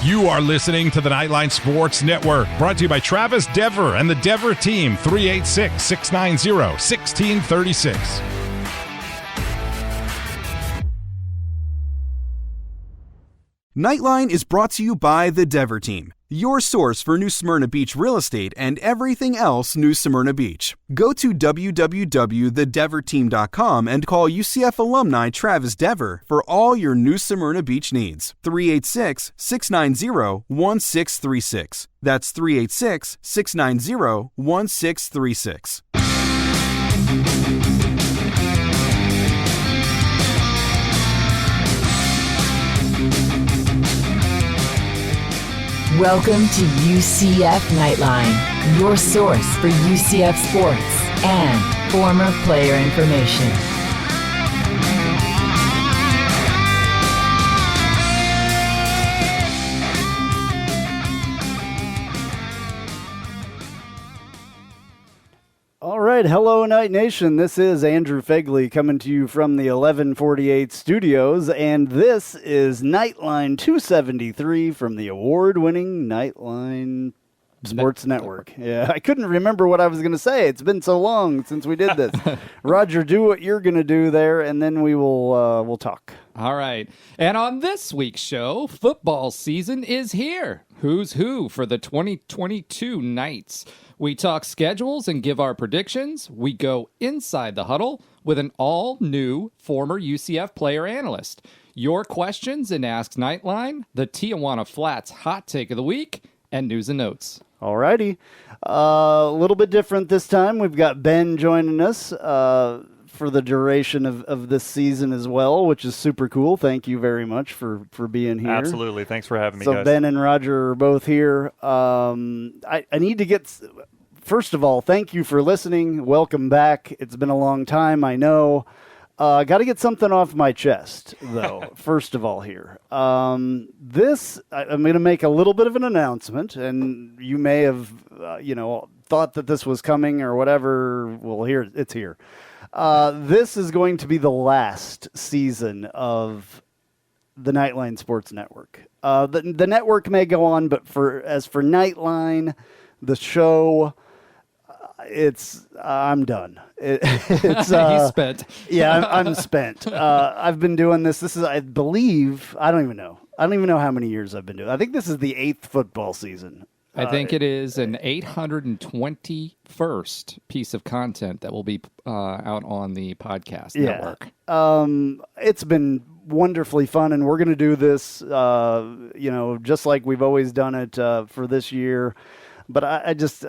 You are listening to the Knightline Sports Network, brought to you by Travis Dever and the Dever team, 386-690-1636. Knightline is brought to you by the Dever team, your source for New Smyrna Beach real estate and everything else New Smyrna Beach. Go to www.thedeverteam.com and call UCF alumni Travis Dever for all your New Smyrna Beach needs. 386-690-1636. That's 386-690-1636. Welcome to UCF Knightline, your source for UCF sports and former player information. All right, hello Night Nation. This is Andrew Phegley coming to you from the 1148 studios, and this is Knightline 273 from the award-winning Knightline Sports Network. Yeah, I couldn't remember what I was going to say. It's been so long since we did this. Roger, do what you're going to do there, and then we'll talk. All right. And on this week's show, football season is here. Who's who for the 2022 Knights? We talk schedules and give our predictions. We go inside the huddle with an all-new former UCF player analyst. Your questions in Ask Knightline, the Tijuana Flats hot take of the week, and news and notes. All righty. A little bit different this time. We've got Ben joining us for the duration of this season as well, which is super cool. Thank you very much for being here. Absolutely. Thanks for having me, guys. So Ben and Roger are both here. I need to get... First of all, thank you for listening. Welcome back. It's been a long time, I know. Got to get something off my chest, though, first of all here. I'm going to make a little bit of an announcement, and you may have, thought that this was coming or whatever. Well, it's here. This is going to be the last season of the Knightline Sports Network. The network may go on, but as for Knightline, the show... I'm done. He's spent. Yeah, I'm spent. I've been doing this. This is, I believe, I don't even know how many years I've been doing. I think this is the 8th football season. I think it is an 821st piece of content that will be out on the podcast network. It's been wonderfully fun, and we're going to do this, just like we've always done it for this year. But I just,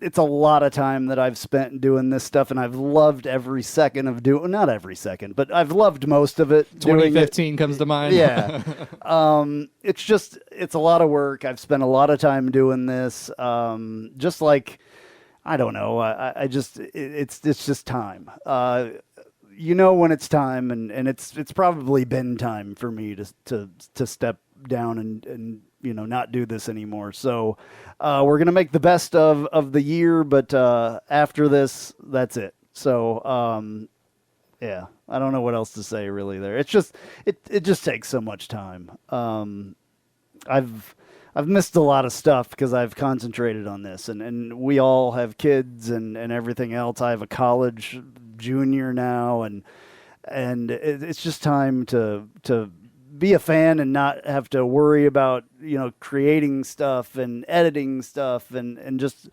it's a lot of time that I've spent doing this stuff, and I've loved every second of doing, not every second, but I've loved most of it. 2015 comes to mind. Yeah. It's a lot of work. I've spent a lot of time doing this. Just like, I don't know, it's just time. When it's time, and it's probably been time for me to step down and not do this anymore. So we're going to make the best of the year, but after this, that's it. So, I don't know what else to say really there. It's just, it just takes so much time. I've missed a lot of stuff because I've concentrated on this, and we all have kids and everything else. I have a college junior now, and it's just time to be a fan and not have to worry about, creating stuff and editing stuff and just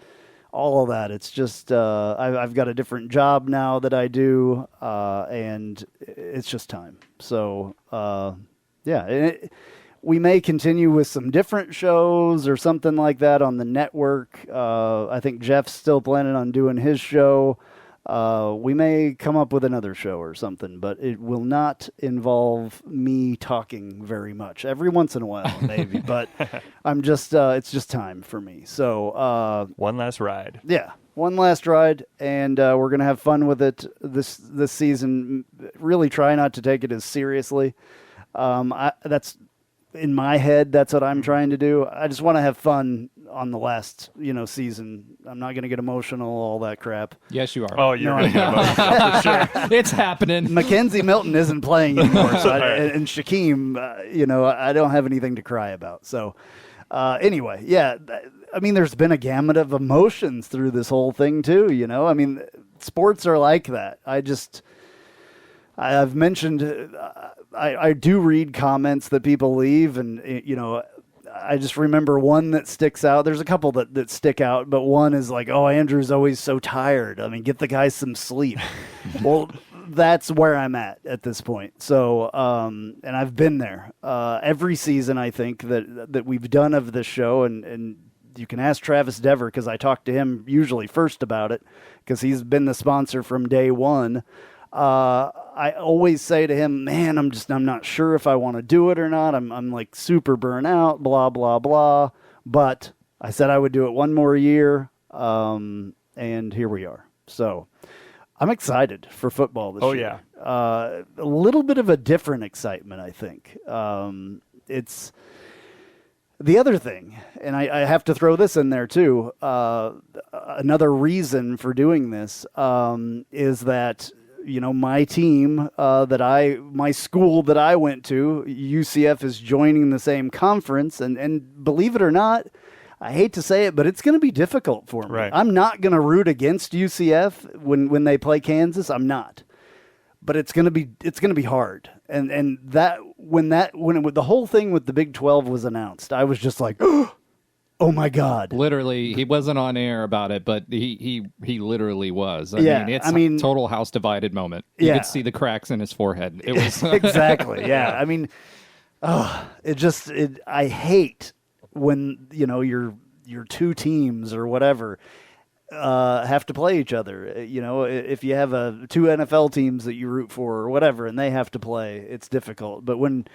all of that. It's just, I've got a different job now that I do, and it's just time. So, we may continue with some different shows or something like that on the network. I think Jeff's still planning on doing his show. We may come up with another show or something, but it will not involve me talking very much. Every once in a while, maybe, but I'm just, it's just time for me. So, one last ride. Yeah. One last ride, and we're going to have fun with it this season. Really try not to take it as seriously. in my head, that's what I'm trying to do. I just want to have fun on the last, season. I'm not going to get emotional, all that crap. Yes, you are. Oh, you're going to get emotional for sure. It's happening. Mackenzie Milton isn't playing anymore, and Shaquem, I don't have anything to cry about. So, anyway, yeah, I mean, there's been a gamut of emotions through this whole thing too. I mean, sports are like that. I've mentioned, I do read comments that people leave, and I just remember one that sticks out. There's a couple that stick out, but one is like, oh, Andrew's always so tired. I mean, get the guy some sleep. Well, that's where I'm at this point. So, and I've been there every season, I think, that we've done of this show, and you can ask Travis Dever, because I talk to him usually first about it, because he's been the sponsor from day one. I always say to him, man, I'm not sure if I want to do it or not. I'm like super burnt out, blah, blah, blah. But I said I would do it one more year. And here we are. So I'm excited for football this year. Yeah. A little bit of a different excitement, I think. It's the other thing, and I have to throw this in there too. Another reason for doing this, is that, my team, my school that I went to, UCF, is joining the same conference. And believe it or not, I hate to say it, but it's going to be difficult for me. Right. I'm not going to root against UCF when they play Kansas. I'm not. But it's going to be hard. And that when the whole thing with the Big 12 was announced, I was just like, oh my God. Literally, he wasn't on air about it, but he literally was. I mean, total house divided moment. You could see the cracks in his forehead. It was exactly. Yeah. I mean, I hate when, your two teams or whatever have to play each other. If you have two NFL teams that you root for or whatever, and they have to play, it's difficult. But when,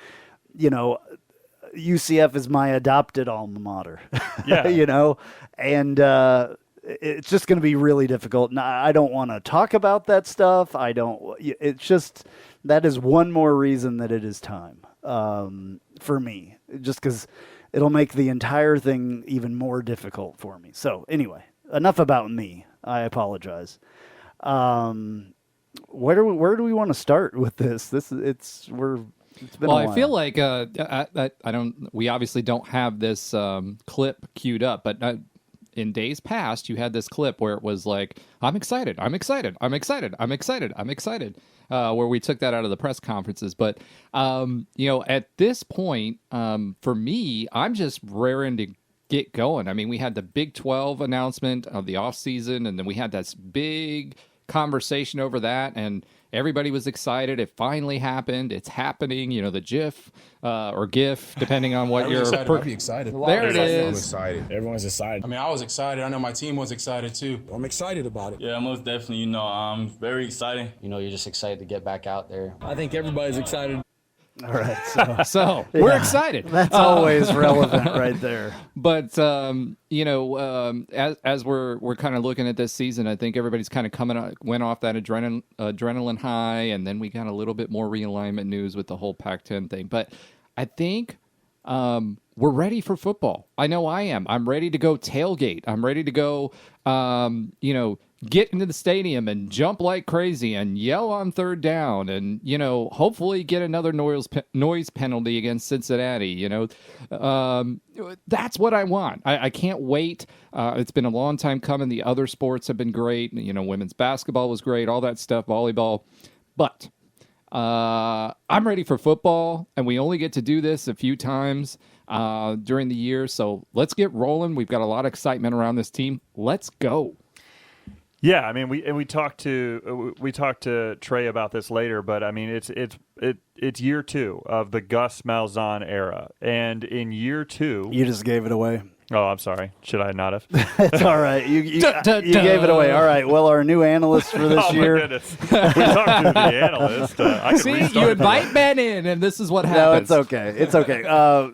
UCF is my adopted alma mater, Yeah. and it's just going to be really difficult. And I don't want to talk about that stuff. It's just, that is one more reason that it is time for me, just because it'll make the entire thing even more difficult for me. So anyway, enough about me. I apologize. Where do we want to start with this? It's been a while. I feel like we obviously don't have this clip queued up, but in days past, you had this clip where it was like, I'm excited, where we took that out of the press conferences. But, at this point, for me, I'm just raring to get going. I mean, we had the Big 12 announcement of the offseason, and then we had this big conversation over that, and everybody was excited. It finally happened. It's happening. The GIF or GIF, depending on what you're. I'll be excited. There it is. I'm excited. Everyone's excited. I mean, I was excited. I know my team was excited too. I'm excited about it. Yeah, most definitely. I'm very excited. You're just excited to get back out there. I think everybody's excited. All right. So we're excited. That's always relevant right there. But, as we're kind of looking at this season, I think everybody's kind of went off that adrenaline high, and then we got a little bit more realignment news with the whole Pac-10 thing. But I think we're ready for football. I know I am. I'm ready to go tailgate. I'm ready to go, get into the stadium and jump like crazy and yell on third down and, hopefully get another noise penalty against Cincinnati. That's what I want. I can't wait. It's been a long time coming. The other sports have been great. Women's basketball was great, all that stuff, volleyball. But I'm ready for football, and we only get to do this a few times during the year. So let's get rolling. We've got a lot of excitement around this team. Let's go. Yeah, I mean, we talked to Trey about this later, but I mean, it's year 2 of the Gus Malzahn era, and in year 2, You just gave it away. oh, I'm sorry, should I not have? It's all right. You gave it away. All right. Well, our new analyst for this Oh year. my goodness, we talked to the analyst. I could See, restart you the- invite Ben in, and this is what No, happens. it's okay. It's okay.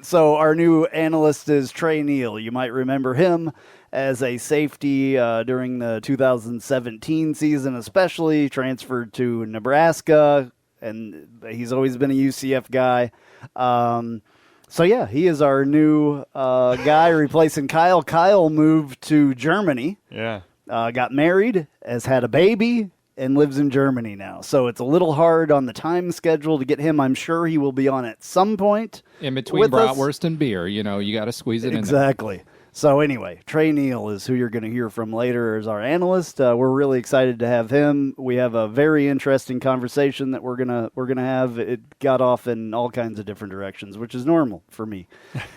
So our new analyst is Trey Neal. You might remember him as a safety during the 2017 season, especially transferred to Nebraska, and he's always been a UCF guy. So, yeah, he is our new guy replacing Kyle. Kyle moved to Germany. Yeah. Got married, has had a baby, and lives in Germany now. So it's a little hard on the time schedule to get him. I'm sure he will be on at some point. In between bratwurst and beer, you got to squeeze it in there. Exactly. So anyway, Trey Neal is who you're going to hear from later as our analyst. We're really excited to have him. We have a very interesting conversation that we're gonna have. It got off in all kinds of different directions, which is normal for me,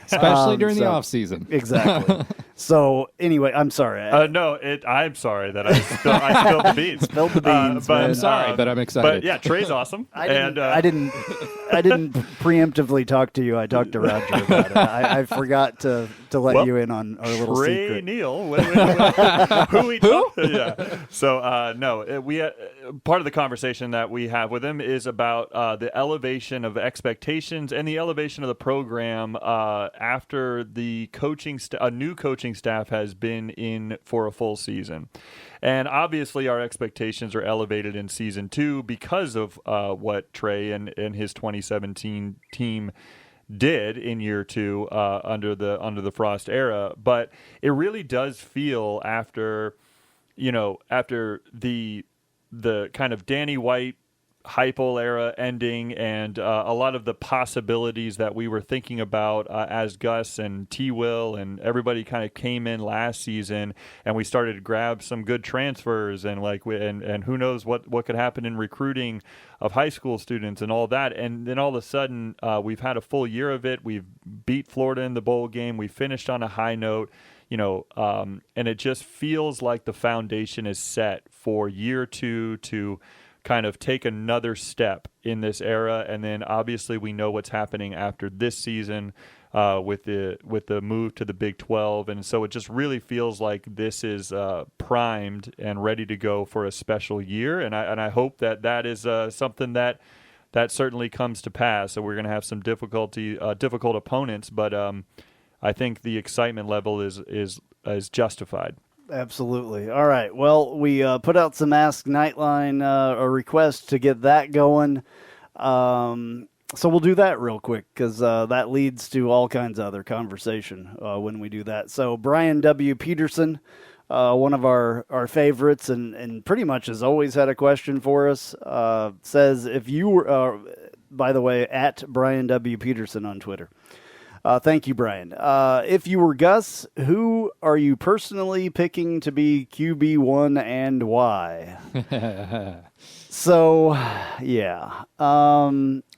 especially during the off season. Exactly. So anyway, I'm sorry. I'm sorry that I spilled the beans. Spilled the beans. But I'm sorry, but I'm excited. But yeah, Trey's awesome. I didn't preemptively talk to you. I talked to Roger about it. I forgot to let you in on our little Trey secret. Neal. Who? Yeah. So we part of the conversation that we have with him is about the elevation of expectations and the elevation of the program after the a new coaching staff has been in for a full season. And obviously our expectations are elevated in season 2 because of what Trey and his 2017 team did in year 2 under the Frost era. But it really does feel after the kind of Danny White Heupel era ending and a lot of the possibilities that we were thinking about as Gus and T-Will and everybody kind of came in last season, and we started to grab some good transfers and and who knows what could happen in recruiting of high school students and all that. And then all of a sudden we've had a full year of it. We've beat Florida in the bowl game. We finished on a high note, and it just feels like the foundation is set for year 2 to kind of take another step in this era. And then obviously we know what's happening after this season with the move to the Big 12. And so it just really feels like this is primed and ready to go for a special year. And I hope that is something that certainly comes to pass. So we're going to have some difficult opponents, but I think the excitement level is justified. Absolutely. All right. Well, we put out some Ask Knightline a request to get that going. So we'll do that real quick because that leads to all kinds of other conversation when we do that. So Brian W. Peterson, one of our favorites and pretty much has always had a question for us, says, if you were, by the way, at Brian W. Peterson on Twitter. Thank you, Brian. If you were Gus, who are you personally picking to be QB1 and why? So, yeah.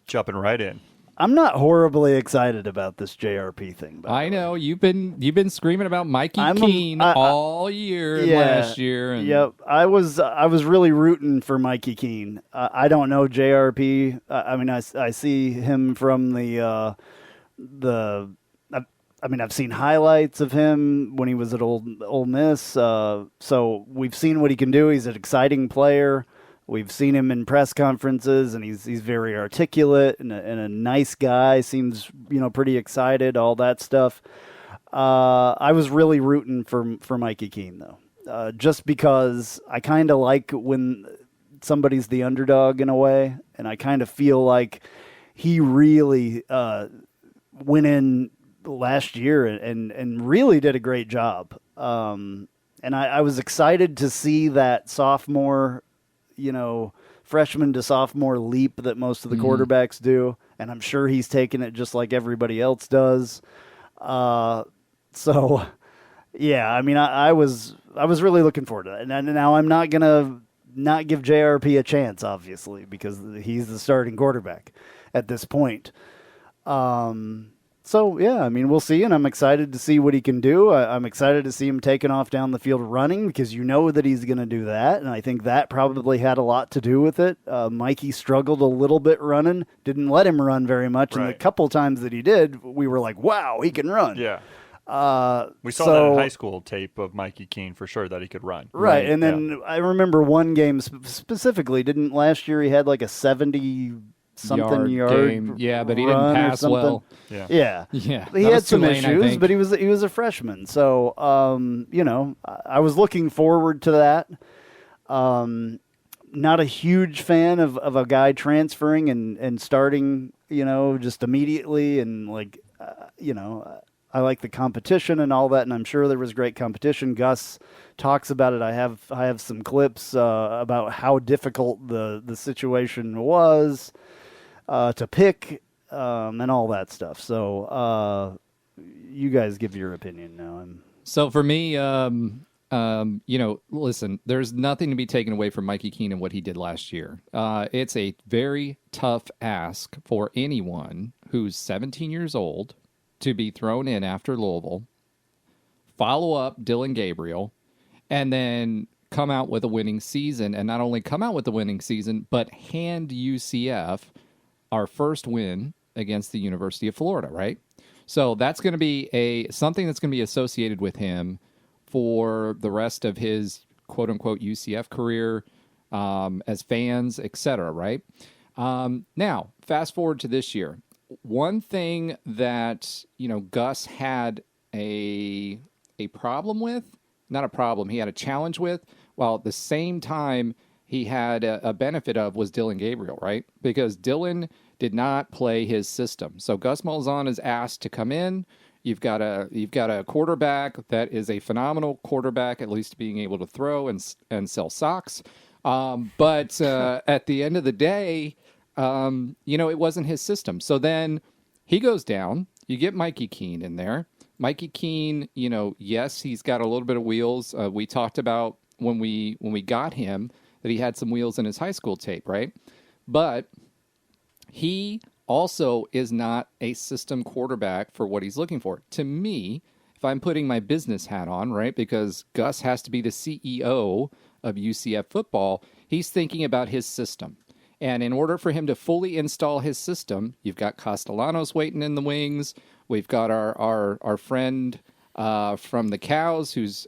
Jumping right in. I'm not horribly excited about this JRP thing. I know you've been screaming about Mikey Keene all year last year. And yep, I was really rooting for Mikey Keene. I don't know JRP. I see him from I've seen highlights of him when he was at Ole Miss. So we've seen what he can do. He's an exciting player. We've seen him in press conferences, and he's very articulate and a nice guy. Seems pretty excited. All that stuff. I was really rooting for Mikey Keene though, just because I kind of like when somebody's the underdog in a way, and I kind of feel like he really went in last year and really did a great job. And I was excited to see that sophomore, freshman to sophomore leap that most of the quarterbacks do. And I'm sure he's taken it just like everybody else does. So yeah, I was really looking forward to that. And now I'm not going to not give JRP a chance, obviously, because he's the starting quarterback at this point. So, yeah, we'll see, and I'm excited to see what he can do. I'm excited to see him taking off down the field running because you know that he's going to do that, and I think that probably had a lot to do with it. Mikey struggled a little bit running, didn't let him run very much, right. And the couple times that he did, we were like, wow, he can run. Yeah. We saw that in high school tape of Mikey Keene for sure that he could run. Right, and then I remember one game specifically, didn't last year he had like a 70-something yard game. Yeah, but he didn't pass well. Yeah. He had some issues, but he was a freshman. So, I was looking forward to that. Not a huge fan of a guy transferring and starting, just immediately. And I like the competition and all that, and I'm sure there was great competition. Gus talks about it. I have some clips about how difficult the situation was to pick and all that stuff. So you guys give your opinion now. So for me, listen, there's nothing to be taken away from Mikey Keene and what he did last year. It's a very tough ask for anyone who's 17 years old to be thrown in after Louisville, follow up Dylan Gabriel, and then come out with a winning season. And not only come out with the winning season, but hand UCF our first win against the University of Florida, right? So that's going to be something that's going to be associated with him for the rest of his quote-unquote UCF career, as fans, etc., right? Now, fast forward to this year. One thing that, Gus had a problem with, not a problem, he had a challenge with, while at the same time he had a benefit of, was Dylan Gabriel, right? Because Dylan did not play his system. So Gus Malzahn is asked to come in. You've got a quarterback that is a phenomenal quarterback, at least being able to throw and sell socks. But at the end of the day, it wasn't his system. So then he goes down. You get Mikey Keene in there. Mikey Keene, yes, he's got a little bit of wheels. We talked about when we got him that he had some wheels in his high school tape, right? But he also is not a system quarterback for what he's looking for. To me, if I'm putting my business hat on, right, because Gus has to be the CEO of UCF football, he's thinking about his system. And in order for him to fully install his system, you've got Castellanos waiting in the wings. We've got our friend from the Cows who's,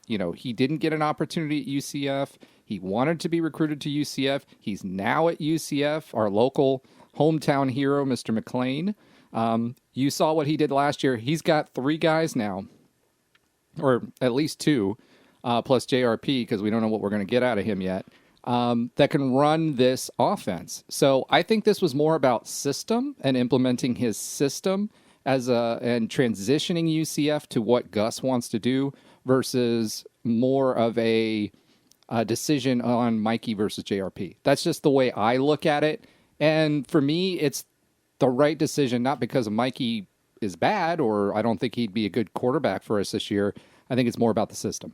he didn't get an opportunity at UCF. He wanted to be recruited to UCF. He's now at UCF, our local hometown hero, Mr. McLean. You saw what he did last year. He's got 3 guys now, or at least 2, plus JRP, because we don't know what we're going to get out of him yet, that can run this offense. So I think this was more about system and implementing his system and transitioning UCF to what Gus wants to do versus more of a decision on Mikey versus JRP. That's just the way I look at it. And for me, it's the right decision, not because Mikey is bad or I don't think he'd be a good quarterback for us this year. I think it's more about the system.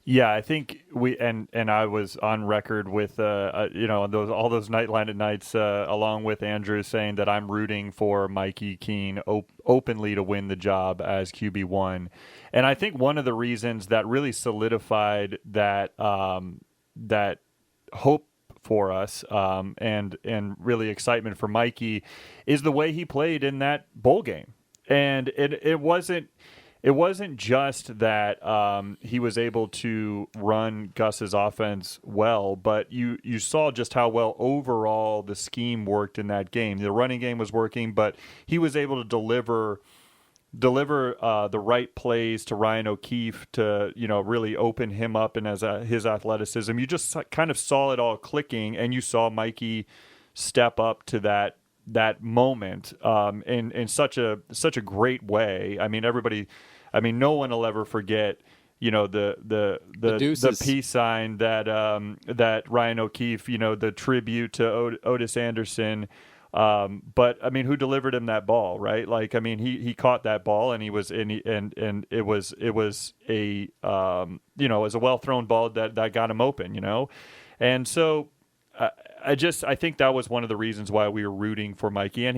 Yeah, I think and I was on record with all those Knightline nights along with Andrew saying that I'm rooting for Mikey Keene openly to win the job as QB1, and I think one of the reasons that really solidified that that hope for us and really excitement for Mikey is the way he played in that bowl game, and it wasn't just that he was able to run Gus's offense well, but you saw just how well overall the scheme worked in that game. The running game was working, but he was able to deliver the right plays to Ryan O'Keefe to really open him up and his athleticism. You just kind of saw it all clicking, and you saw Mikey step up to that moment in such a great way. I mean, no one will ever forget, the peace sign that Ryan O'Keefe, the tribute to Otis Anderson. But I mean, who delivered him that ball, right? Like, I mean, he caught that ball, and it was a well thrown ball that got him open, and so. I think that was one of the reasons why we were rooting for Mikey, and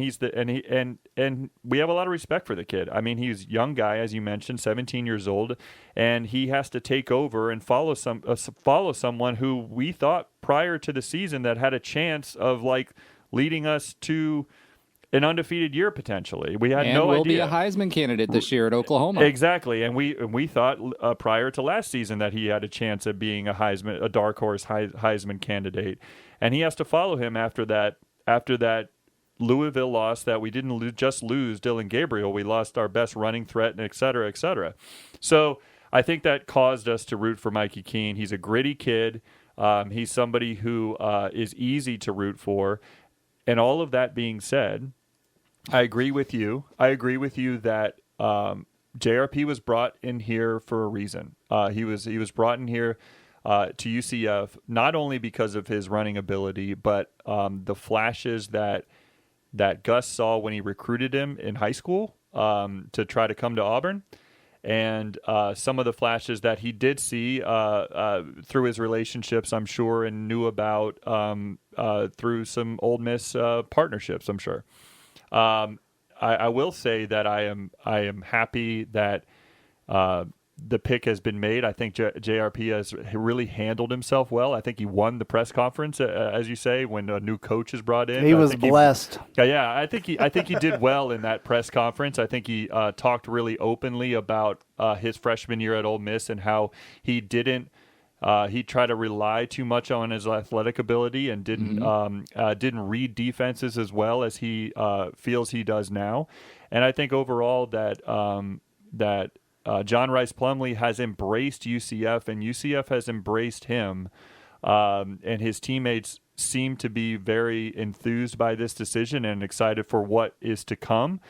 and we have a lot of respect for the kid. I mean, he's a young guy, as you mentioned, 17 years old, and he has to take over and follow someone who we thought prior to the season that had a chance of leading us to an undefeated year potentially. We had no idea. Will be a Heisman candidate this year at Oklahoma. Exactly, and we thought prior to last season that he had a chance of being a dark horse Heisman candidate, and he has to follow him after that Louisville loss that we didn't just lose Dylan Gabriel. We lost our best running threat, and et cetera, et cetera. So I think that caused us to root for Mikey Keene. He's a gritty kid. He's somebody who is easy to root for, and all of that being said, I agree with you. That JRP was brought in here for a reason. He was brought in here to UCF not only because of his running ability, but the flashes that Gus saw when he recruited him in high school to try to come to Auburn, and some of the flashes that he did see through his relationships, I'm sure, and knew about through some Ole Miss partnerships, I'm sure. I will say that I am happy that the pick has been made. I think JRP has really handled himself well. I think he won the press conference, as you say, when a new coach is brought in. He was blessed. I think he did well in that press conference. I think he talked really openly about his freshman year at Ole Miss and how he didn't. He tried to rely too much on his athletic ability and didn't read defenses as well as he feels he does now. And I think overall that John Rice Plumlee has embraced UCF, and UCF has embraced him. And his teammates seem to be very enthused by this decision and excited for what is to come.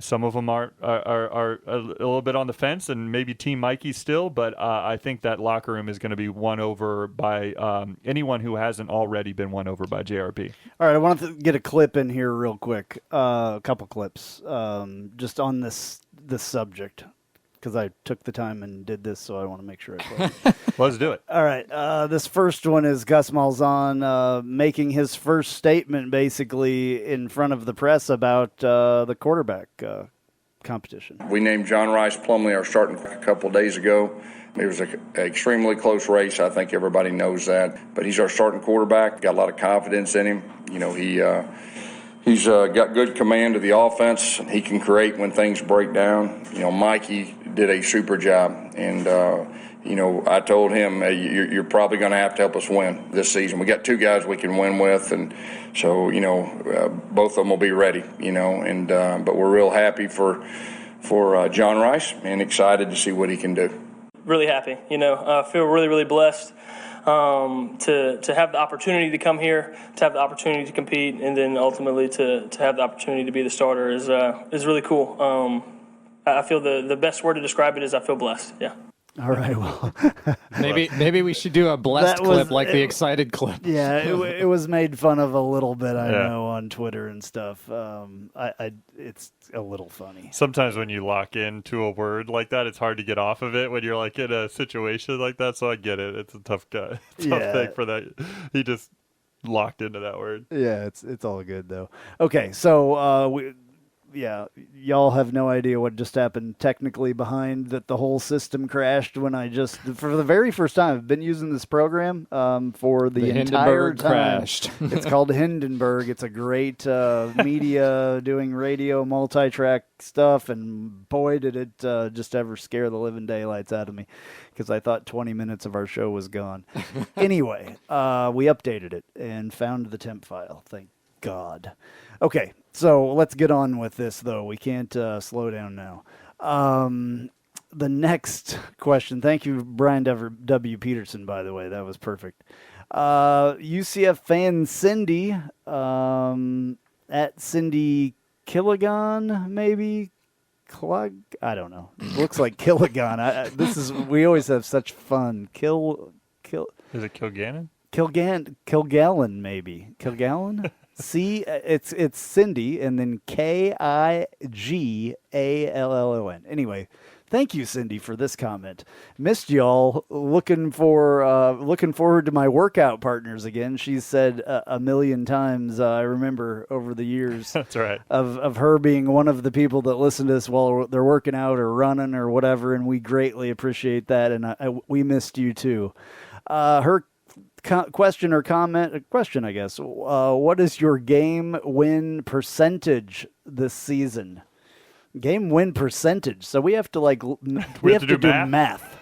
Some of them are a little bit on the fence, and maybe Team Mikey still, but I think that locker room is going to be won over by anyone who hasn't already been won over by JRP. All right, I wanted to get a clip in here real quick, a couple clips, just on this subject, because I took the time and did this, so I want to make sure I play it. Let's do it. All right, this first one is Gus Malzahn making his first statement, basically, in front of the press about the quarterback competition. We named John Rice Plumlee our starting a couple days ago. It was an extremely close race. I think everybody knows that. But he's our starting quarterback. Got a lot of confidence in him. You know, he's got good command of the offense. He can create when things break down. You know, Mikey did a super job. And, you know, I told him, hey, you're probably going to have to help us win this season. We got two guys we can win with. And so, you know, both of them will be ready, you know. And but we're real happy for John Rice and excited to see what he can do. Really happy, you know. I feel really, really blessed to have the opportunity to come here, to have the opportunity to compete, and then ultimately to have the opportunity to be the starter is really cool. I feel the best word to describe it is I feel blessed. Yeah. All right. Well, maybe we should do a blessed clip like the excited clip. Yeah, it was made fun of a little bit, I know, on Twitter and stuff. It's a little funny. Sometimes when you lock into a word like that, it's hard to get off of it when you're like in a situation like that. So I get it. It's a tough thing for that. He just locked into that word. Yeah, it's all good though. Okay, so y'all have no idea what just happened technically behind that. The whole system crashed when I just, for the very first time, I've been using this program for the entire time. Crashed. It's called Hindenburg. It's a great media doing radio multi-track stuff, and boy, did it just ever scare the living daylights out of me because I thought 20 minutes of our show was gone. Anyway, we updated it and found the temp file. Thank God. Okay, so let's get on with this, though. We can't slow down now. The next question. Thank you, Brian W. Peterson, by the way. That was perfect. UCF fan Cindy, at Cindy Killigan, maybe? I don't know. It looks like Killigan. We always have such fun. Is it Kilgannon? Kilgallen, maybe. Kilgallen? C, it's Cindy, and then Kigallon. Anyway, thank you, Cindy, for this comment. Missed y'all. Looking forward to my workout partners again. She's said a million times. I remember over the years. That's right. Of her being one of the people that listen to us while they're working out or running or whatever, and we greatly appreciate that. And we missed you too. Her question, I guess. What is your game win percentage this season? Game win percentage. So we have to we have to do math.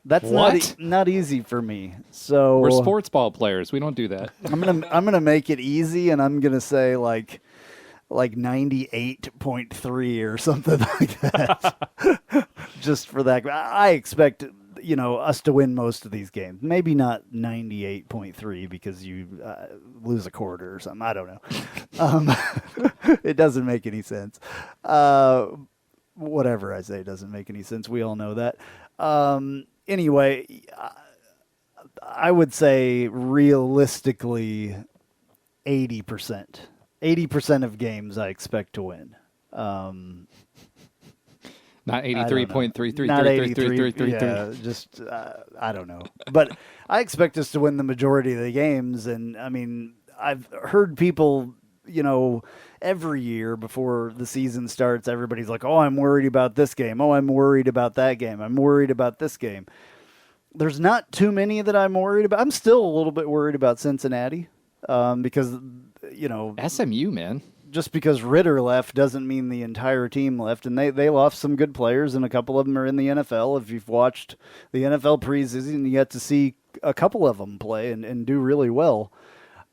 That's not easy for me. So we're sports ball players. We don't do that. I'm gonna make it easy, and I'm gonna say like 98.3 or something like that. Just for that, I expect us to win most of these games. Maybe not 98.3 because you lose a quarter or something. I don't know. It doesn't make any sense. Whatever I say doesn't make any sense. We all know that. Anyway, I would say realistically 80%. 80% of games I expect to win. Not 83.33. Not 83. Yeah, just I don't know. But I expect us to win the majority of the games. And I mean, I've heard people, every year before the season starts, everybody's like, "Oh, I'm worried about this game. Oh, I'm worried about that game. I'm worried about this game." There's not too many that I'm worried about. I'm still a little bit worried about Cincinnati because SMU, man. Just because Ritter left doesn't mean the entire team left, and they lost some good players, and a couple of them are in the NFL. If you've watched the NFL preseason, you get to see a couple of them play and do really well.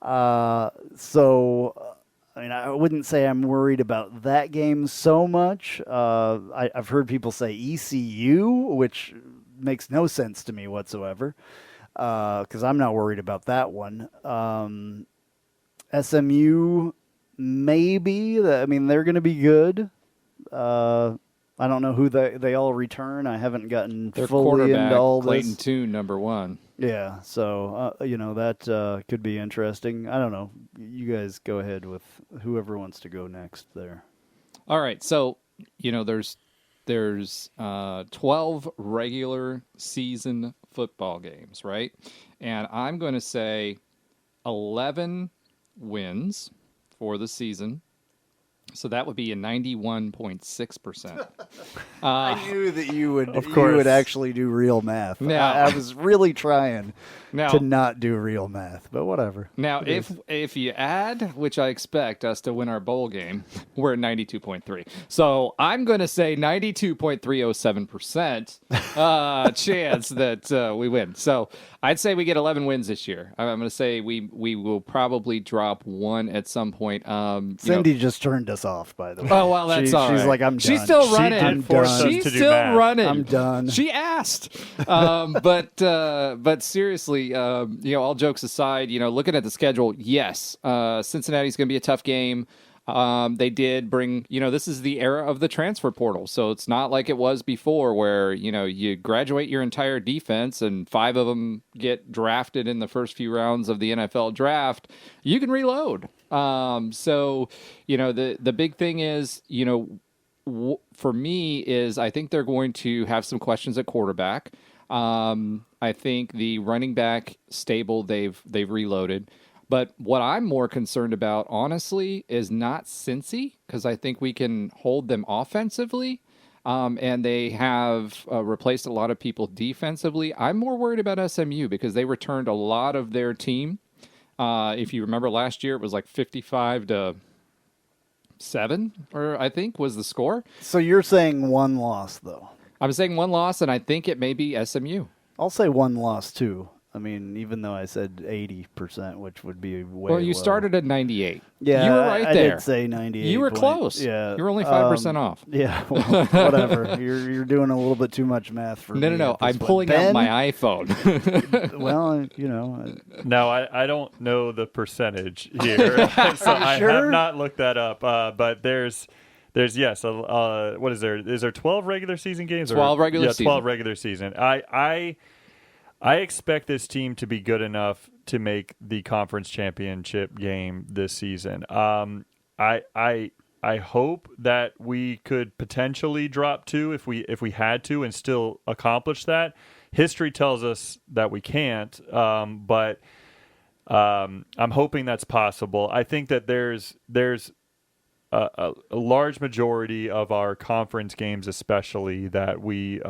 So, I mean, I wouldn't say I'm worried about that game so much. I've heard people say ECU, which makes no sense to me whatsoever, because I'm not worried about that one. SMU... Maybe. I mean, they're going to be good. I don't know who they all return. I haven't gotten Their fully into all Clayton this. Tune, number 1. Yeah, so, that could be interesting. I don't know. You guys go ahead with whoever wants to go next there. All right, so, there's 12 regular season football games, right? And I'm going to say 11 wins for the season. So that would be a 91.6%. I knew that you would actually do real math. Now, I was really trying to not do real math, but whatever. Now, if you add, which I expect us to win our bowl game, we're at 92.3. So I'm going to say 92.307% chance that we win. So I'd say we get 11 wins this year. I'm going to say we will probably drop one at some point. Cindy just turned us off, by the way. Oh, well, that's all right. She's like, I'm done. She's still running. I'm done. She's still running. I'm done. She asked. But seriously, all jokes aside, looking at the schedule, yes, Cincinnati's going to be a tough game. They did bring, this is the era of the transfer portal. So it's not like it was before where, you graduate your entire defense and 5 of them get drafted in the first few rounds of the NFL draft. You can reload. So, the big thing is, for me is I think they're going to have some questions at quarterback. I think the running back stable, they've reloaded. But what I'm more concerned about, honestly, is not Cincy, because I think we can hold them offensively, and they have replaced a lot of people defensively. I'm more worried about SMU because they returned a lot of their team. If you remember last year, it was like 55-7, or I think was the score. So you're saying one loss, though? I'm saying one loss, and I think it may be SMU. I'll say one loss, too. I mean, even though I said 80%, which would be way Well, you low. started at 98. Yeah, you were right I there. did say 98. You were close. Yeah, you were only 5% off. Yeah, well, whatever. You're doing a little bit too much math for me. No. I'm pulling out my iPhone. Well, No, I don't know the percentage here, so I have not looked that up. But there's yes. What is there? Is there 12 regular season games? 12 regular season. 12 regular season. I expect this team to be good enough to make the conference championship game this season. I hope that we could potentially drop 2 if we had to and still accomplish that. History tells us that we can't, but I'm hoping that's possible. I think that there's a large majority of our conference games, especially that we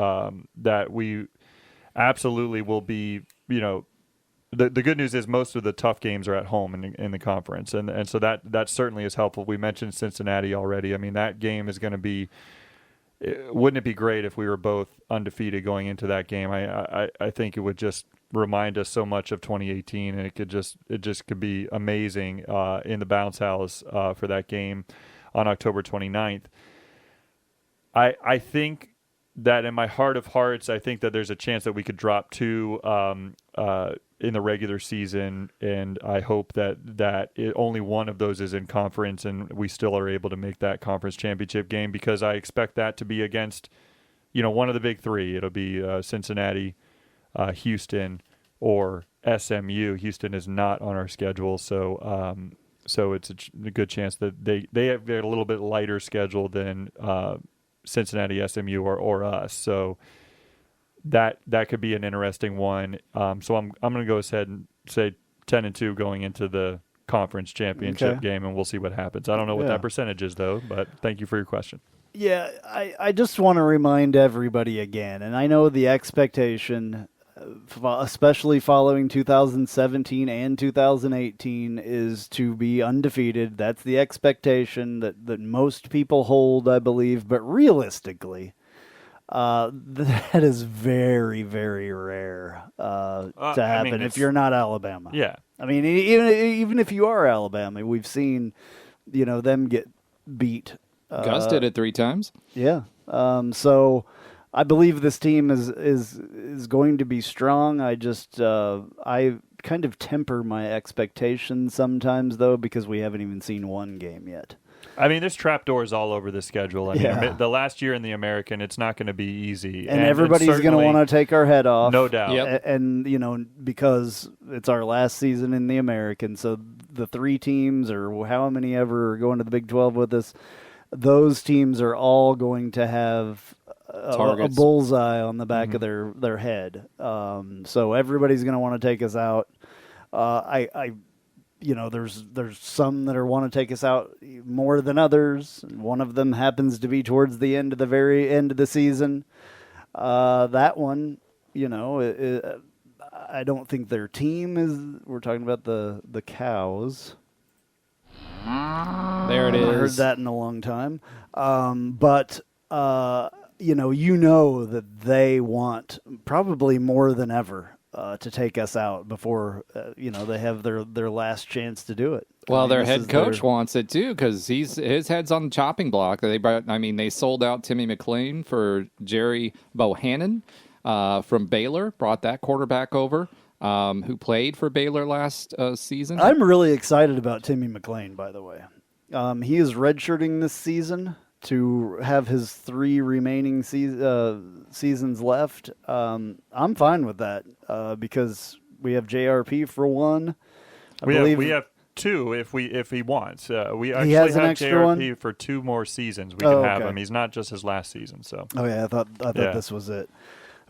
absolutely will be, the good news is most of the tough games are at home in the conference. And so that certainly is helpful. We mentioned Cincinnati already. I mean, that game is going to be, wouldn't it be great if we were both undefeated going into that game? I think it would just remind us so much of 2018, and it just could be amazing in the bounce house for that game on October 29th. I think that in my heart of hearts, I think that there's a chance that we could drop 2 in the regular season, and I hope that only one of those is in conference, and we still are able to make that conference championship game, because I expect that to be against, one of the big 3. It'll be Cincinnati, Houston, or SMU. Houston is not on our schedule, so it's a good chance that they have a little bit lighter schedule than Cincinnati, SMU, or us. So that could be an interesting one. So I'm going to go ahead and say 10-2 going into the conference championship game, and we'll see what happens. I don't know what that percentage is, though, but thank you for your question. Yeah, I just want to remind everybody again, and I know the expectation, especially following 2017 and 2018, is to be undefeated. That's the expectation that most people hold, I believe. But realistically, that is very, very rare to happen if you're not Alabama. Yeah. I mean, even if you are Alabama, we've seen, them get beat. Gus did it 3 times. Yeah. So I believe this team is going to be strong. I just I kind of temper my expectations sometimes, though, because we haven't even seen one game yet. I mean, there's trapdoors all over the schedule. I mean, the last year in the American, it's not going to be easy. And everybody's going to want to take our head off. No doubt. Yep. And, because it's our last season in the American, so the 3 teams, or how many ever are going to the Big 12 with us, those teams are all going to have a bullseye on the back of their head. So everybody's going to want to take us out. There's some that want to take us out more than others. One of them happens to be towards the end of the very end of the season. That one, I don't think their team is. We're talking about the Cows. There it is. I haven't heard that in a long time. But that they want probably more than ever to take us out before they have their last chance to do it. Well, their head coach wants it too, because his head's on the chopping block. They sold out Timmy McClain for Jerry Bohannon from Baylor. Brought that quarterback over. Who played for Baylor last season. I'm really excited about Timmy McClain, by the way. He is redshirting this season to have his 3 remaining seasons left. I'm fine with that because we have JRP for 1. We have 2 if he wants. We actually have JRP for 2 more seasons. We can have him. He's not just his last season. So. Oh yeah, I thought this was it.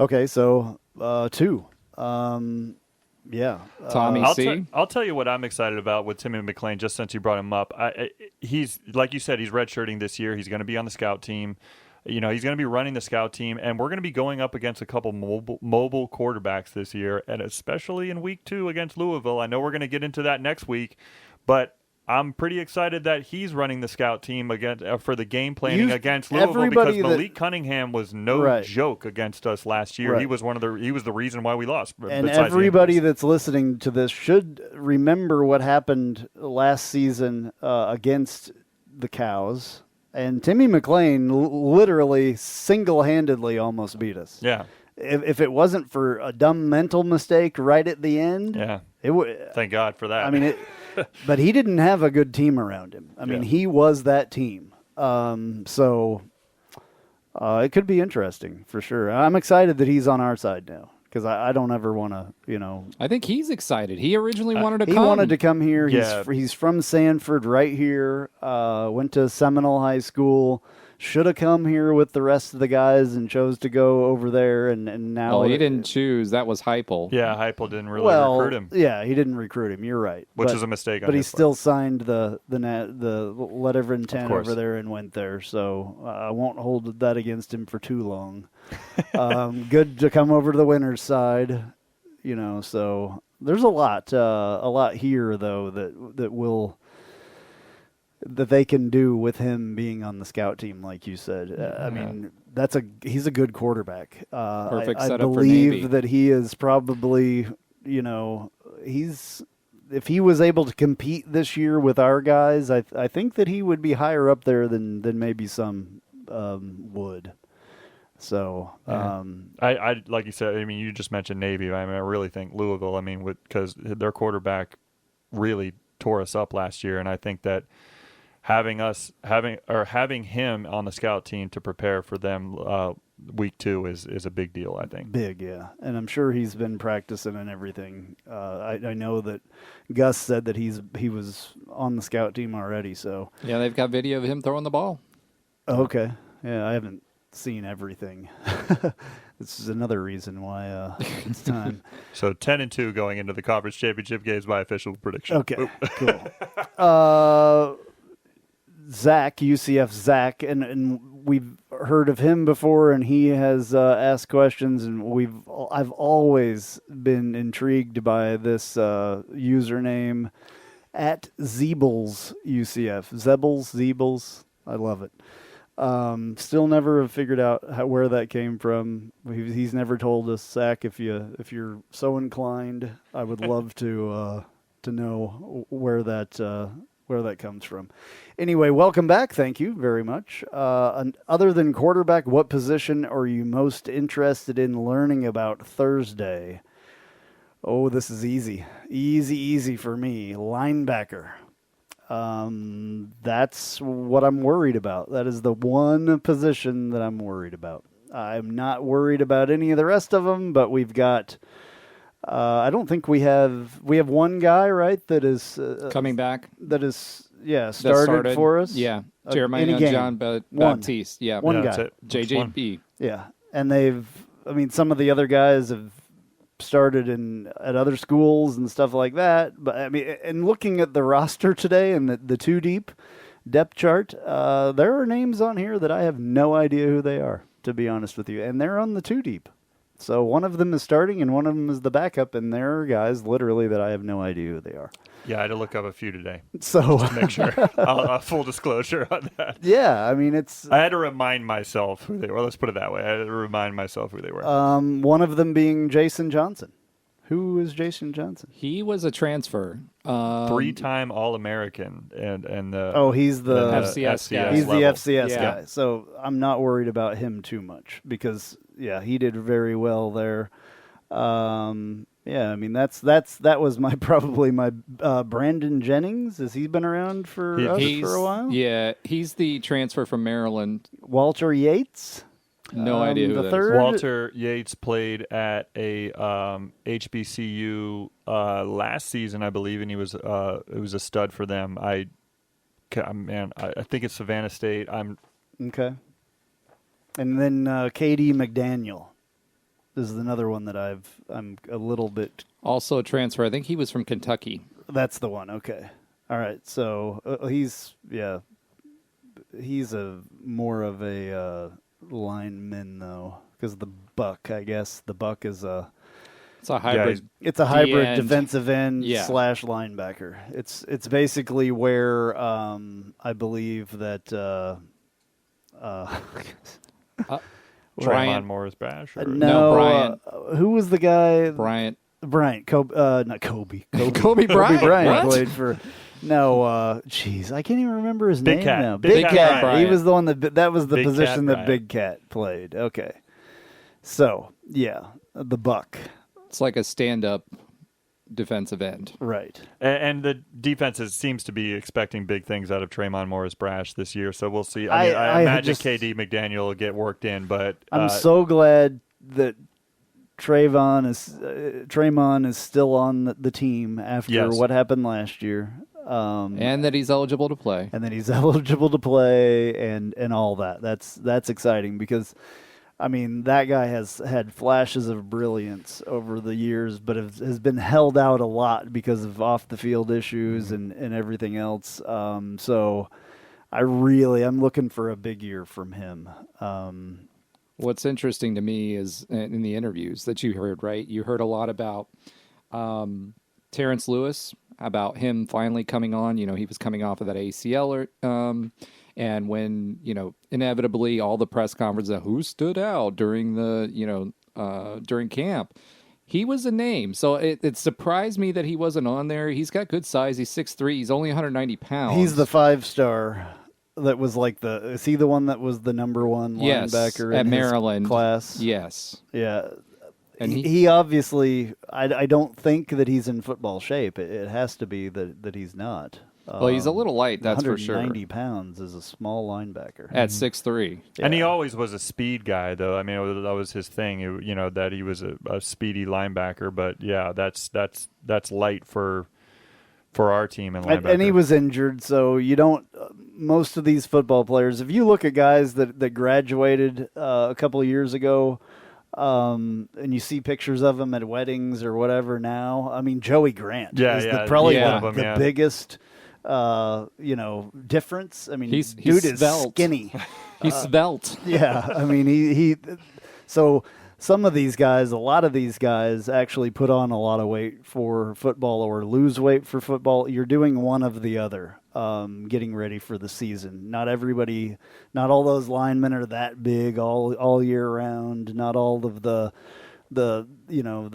Okay, so 2. Yeah. Tommy C. I'll tell you what I'm excited about with Timmy McClain, just since you brought him up. He's, like you said, he's redshirting this year. He's going to be on the scout team. He's going to be running the scout team, and we're going to be going up against a couple mobile quarterbacks this year, and especially in week 2 against Louisville. I know we're going to get into that next week, but I'm pretty excited that he's running the scout team for the game planning against Louisville, because Malik Cunningham was no joke against us last year. Right. He was the reason why we lost. And everybody that's listening to this should remember what happened last season against the Cows. And Timmy McClain literally single-handedly almost beat us. Yeah. If it wasn't for a dumb mental mistake right at the end, it would. Thank God for that. I mean, but he didn't have a good team around him. I mean, he was that team. So it could be interesting for sure. I'm excited that he's on our side now, because I don't ever want to, I think he's excited. He originally wanted to come. He wanted to come here. He's from Sanford, right here. Went to Seminole High School. Should have come here with the rest of the guys and chose to go over there. And now he didn't choose. That was Heupel. Yeah, Heupel didn't really recruit him. Yeah, he didn't recruit him. You're right. Which is a mistake. But he still signed the letter of intent over there and went there. So I won't hold that against him for too long. Good to come over to the winner's side, So there's a lot here though that they can do with him being on the scout team, like you said. I mean, he's a good quarterback. Perfect I setup for Navy. believe that he is probably, if he was able to compete this year with our guys, I think that he would be higher up there than maybe some would. So, I like you said, I mean, you just mentioned Navy. I mean, I really think Louisville, I mean, because their quarterback really tore us up last year, and I think that having him on the scout team to prepare for them week 2 is a big deal, I think. Big, yeah. And I'm sure he's been practicing and everything. I know that Gus said that he was on the scout team already. So Yeah, they've got video of him throwing the ball. Okay. Yeah, I haven't seen everything. This is another reason why it's time. So 10-2 going into the conference championship games, my official prediction. Okay, cool. Zach, UCF Zach, and we've heard of him before, and he has asked questions, and I've always been intrigued by this username at Zeebles UCF. Zeebles. I love it. Still never have figured out where that came from. He's never told us, Zach. If you're so inclined, I would love to know where that comes from. Anyway, welcome back. Thank you very much. Other than quarterback, what position are you most interested in learning about Thursday? Oh, this is easy. Easy for me. Linebacker. That's what I'm worried about. That is the one position that I'm worried about. I'm not worried about any of the rest of them, but we've got, I don't think we have one guy, right, that is coming back. That is, started for us. Yeah. Jeremiah John Baptiste. Yeah. One guy. JJB. Yeah. And some of the other guys have started at other schools and stuff like that. But I mean, and looking at the roster today and the 2 deep depth chart, there are names on here that I have no idea who they are, to be honest with you. And they're on the 2 deep. So one of them is starting and one of them is the backup, and there are guys literally that I have no idea who they are. Yeah, I had to look up a few today. So just to make sure. Full disclosure on that. Yeah, I mean I had to remind myself who they were. Let's put it that way. I had to remind myself who they were. One of them being Jason Johnson. Who is Jason Johnson? He was a transfer. 3-time All-American, and he's the FCS guy. He's the FCS guy. So I'm not worried about him too much because he did very well there. I mean that was probably my Brandon Jennings. Has he been around for us for a while? Yeah, he's the transfer from Maryland. Walter Yates. No idea who the that third? is. Walter Yates played at a HBCU last season, I believe, and he was it was a stud for them. I think it's Savannah State. Okay. And then KD McDaniel. This is another one that I'm a little bit. Also a transfer. I think he was from Kentucky. That's the one. Okay. All right. So he's more of a lineman though, because the Buck, I guess the Buck is it's a hybrid. It's a hybrid defensive end / linebacker. It's basically where I believe that Tremont Morris Bash. No, Bryant. Who was the guy? Bryant. Not Kobe. Kobe Bryant. Bryant played for. No, jeez, I can't even remember his name now. Big Cat. Bryant. He was the one that was the Big position Cat that Big Cat played. Okay, so the Buck. It's like a stand-up defensive end, right? And the defense seems to be expecting big things out of Tremont Morris Brash this year. So we'll see. I imagine KD McDaniel will get worked in, but I'm so glad that Tremont is still on the team after what happened last year. And that he's eligible to play. And all that. That's exciting because, I mean, that guy has had flashes of brilliance over the years, but has been held out a lot because of off-the-field issues and everything else. So I'm looking for a big year from him. What's interesting to me is in the interviews that you heard, right? You heard a lot about Terrence Lewis, about him finally coming on. He was coming off of that ACL, and when, inevitably all the press conferences, who stood out during during camp, he was a name. So it surprised me that he wasn't on there. He's got good size. He's 6'3". He's only 190 pounds. He's the 5-star that was like is he the one that was the number one linebacker at in Maryland his class? Yes. Yeah. And he obviously, I don't think that he's in football shape. It has to be that he's not. Well, he's a little light, that's for sure. 190 pounds is a small linebacker. At 6'3". Yeah. And he always was a speed guy, though. I mean, that was his thing, that he was a speedy linebacker. But, yeah, that's light for our team and linebacker. And he was injured, so you don't most of these football players, if you look at guys that graduated a couple of years ago, and you see pictures of them at weddings or whatever now, I mean, Joey Grant is probably the biggest difference. I mean, he's dude svelte. Is skinny. He's svelte. Yeah, I mean, so some of these guys, a lot of these guys actually put on a lot of weight for football or lose weight for football. You're doing one of the other, getting ready for the season. Not all those linemen are that big all year round. Not all of the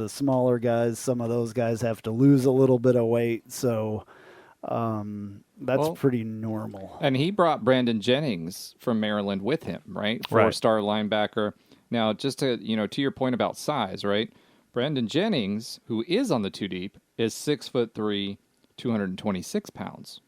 smaller guys. Some of those guys have to lose a little bit of weight. So that's pretty normal. And he brought Brandon Jennings from Maryland with him, right? 4-star linebacker. Now, just to your point about size, right? Brandon Jennings, who is on the 2 deep, is 6'3", 226 pounds.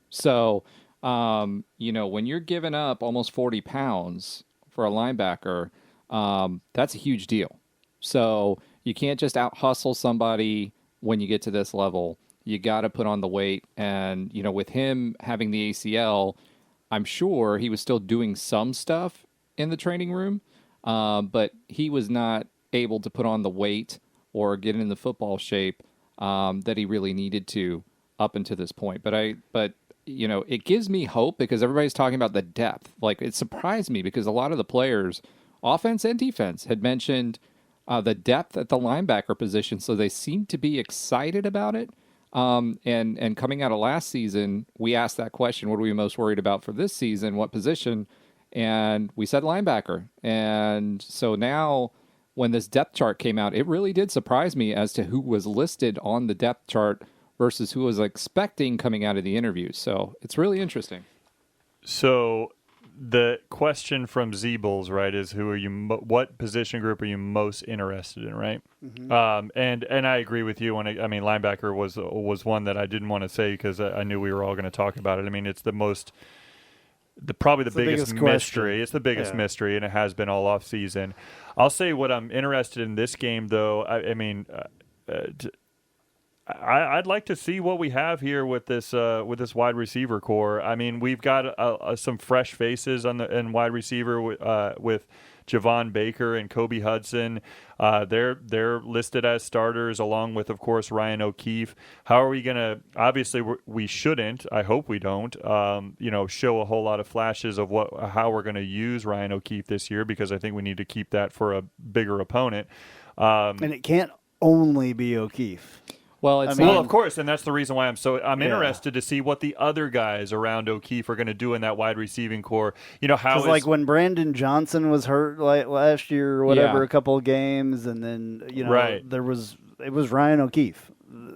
So, when you're giving up almost 40 pounds for a linebacker, that's a huge deal. So you can't just out-hustle somebody when you get to this level. You got to put on the weight. And, with him having the ACL, I'm sure he was still doing some stuff in the training room, but he was not able to put on the weight or get in the football shape that he really needed to up until this point. But it gives me hope because everybody's talking about the depth. Like, it surprised me because a lot of the players, offense and defense, had mentioned the depth at the linebacker position, so they seem to be excited about it. And coming out of last season, we asked that question, what are we most worried about for this season? What position? And we said linebacker. And so now when this depth chart came out, it really did surprise me as to who was listed on the depth chart versus who was expecting coming out of the interview. So it's really interesting. So the question from Zeebles, right, is what position group are you most interested in, right? Mm-hmm. And I agree with you. Linebacker was one that I didn't want to say because I knew we were all going to talk about it. I mean, it's probably the biggest mystery. It's the biggest mystery, and it has been all off season. I'll say what I'm interested in this game, though. I'd like to see what we have here with this wide receiver core. I mean, we've got some fresh faces in wide receiver with Javon Baker and Kobe Hudson. They're listed as starters along with, of course, Ryan O'Keefe. How are we going to – obviously, we shouldn't. I hope we don't, show a whole lot of flashes of how we're going to use Ryan O'Keefe this year because I think we need to keep that for a bigger opponent. And it can't only be O'Keefe. Well, of course, and that's the reason why I'm interested to see what the other guys around O'Keefe are going to do in that wide receiving core. Like when Brandon Johnson was hurt last year or whatever, a couple of games, and then it was Ryan O'Keefe.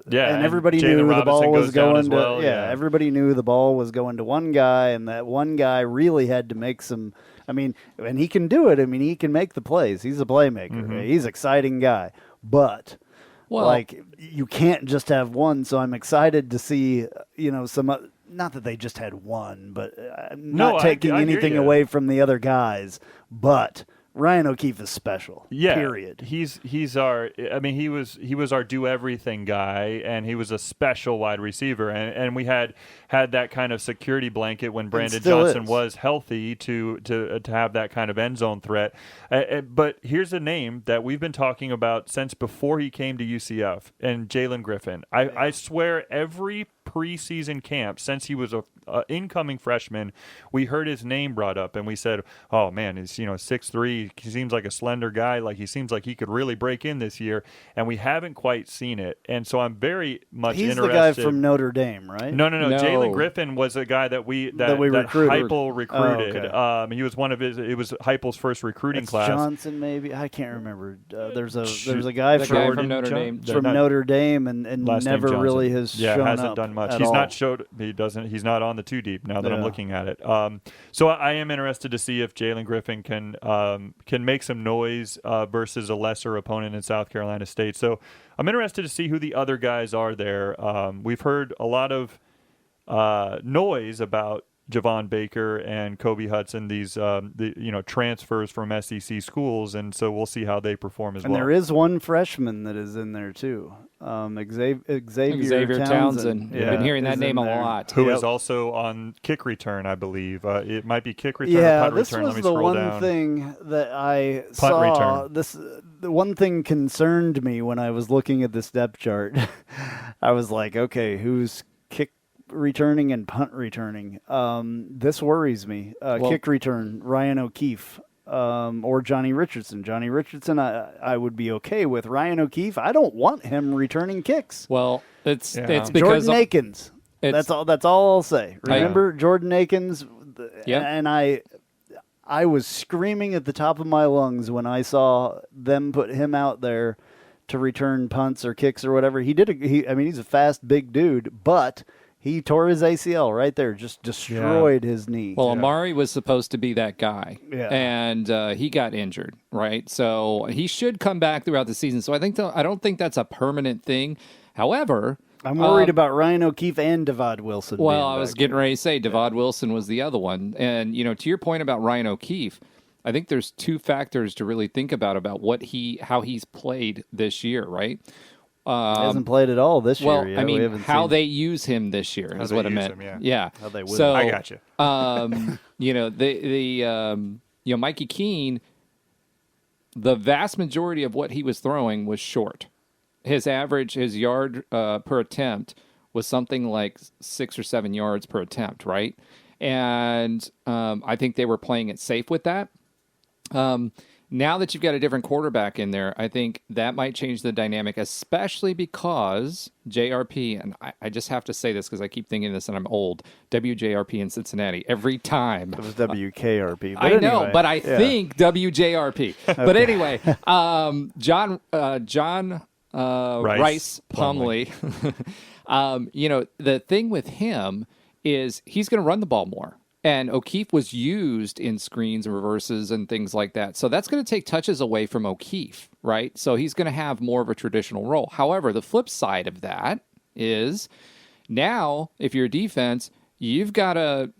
Yeah, and everybody knew the ball was going to everybody knew the ball was going to one guy, and that one guy really had to make some. I mean, and he can do it. I mean, he can make the plays. He's a playmaker. Mm-hmm. He's an exciting guy, but. Well, you can't just have one, so I'm excited to see, some. Not that they just had one, but not taking anything away from the other guys. But Ryan O'Keefe is special. Yeah, period. He's our. I mean, he was our do everything guy, and he was a special wide receiver, and we had that kind of security blanket when Brandon Johnson was healthy to have that kind of end zone threat. But here's a name that we've been talking about since before he came to UCF, and Jalen Griffin. I swear every preseason camp since he was a incoming freshman, we heard his name brought up, and we said, "Oh man, he's 6'3". He seems like a slender guy. Like he seems like he could really break in this year." And we haven't quite seen it. And so I'm very much interested. He's the guy from Notre Dame, right? No. Jalen Griffin was a guy that Heupel recruited. Oh, okay. He was it was Heupel's first recruiting class. Johnson, maybe I can't remember. There's a guy from Notre Dame and never really has shown hasn't up. done much. at He's all. not showed. He doesn't. He's not on the too deep now that I'm looking at it. So I am interested to see if Jalen Griffin can make some noise versus a lesser opponent in South Carolina State. So I'm interested to see who the other guys are there. We've heard a lot of noise about Javon Baker and Kobe Hudson, these transfers from SEC schools, and so we'll see how they perform as well. And there is one freshman that is in there too, Xavier Townsend. I've been hearing that name a lot. Who is also on kick return, I believe. It might be kick return or punt this return. was Let me the scroll one down. thing that I Punt saw. return. The one thing concerned me when I was looking at this depth chart. I was like, okay, who's kick returning and punt returning? This worries me. Kick return, Ryan O'Keefe. Or Johnny Richardson. Johnny Richardson, I would be okay with. Ryan O'Keefe, I don't want him returning kicks. Well, it's because Jordan Akins. That's all I'll say. Remember Jordan Akins? Yeah. And I was screaming at the top of my lungs when I saw them put him out there to return punts or kicks or whatever. He's a fast, big dude, but he tore his ACL right there, just destroyed his knee. Well, Amari was supposed to be that guy, and he got injured, right? So he should come back throughout the season. So I don't think that's a permanent thing. However, I'm worried about Ryan O'Keefe and Devod Wilson. Well, I was getting ready to say Devod Wilson was the other one. And, to your point about Ryan O'Keefe, I think there's two factors to really think about how he's played this year, right? He hasn't played at all this year. Well, Yeah, I mean, how they use him this year is what I meant. Yeah. How they will. So, I got you. Mikey Keene, the vast majority of what he was throwing was short. His yard per attempt was something like 6 or 7 yards per attempt, right? And I think they were playing it safe with that. Now that you've got a different quarterback in there, I think that might change the dynamic, especially because JRP, and I just have to say this because I keep thinking this and I'm old, WJRP in Cincinnati every time. It was WKRP. But I know, anyway, but I think WJRP. Okay. But anyway, John Rice Plumlee, the thing with him is he's going to run the ball more. And O'Keefe was used in screens and reverses and things like that. So that's going to take touches away from O'Keefe, right? So he's going to have more of a traditional role. However, the flip side of that is now, if you're a defense, you've got to,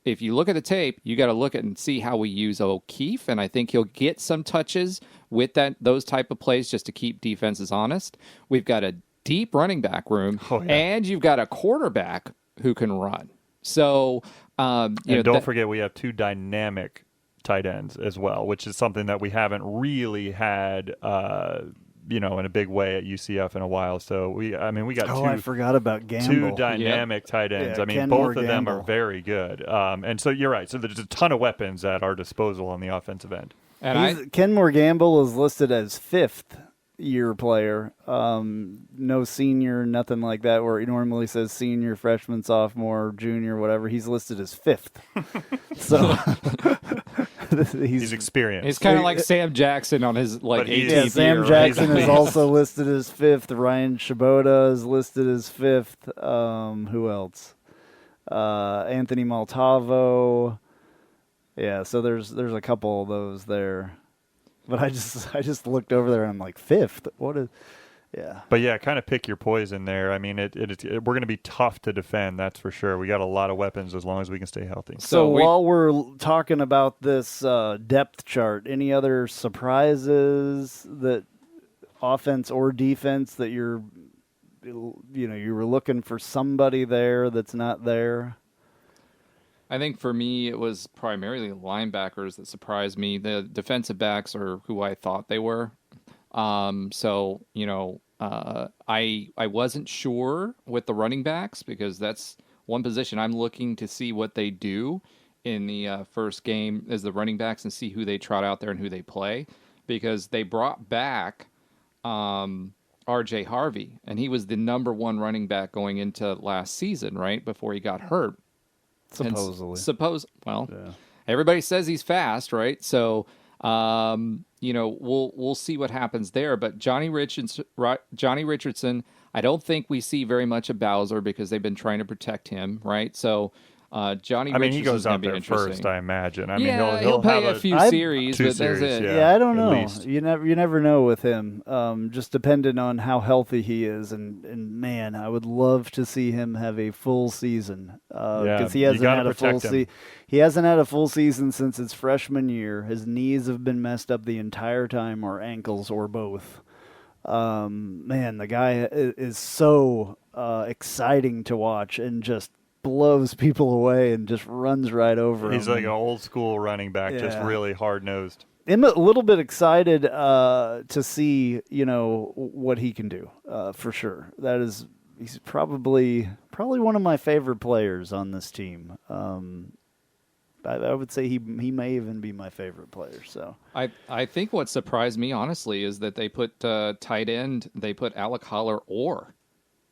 if you look at the tape, you got to look at and see how we use O'Keefe. And I think he'll get some touches with those type of plays just to keep defenses honest. We've got a deep running back room, and you've got a quarterback who can run. So, and don't forget, we have two dynamic tight ends as well, which is something that we haven't really had, in a big way at UCF in a while. So we got I forgot about Gamble. two dynamic tight ends. Yeah, Both of them Gamble. are very good. And so you're right. So there's a ton of weapons at our disposal on the offensive end. And Kenmore Gamble is listed as 5th-year player. No senior, nothing like that, where he normally says senior, freshman, sophomore, junior, whatever. He's listed as 5th. So he's experienced. He's kind of like Sam Jackson on his 18th year. Sam Jackson is also listed as 5th. Ryan Shibota is listed as 5th. Who else? Anthony Maltavo. Yeah, so there's a couple of those there. But I just looked over there and I'm like, 5th? What is... Yeah. But yeah, kind of pick your poison there. I mean, we're going to be tough to defend, that's for sure. We got a lot of weapons as long as we can stay healthy. So while we're talking about this depth chart, any other surprises that offense or defense that you were looking for somebody there that's not there? I think for me, it was primarily linebackers that surprised me. The defensive backs are who I thought they were. I wasn't sure with the running backs because that's one position I'm looking to see what they do in the first game as the running backs and see who they trot out there and who they play, because they brought back R.J. Harvey, and he was the number 1 running back going into last season, right, before he got hurt. Supposedly. Everybody says he's fast, right? So, we'll see what happens there. But Johnny Richardson, I don't think we see very much of Bowser because they've been trying to protect him, right? So Johnny He goes out there interesting. first, I imagine. He'll play a few series, but that's it. Yeah, I don't know. Least. You never know with him. Just depending on how healthy he is, and man, I would love to see him have a full season because he hasn't had a full season. He hasn't had a full season since his freshman year. His knees have been messed up the entire time, or ankles, or both. Man, the guy is so exciting to watch and just blows people away and just runs right over He's them. like an old school running back, just really hard nosed. I'm a little bit excited to see, what he can do for sure. He's probably one of my favorite players on this team. I would say he may even be my favorite player. So I think what surprised me honestly is that they put tight end. They put Alec Holler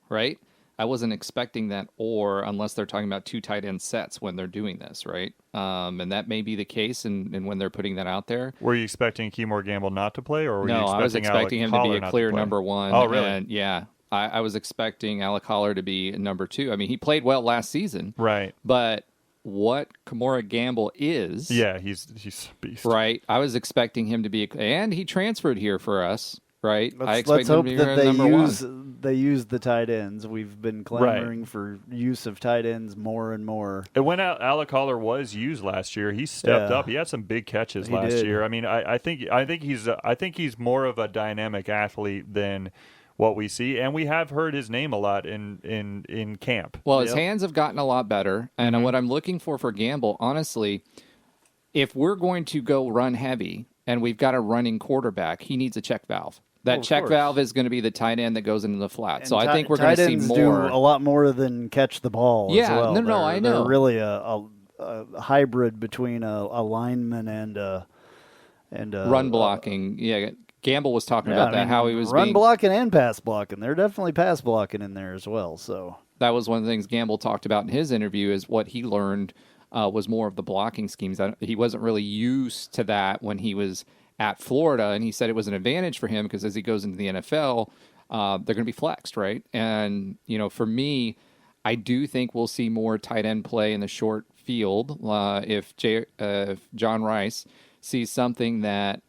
right? I wasn't expecting that unless they're talking about 2 tight end sets when they're doing this, right? And that may be the case and when they're putting that out there. Were you expecting Keymore Gamble not to play, or were no, you expecting I was expecting him to be a clear number 1. Oh, really? And yeah, I was expecting Alec Holler to be number 2. I mean, he played well last season. Right. But what Kimura Gamble is... Yeah, he's a beast. Right. I was expecting him to be... And he transferred here for us. Right, let's hope that they use the tight ends. We've been clamoring for use of tight ends more and more. And when Alec Holler was used last year, he stepped up. He had some big catches last year. I mean, I think he's more of a dynamic athlete than what we see, and we have heard his name a lot in camp. Well, his hands have gotten a lot better, and what I'm looking for Gamble, honestly, if we're going to go run heavy and we've got a running quarterback, he needs a check valve. That check valve is going to be the tight end that goes into the flat. And so I think we're going to see more. Do a lot more than catch the ball. Yeah, as well. No, I know. They're really a hybrid between a lineman and run blocking. Yeah, Gamble was talking about that. How he was run blocking and pass blocking. They're definitely pass blocking in there as well. So that was one of the things Gamble talked about in his interview. Is what he learned was more of the blocking schemes. He wasn't really used to that when he was at Florida, and he said it was an advantage for him because as he goes into the NFL, they're going to be flexed, right? And, for me, I do think we'll see more tight end play in the short field if John Rice sees something that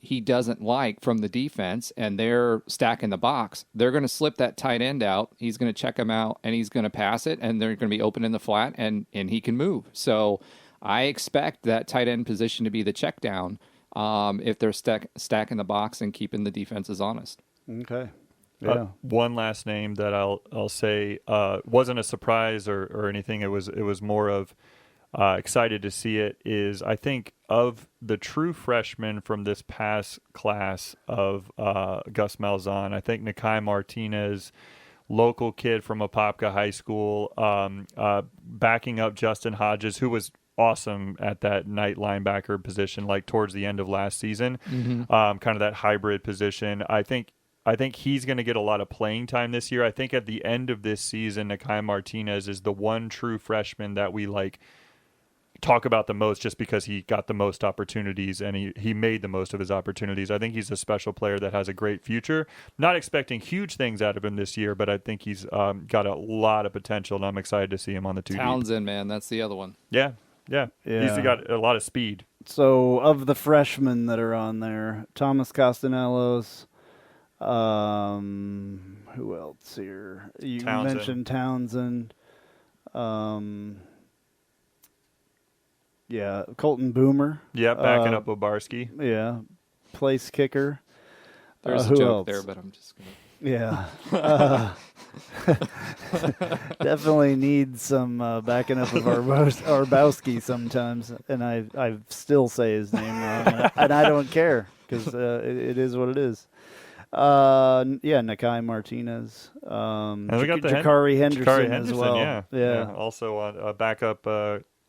he doesn't like from the defense and they're stacking the box. They're going to slip that tight end out. He's going to check him out, and he's going to pass it, and they're going to be open in the flat, and he can move. So I expect that tight end position to be the check down. If they're stacking the box and keeping the defenses honest. Okay. Yeah. One last name that I'll say wasn't a surprise or anything. It was more of excited to see it. Is I think of the true freshmen from this past class of Gus Malzahn, I think Nakai Martinez, local kid from Apopka High School, backing up Justin Hodges, who was awesome at that night linebacker position, like towards the end of last season, kind of that hybrid position. I think he's going to get a lot of playing time this year. I think at the end of this season, Nakai Martinez is the one true freshman that we talk about the most just because he got the most opportunities and he made the most of his opportunities. I think he's a special player that has a great future. Not expecting huge things out of him this year, but I think he's got a lot of potential, and I'm excited to see him on the 2 Townsend, man, that's the other one. Yeah, he's got a lot of speed. So, of the freshmen that are on there, Thomas Castanelos, who else here? You mentioned Townsend. Colton Boomer. Yeah, backing up Obarski. Yeah, place kicker. There's a joke there, but I'm just going to... Yeah. Definitely need some backing up of Arbowski sometimes, and I still say his name wrong, and I don't care because it is what it is. Nakai Martinez, and we got the Jakari Henderson as well. Yeah. Also a backup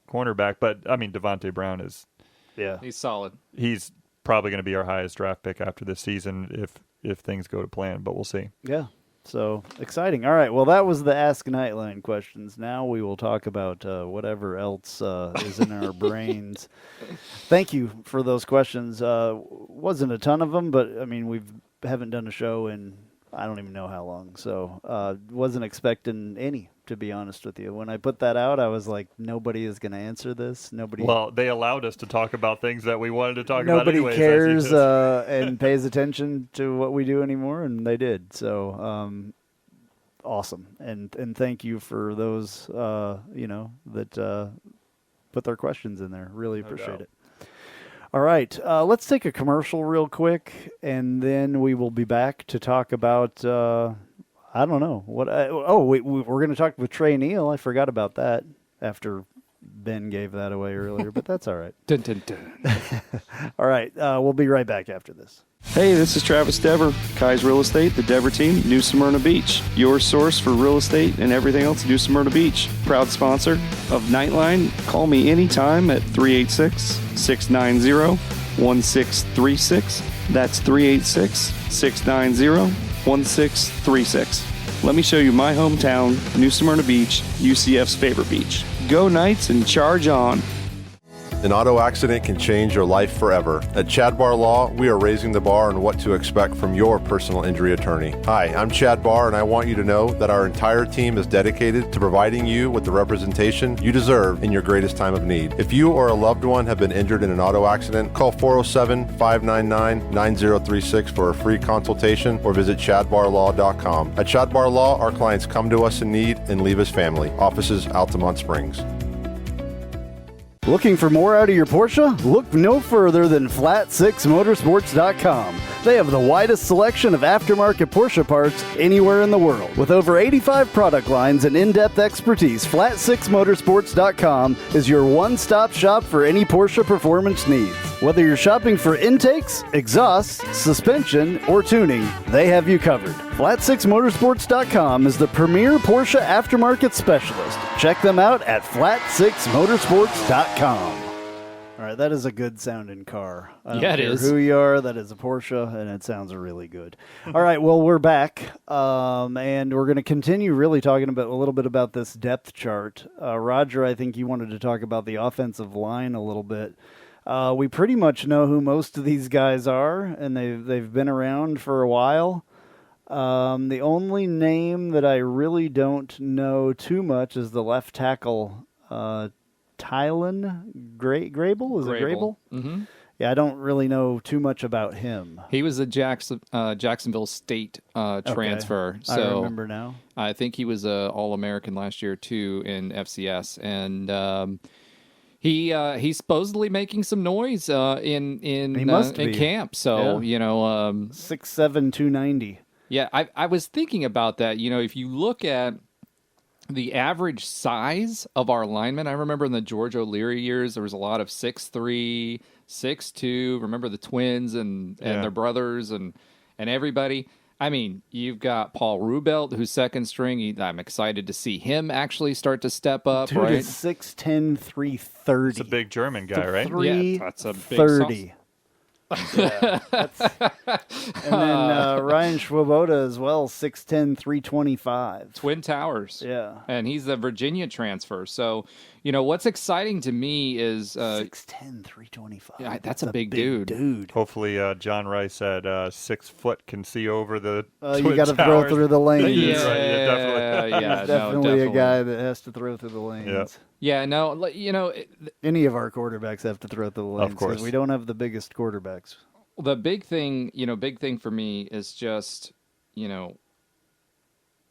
cornerback, but I mean Devontae Brown is. Yeah, he's solid. He's probably going to be our highest draft pick after this season if things go to plan, but we'll see. Yeah. So exciting. All right. Well, that was the Ask Knightline questions. Now we will talk about whatever else is in our brains. Thank you for those questions. Wasn't a ton of them, but I mean, we haven't done a show in I don't even know how long. So wasn't expecting any, to be honest with you. When I put that out, I was like, nobody is going to answer this. Nobody. Well, they allowed us to talk about things that we wanted to talk about Nobody anyways. cares and pays attention to what we do anymore, and they did. So awesome. And thank you for those, that put their questions in there. Really appreciate it. All right, let's take a commercial real quick, and then we will be back to talk about, I don't know. We're going to talk with Trey Neal. I forgot about that after Ben gave that away earlier, but that's all right. Dun, dun, dun. All right, we'll be right back after this. Hey, this is Travis Dever, Kai's Real Estate, the Dever team, New Smyrna Beach. Your source for real estate and everything else New Smyrna Beach. Proud sponsor of Knightline. Call me anytime at 386-690-1636. That's 386-690-1636. Let me show you my hometown, New Smyrna Beach, UCF's favorite beach. Go Knights and charge on. An auto accident can change your life forever. At Chad Barr Law, we are raising the bar on what to expect from your personal injury attorney. Hi, I'm Chad Barr, and I want you to know that our entire team is dedicated to providing you with the representation you deserve in your greatest time of need. If you or a loved one have been injured in an auto accident, call 407-599-9036 for a free consultation or visit chadbarlaw.com. At Chad Barr Law, our clients come to us in need and leave as family. Offices, Altamont Springs. Looking for more out of your Porsche? Look no further than Flat6Motorsports.com. They have the widest selection of aftermarket Porsche parts anywhere in the world. With over 85 product lines and in-depth expertise, Flat6Motorsports.com is your one-stop shop for any Porsche performance needs. Whether you're shopping for intakes, exhausts, suspension, or tuning, they have you covered. Flat6Motorsports.com is the premier Porsche aftermarket specialist. Check them out at Flat6Motorsports.com. All right, that is a good sounding car. I don't care who you are, that is a Porsche, and it sounds really good. All right, well, we're back, and we're going to continue really talking about a little bit about this depth chart. Roger, I think you wanted to talk about the offensive line a little bit. We pretty much know who most of these guys are, and they've been around for a while. The only name that I really don't know too much is the left tackle, Tylen Grable? Is it Grable? Mm-hmm. Yeah, I don't really know too much about him. He was a Jacksonville State transfer. So I remember now. I think he was a All-American last year, too, in FCS. And he's supposedly making some noise in camp. So, 6'7", 290. Yeah, I was thinking about that. If you look at the average size of our linemen, I remember in the George O'Leary years, there was a lot of 6'3", 6'2". Remember the twins and their brothers and everybody. I mean, you've got Paul Rubelt, who's second string. I'm excited to see him actually start to step up. Dude is 6'10", 330. It's a big German guy, right? Yeah, that's a big 30. Yeah, and then Ryan Swoboda as well, 6'10", 325. Twin Towers. Yeah. And he's the Virginia transfer. So, what's exciting to me is... 6'10", 325. Yeah, that's a big dude. Hopefully John Rice at 6 foot can see over the you got to throw through the lanes. Yeah, definitely a guy that has to throw through the lanes. Yeah. Yeah, no, any of our quarterbacks have to throw through the lanes. Of course. We don't have the biggest quarterbacks. The big thing for me is just,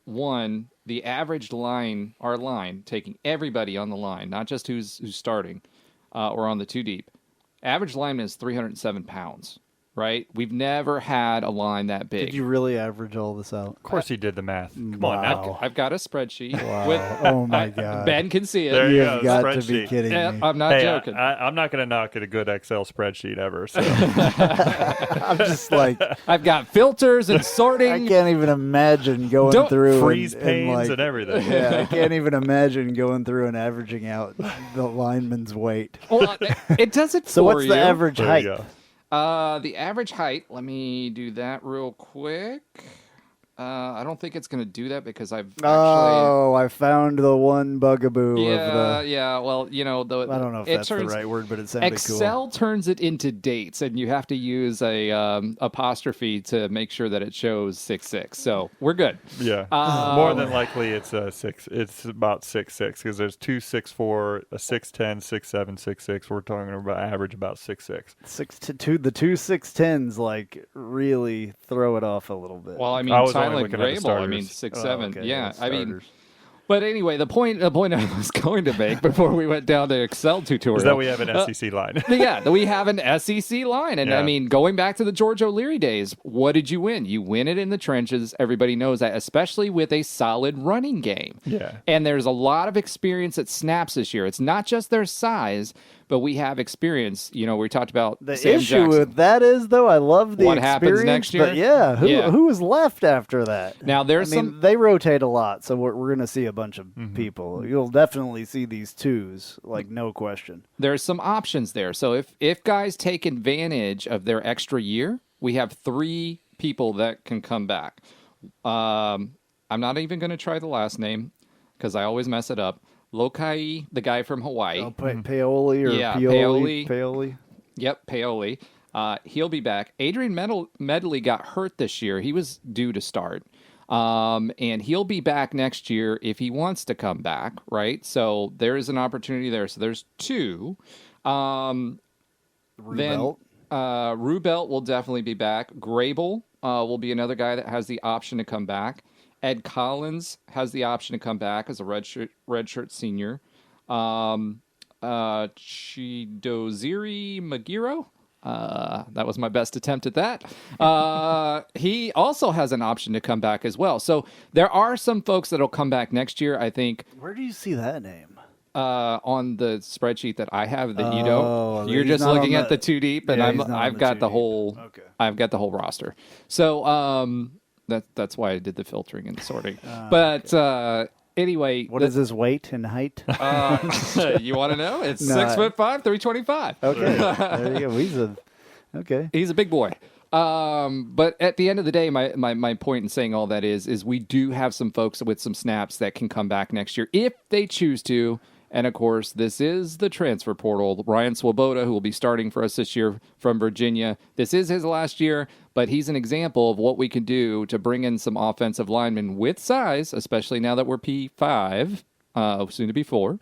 one, the average line, our line, taking everybody on the line, not just who's starting or on the two deep. Average lineman is 307 pounds. Right? We've never had a line that big. Did you really average all this out? Of course he did the math. Come on now. I've got a spreadsheet. Wow. Oh, my God. Ben can see it. There you go. You've got spreadsheet. to be kidding me. I'm not joking. I'm not going to knock at a good Excel spreadsheet ever. So. I'm just like... I've got filters and sorting. I can't even imagine going through... Freeze panes and everything. Yeah, I can't even imagine going through and averaging out the lineman's weight. Well, it does it for you. So what's the average height? The average height, let me do that real quick. I don't think it's going to do that because I've actually... Oh, I found the one bugaboo of the... Yeah, well, I don't know if that's the right word, but it sounded cool. Excel turns it into dates, and you have to use a apostrophe to make sure that it shows 6-6. So we're good. Yeah. More than likely it's a 6. It's about 6-6 because there's 2 6-4, a 6-10, 6-7, 6-6. We're talking about average about 6-6. 6-2. The 2 6-10s really throw it off a little bit. Well, I mean, Silent Grable, 6-7. Okay, yeah, I mean... starters. But anyway, the point I was going to make before we went down to Excel tutorial is that we have an SEC line. Yeah, we have an SEC line. And I mean, going back to the George O'Leary days, what did you win? You win it in the trenches. Everybody knows that, especially with a solid running game. Yeah. And there's a lot of experience at snaps this year. It's not just their size, but we have experience. We talked about the Sam issue Jackson. with that is, though, I love the what experience. happens next year? But who is left after that? Now they rotate a lot, so we're going to see a bunch of people. You'll definitely see these twos, no question. There's some options there. So if guys take advantage of their extra year, we have 3 people that can come back. I'm not even going to try the last name because I always mess it up. Lokai, the guy from Hawaii. Oh, Paoli or Paoli. Paoli. Yep, Paoli. He'll be back. Adrian Medley got hurt this year. He was due to start. And he'll be back next year if he wants to come back, right? So there is an opportunity there. So there's 2. Rubelt. Then Rubelt will definitely be back. Grable will be another guy that has the option to come back. Ed Collins has the option to come back as a redshirt senior. Chidoziri Magiro. That was my best attempt at that. He also has an option to come back as well. So there are some folks that will come back next year, I think. Where do you see that name? On the spreadsheet that I have that you don't. You're he's just not looking on at the 2 deep, and I've got the whole. Okay. I've got the whole roster. So that's why I did the filtering and sorting. Anyway, what is his weight and height? You want to know? It's 6'5", 325. Okay, there you go. He's a big boy. But at the end of the day, my point in saying all that is we do have some folks with some snaps that can come back next year if they choose to. And, of course, this is the transfer portal. Ryan Swoboda, who will be starting for us this year from Virginia. This is his last year, but he's an example of what we can do to bring in some offensive linemen with size, especially now that we're P5, soon to be 4.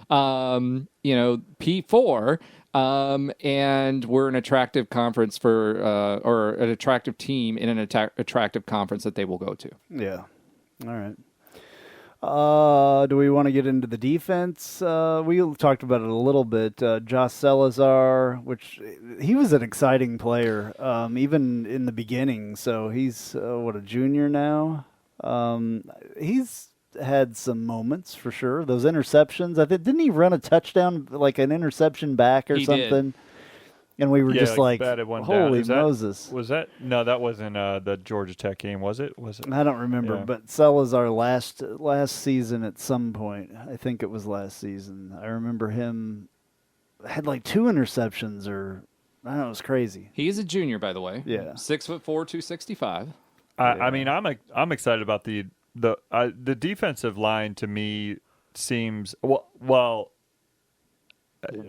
P4, and we're an attractive conference or an attractive team in an attractive conference that they will go to. Yeah. All right. Do we want to get into the defense? We talked about it a little bit. Josh Salazar, which he was an exciting player, even in the beginning. So he's a junior now. He's had some moments for sure. Those interceptions, I think, didn't he run a touchdown, like an interception back or something? Did. And we were just like holy Moses. No, that wasn't the Georgia Tech game, was it? I don't remember, but Salazar last season at some point, I think it was last season, I remember him had 2 interceptions or, I don't know, it was crazy. He is a junior, by the way. Yeah. 6'4", 265. I mean, I'm excited about the defensive line. To me seems well.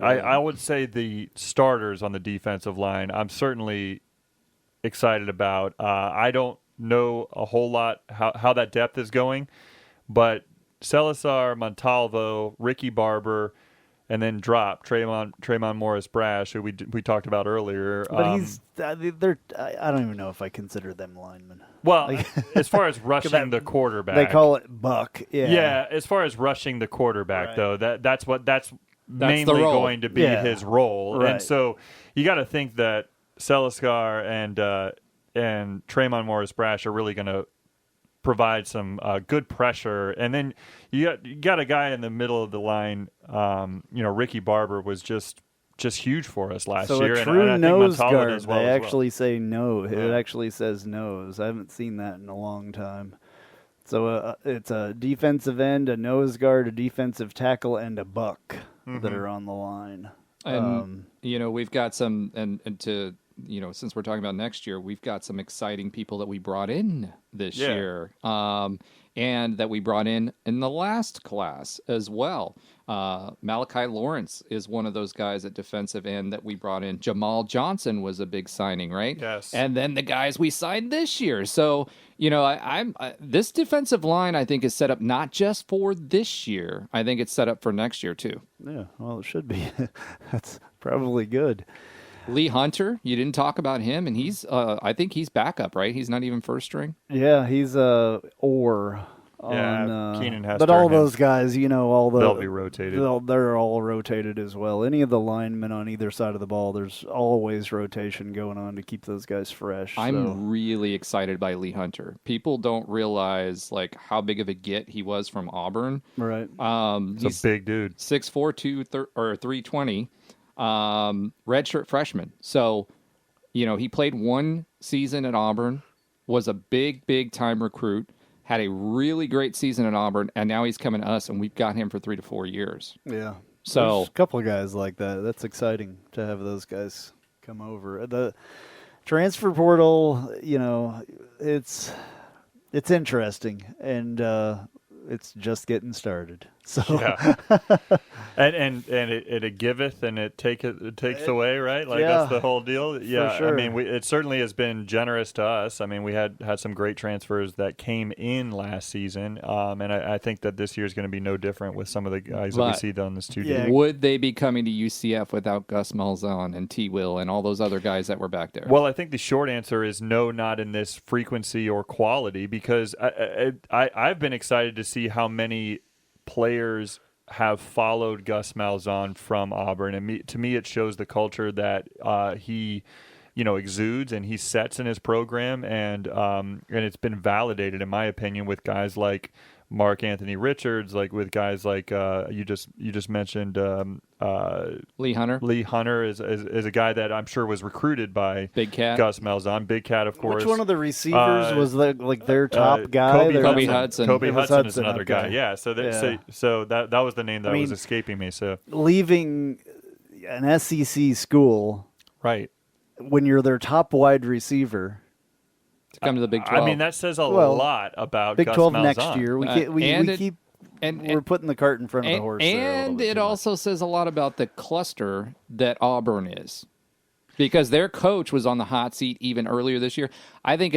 I would say the starters on the defensive line, I'm certainly excited about. I don't know a whole lot how that depth is going, but Salazar, Montalvo, Ricky Barber, and then drop Tremon Morris-Brash, who we talked about earlier. But I don't even know if I consider them linemen. Well, as far as rushing the quarterback. They call it buck. Yeah. Yeah, as far as rushing the quarterback, though, that's mainly going to be his role. Right. And so you got to think that Salazar and Tremon Morris-Brash are really going to provide some good pressure. And then you got a guy in the middle of the line, Ricky Barber was just huge for us last year. So a true nose guard, they actually say no. It actually says nose. I haven't seen that in a long time. So it's a defensive end, a nose guard, a defensive tackle, and a buck that are on the line. And, we've got some, and to since we're talking about next year, we've got some exciting people that we brought in this year, and that we brought in the last class as well. Malachi Lawrence is one of those guys at defensive end that we brought in. Jamal Johnson was a big signing, right? Yes. And then the guys we signed this year. So, this defensive line, I think, is set up not just for this year. I think it's set up for next year, too. Yeah, well, it should be. That's probably good. Lee Hunter, you didn't talk about him, and he's, I think he's backup, right? He's not even first string. Yeah, he's or. Keenan has. But all those guys, they'll be rotated. They're all rotated as well. Any of the linemen on either side of the ball, there's always rotation going on to keep those guys fresh. I'm really excited by Lee Hunter. People don't realize how big of a get he was from Auburn. Right. He's a big dude. 6'4", 320. Redshirt freshman. So, he played one season at Auburn, was a big time recruit, had a really great season at Auburn, and now he's coming to us, and we've got him for 3 to 4 years. Yeah. So there's a couple of guys like that. That's exciting to have those guys come over. The transfer portal, it's interesting, and it's just getting started. So and it giveth and it takes away, right? That's the whole deal. Yeah, sure. I mean, it certainly has been generous to us. I mean, we had some great transfers that came in last season, and I think that this year is going to be no different with some of the guys that we see on this 2D. Yeah. Would they be coming to UCF without Gus Malzahn and T. Will and all those other guys that were back there? Well, I think the short answer is no, not in this frequency or quality, because I've been excited to see how many players have followed Gus Malzahn from Auburn, and to me it shows the culture that he exudes and he sets in his program, and it's been validated, in my opinion, with guys like Mark Anthony Richards, with guys like you just mentioned Lee Hunter. Lee Hunter is a guy that I'm sure was recruited by Big Cat. Gus Malzahn. Big Cat, of course. Which one of the receivers was their top guy? Kobe Hudson. Kobe Hudson is another guy. Yeah. So that was the name that was escaping me. So leaving an SEC school, right, when you're their top wide receiver. To come to the Big 12. I mean, that says a lot about Big Gus 12 Malzahn. next year. We're putting the cart in front of the horse. And it also says a lot about the cluster that Auburn is, because their coach was on the hot seat even earlier this year. I think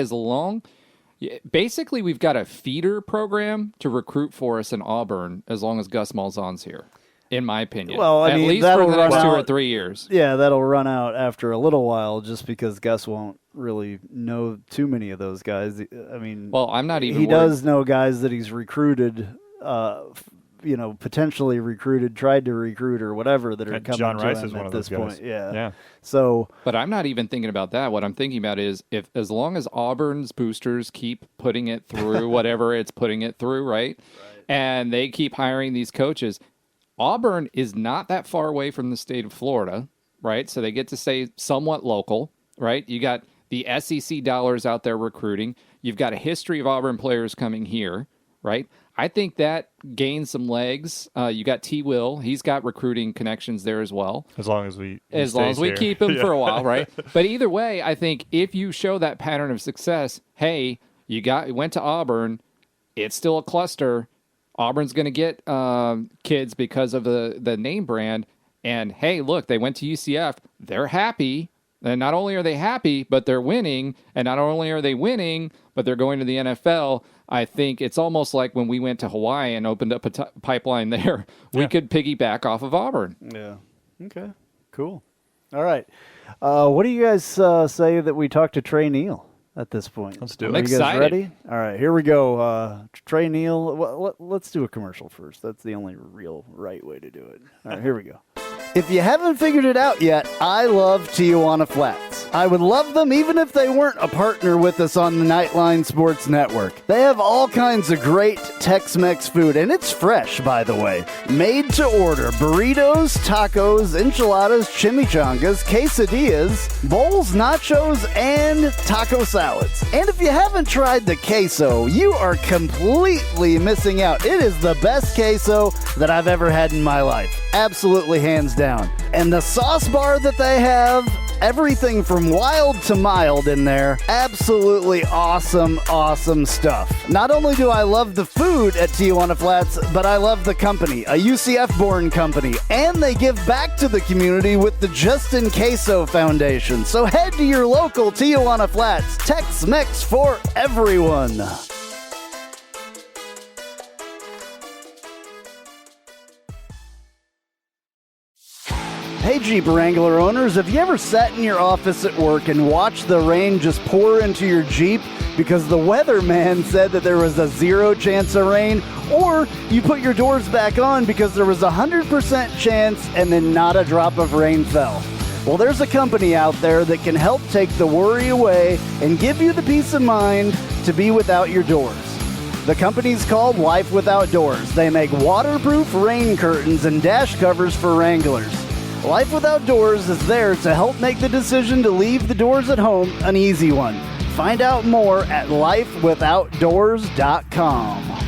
basically we've got a feeder program to recruit for us in Auburn as long as Gus Malzahn's here. In my opinion. Well, at least for the next 2 or 3 years. Yeah, that'll run out after a little while, just because Gus won't really know too many of those guys. I mean, I'm not even. He does know guys that he's recruited, potentially recruited, tried to recruit, or whatever that are coming John to Rice him is one at of this those guys. point. Yeah. Yeah. So, but I'm not even thinking about that. What I'm thinking about is as long as Auburn's boosters keep putting it through whatever it's putting it through, right? And they keep hiring these coaches. Auburn is not that far away from the state of Florida, right? So they get to stay somewhat local, right? You got the SEC dollars out there recruiting. You've got a history of Auburn players coming here, right? I think that gains some legs. You got T. Will. He's got recruiting connections there as well. As long as we keep him for a while, right? But either way, I think if you show that pattern of success, hey, you went to Auburn, it's still a cluster. Auburn's going to get kids because of the name brand. And, hey, look, they went to UCF. They're happy. And not only are they happy, but they're winning. And not only are they winning, but they're going to the NFL. I think it's almost like when we went to Hawaii and opened up a pipeline there. We could piggyback off of Auburn. Yeah. Okay. Cool. All right. What do you guys say that we talk to Trey Neal at this point? Let's do it. I'm Are excited. You guys ready? All right, here we go. Trey Neal. Let's do a commercial first. That's the only real right way to do it. All right, here we go. If you haven't figured it out yet, I love Tijuana Flats. I would love them even if they weren't a partner with us on the Knightline Sports Network. They have all kinds of great Tex-Mex food, and it's fresh, by the way. Made to order burritos, tacos, enchiladas, chimichangas, quesadillas, bowls, nachos, and taco salads. And if you haven't tried the queso, you are completely missing out. It is the best queso that I've ever had in my life. Absolutely hands down. And the sauce bar that they have Everything from wild to mild in there. Absolutely awesome, awesome stuff. Not only do I love the food at Tijuana Flats, but I love the company, a UCF-born company, and they give back to the community with the Justin Queso Foundation. So head to your local Tijuana Flats. Tex-Mex for everyone. Hey Jeep Wrangler owners, have you ever sat in your office at work and watched the rain just pour into your Jeep because the weatherman said that there was a 0 chance of rain? Or you put your doors back on because there was a 100% chance and then not a drop of rain fell? Well, there's a company out there that can help take the worry away and give you the peace of mind to be without your doors. The company's called Life Without Doors. They make waterproof rain curtains and dash covers for Wranglers. Life Without Doors is there to help make the decision to leave the doors at home an easy one. Find out more at lifewithoutdoors.com.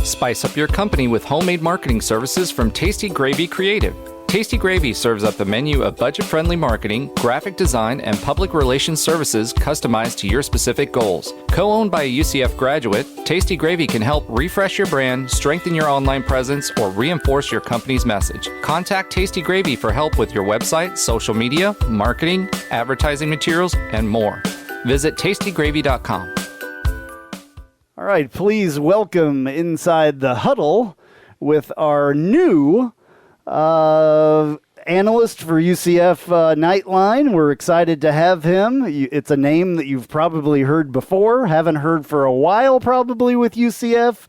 Spice up your company with homemade marketing services from Tasty Gravy Creative. Tasty Gravy serves up the menu of budget-friendly marketing, graphic design, and public relations services customized to your specific goals. Co-owned by a UCF graduate, Tasty Gravy can help refresh your brand, strengthen your online presence, or reinforce your company's message. Contact Tasty Gravy for help with your website, social media, marketing, advertising materials, and more. Visit tastygravy.com. All right, please welcome inside the huddle with our new analyst for UCF Knightline. We're excited to have him. It's a name that you've probably heard before, haven't heard for a while probably with UCF,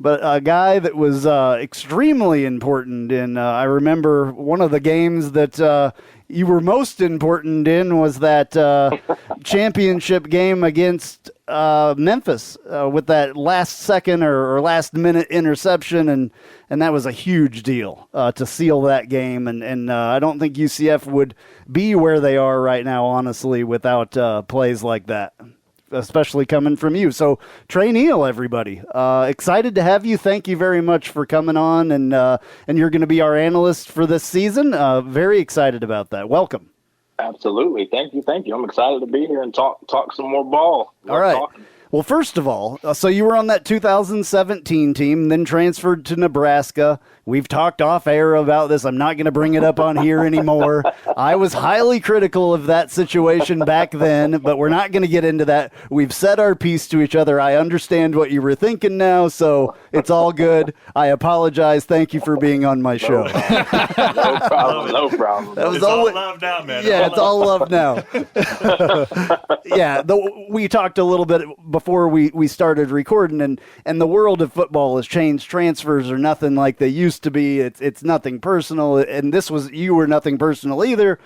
but a guy that was extremely important in, I remember one of the games that you were most important in was that championship game against Memphis with that last second or last minute interception, and that was a huge deal to seal that game. And I don't think UCF would be where they are right now, honestly, without plays like that, especially coming from you. So Trey Neal, everybody, excited to have you. Thank you very much for coming on, and you're going to be our analyst for this season. Very excited about that. Welcome. Absolutely. Thank you. I'm excited to be here and talk some more ball. All right. Well, first of all, so you were on that 2017 team, then transferred to Nebraska. We've talked off air about this. I'm not going to bring it up on here anymore. I was highly critical of that situation back then, but we're not going to get into that. We've said our piece to each other. I understand what you were thinking now, so it's all good. I apologize. Thank you for being on my show. No problem. That was all love now, man. Yeah, it's all love now. Yeah, we talked a little bit before we started recording, and the world of football has changed. Transfers are nothing like they used to be. It's nothing personal, and you were nothing personal either,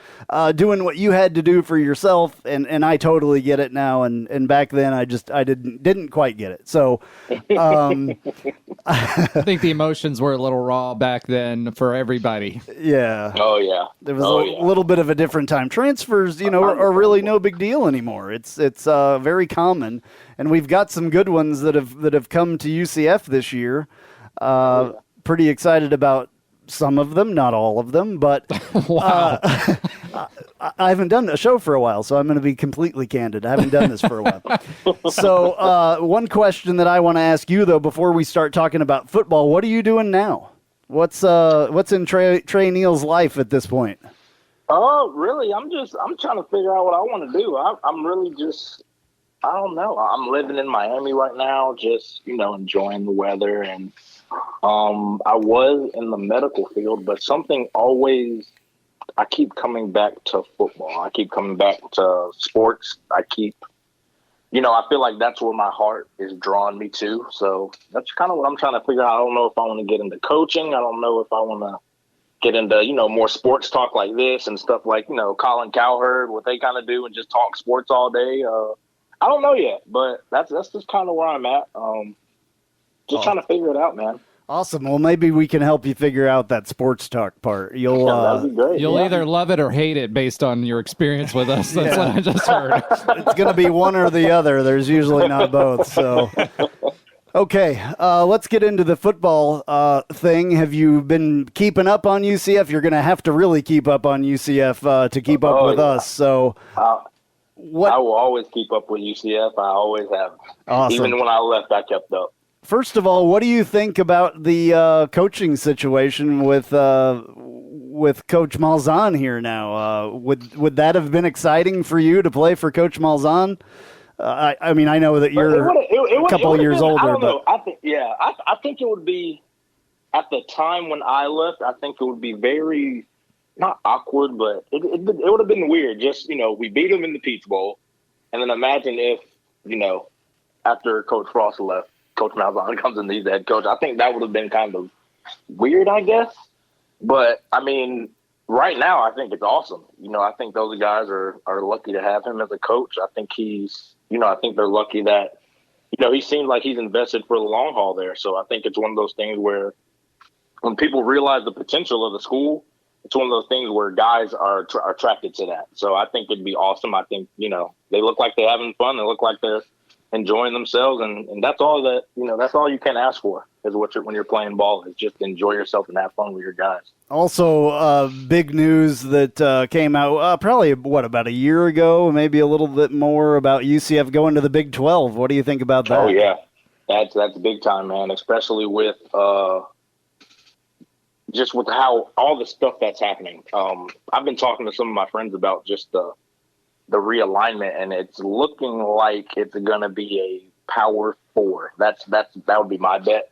doing what you had to do for yourself, and I totally get it now, and back then I didn't quite get it. So I think the emotions were a little raw back then for everybody. Yeah. Oh yeah. There was a little bit of a different time. Transfers, are really no big deal anymore. It's very common, and we've got some good ones that have come to UCF this year. Pretty excited about some of them, not all of them, but wow. I haven't done a show for a while, so I'm going to be completely candid. I haven't done this for a while. So one question that I want to ask you, though, before we start talking about football, what are you doing now? What's in Trey Neal's life at this point? Oh, really? I'm trying to figure out what I want to do. I'm really just, I don't know. I'm living in Miami right now, just, enjoying the weather. And I was in the medical field, but something always, I keep coming back to football. I keep coming back to sports. I feel like that's where my heart is drawing me to. So that's kind of what I'm trying to figure out. I don't know if I want to get into coaching. I don't know if I want to get into, more sports talk like this and stuff like, Colin Cowherd, what they kind of do and just talk sports all day. I don't know yet, but that's just kind of where I'm at. Trying to figure it out, man. Awesome. Well, maybe we can help you figure out that sports talk part. That'd be great. You'll either love it or hate it based on your experience with us. That's what I just heard. It's going to be one or the other. There's usually not both. So, Okay, let's get into the football thing. Have you been keeping up on UCF? You're going to have to really keep up on UCF to keep up with us. So, I will always keep up with UCF. I always have. Awesome. Even when I left, I kept up. First of all, what do you think about the coaching situation with Coach Malzahn here now? Would that have been exciting for you to play for Coach Malzahn? I mean, I know that you're a couple of years older. I don't know. I think it would be, at the time when I left, I think it would be very, not awkward, but it would have been weird. Just, we beat them in the Peach Bowl. And then imagine if, after Coach Frost left, Coach Malzahn comes in, he's the head coach. I think that would have been kind of weird, I guess. But, I mean, right now, I think it's awesome. I think those guys are lucky to have him as a coach. I think I think they're lucky that, he seems like he's invested for the long haul there. So I think it's one of those things where when people realize the potential of the school, it's one of those things where guys are attracted to that. So I think it'd be awesome. I think, they look like they're having fun. They look like they're enjoying themselves. And that's all that, that's all you can ask for is when you're playing ball, is just enjoy yourself and have fun with your guys. Also, big news that came out probably, about a year ago, maybe a little bit more, about UCF going to the Big 12. What do you think about that? Oh, yeah. That's big time, man, especially with just with how all the stuff that's happening. I've been talking to some of my friends about just the realignment, and it's looking like it's going to be a Power 4. That would be my bet,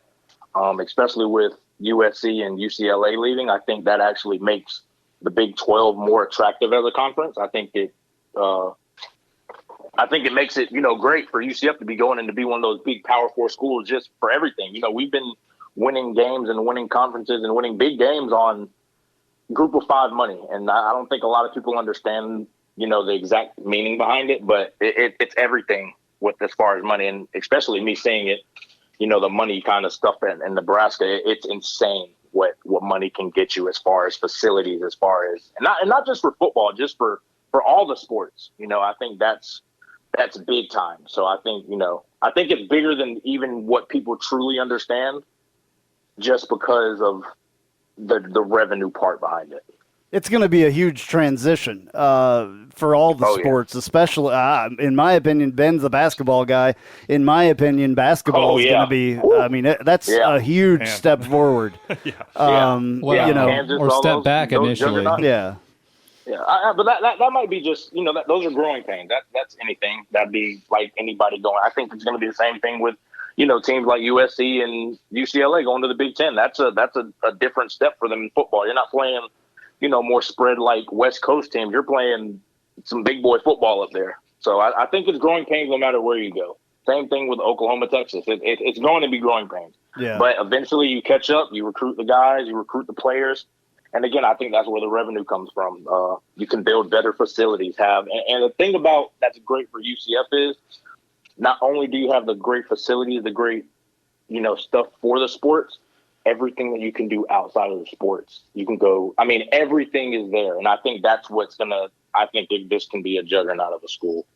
especially with USC and UCLA leaving. I think that actually makes the Big 12 more attractive as a conference. I think it makes it, great for UCF to be going and to be one of those big Power 4 schools just for everything. We've been winning games and winning conferences and winning big games on Group of 5 money. And I don't think a lot of people understand, the exact meaning behind it, but it's everything with as far as money, and especially me seeing it, the money kind of stuff in Nebraska. It's insane what money can get you as far as facilities, as far as, and not just for football, just for all the sports. I think that's big time. So I think, I think it's bigger than even what people truly understand, just because of the revenue part behind it. It's going to be a huge transition for all the sports, especially, in my opinion. Ben's the basketball guy. In my opinion, basketball is going to be, that's a huge step forward. Or step back initially. Yeah. Yeah, but that might be just, those are growing pains. That's anything. That'd be like anybody going. I think it's going to be the same thing with, teams like USC and UCLA going to the Big Ten. That's a different step for them in football. You're not playing, more spread like West Coast teams. You're playing some big boy football up there. So I think it's growing pains no matter where you go. Same thing with Oklahoma, Texas. It's going to be growing pains. Yeah. But eventually you catch up, you recruit the guys, you recruit the players. And again, I think that's where the revenue comes from. You can build better facilities, and the thing about that's great for UCF is not only do you have the great facilities, the great, stuff for the sports, everything that you can do outside of the sports. You can go, everything is there. And I think that's I think this can be a juggernaut of a school.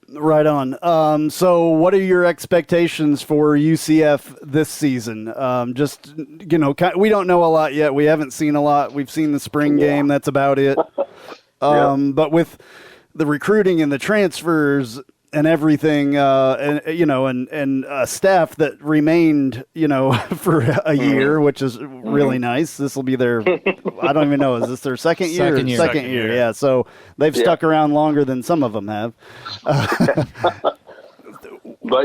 Right on. So what are your expectations for UCF this season? We don't know a lot yet. We haven't seen a lot. We've seen the spring game. That's about it. But with the recruiting and the transfers and everything, and staff that remained, for a year, which is really nice. This will be their, I don't even know, is this their second year? Second year. Yeah. So they've stuck around longer than some of them have. But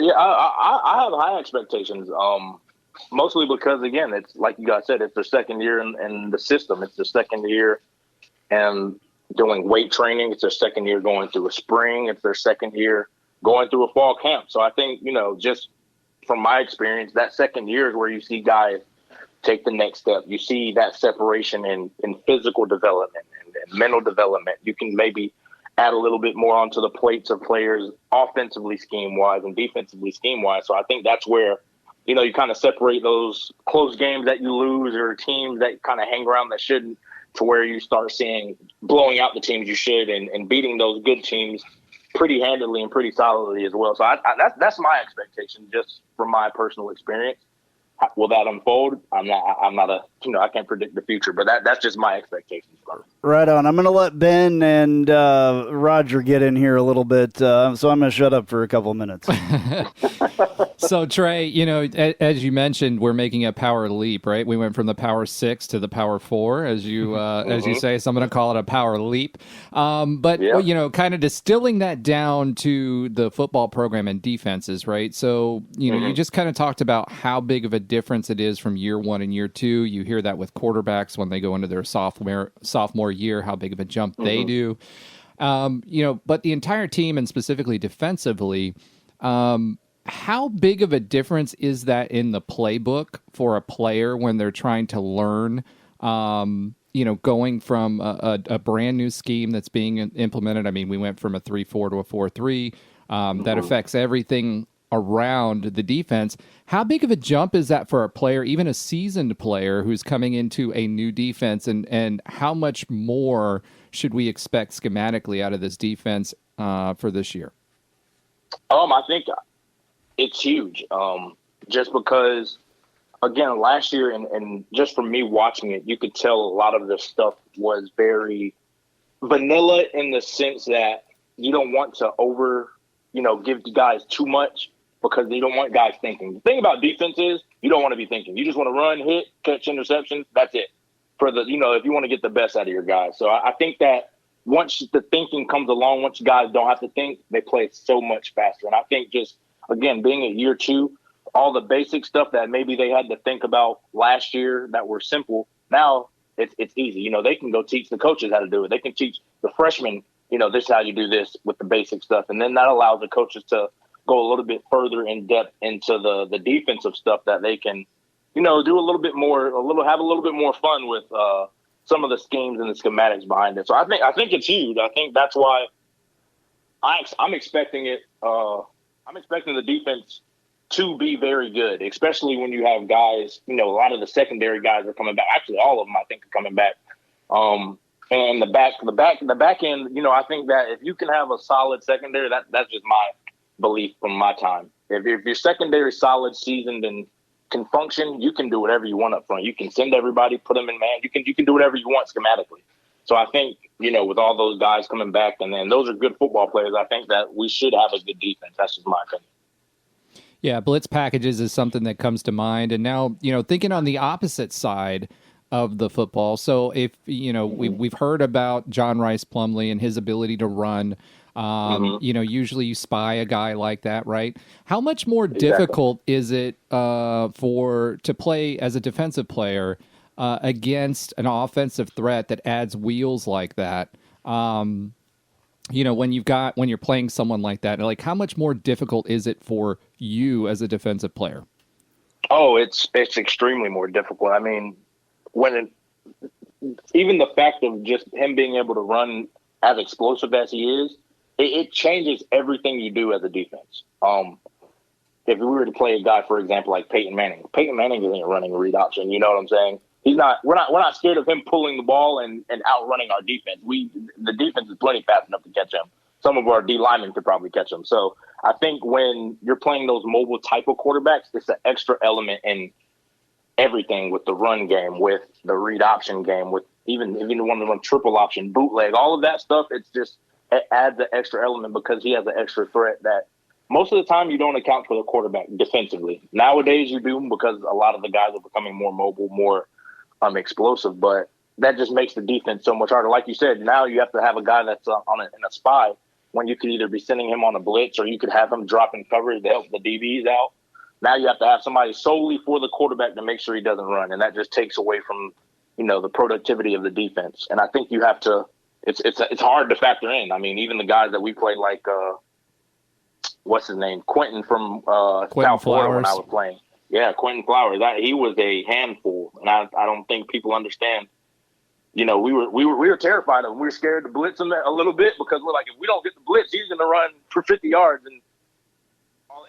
yeah, I have high expectations. Mostly because, again, it's like you guys said, it's their second year in the system. It's their second year and doing weight training. It's their second year going through a spring. It's their second year going through a fall camp. So I think, just from my experience, that second year is where you see guys take the next step. You see that separation in physical development and mental development. You can maybe add a little bit more onto the plates of players offensively scheme-wise and defensively scheme-wise. So I think that's where, you kind of separate those close games that you lose or teams that kind of hang around that shouldn't, to where you start seeing blowing out the teams you should and beating those good teams pretty handily and pretty solidly as well. So that's my expectation, just from my personal experience. Will that unfold? I'm not I can't predict the future, but that's just my expectations. Right on. I'm going to let Ben and Roger get in here a little bit, so I'm going to shut up for a couple of minutes. So, Trey, as you mentioned, we're making a power leap, right? We went from the power 6 to the power 4, as you say. So I'm going to call it a power leap. But kind of distilling that down to the football program and defenses, right? So, you just kind of talked about how big of a difference it is from year 1 and year 2. You hear that with quarterbacks when they go into their sophomore year, how big of a jump they do. But the entire team, and specifically defensively, how big of a difference is that in the playbook for a player when they're trying to learn, going from a brand new scheme that's being implemented? I mean, we went from a 3-4 to a 4-3. That affects everything around the defense. How big of a jump is that for a player, even a seasoned player who's coming into a new defense, and how much more should we expect schematically out of this defense for this year? I think it's huge. Just because, again, last year, and just from me watching it, you could tell a lot of this stuff was very vanilla in the sense that you don't want to give the guys too much, because you don't want guys thinking. The thing about defense is you don't want to be thinking. You just want to run, hit, catch interceptions. That's it. If you want to get the best out of your guys. So I think that once the thinking comes along, once guys don't have to think, they play so much faster. And I think just, again, being at year 2, all the basic stuff that maybe they had to think about last year that were simple, now it's easy. They can go teach the coaches how to do it. They can teach the freshmen, this is how you do this with the basic stuff. And then that allows the coaches to go a little bit further in depth into the defensive stuff that they can, do have a little bit more fun with some of the schemes and the schematics behind it. So I think it's huge. I think that's why I'm expecting it. I'm expecting the defense to be very good, especially when you have guys, a lot of the secondary guys are coming back. Actually, all of them, I think, are coming back. And the back end, I think that if you can have a solid secondary, that's just my belief from my time. If your secondary solid, seasoned, and can function, you can do whatever you want up front. You can send everybody, put them in man. You can do whatever you want schematically. So I think, with all those guys coming back, and then those are good football players, I think that we should have a good defense. That's just my opinion. Yeah, blitz packages is something that comes to mind. And now, thinking on the opposite side of the football. So if, we've heard about John Rice Plumlee and his ability to run. Usually you spy a guy like that, right? How much more difficult is it to play as a defensive player against an offensive threat that adds wheels like that? When you're playing someone like that, like how much more difficult is it for you as a defensive player? Oh, it's extremely more difficult. I mean, even the fact of just him being able to run as explosive as he is, it changes everything you do as a defense. If we were to play a guy, for example, like Peyton Manning isn't running a read option. You know what I'm saying? We're not scared of him pulling the ball and outrunning our defense. The defense is plenty fast enough to catch him. Some of our D linemen could probably catch him. So I think when you're playing those mobile type of quarterbacks, it's an extra element in everything, with the run game, with the read option game, with even if you want to run triple option, bootleg, all of that stuff. It adds an extra element because he has an extra threat that most of the time you don't account for the quarterback defensively. Nowadays you do, because a lot of the guys are becoming more mobile, more explosive, but that just makes the defense so much harder. Like you said, now you have to have a guy that's in a spy, when you could either be sending him on a blitz or you could have him dropping coverage to help the DBs out. Now you have to have somebody solely for the quarterback to make sure he doesn't run, and that just takes away from the productivity of the defense. And I think you have to. It's hard to factor in. I mean, even the guys that we played, like what's his name, Quentin from South Florida, when I was playing. Yeah, Quentin Flowers. He was a handful, and I don't think people understand. We were terrified of him. We were scared to blitz him a little bit, because we're like, if we don't get the blitz, he's going to run for 50 yards and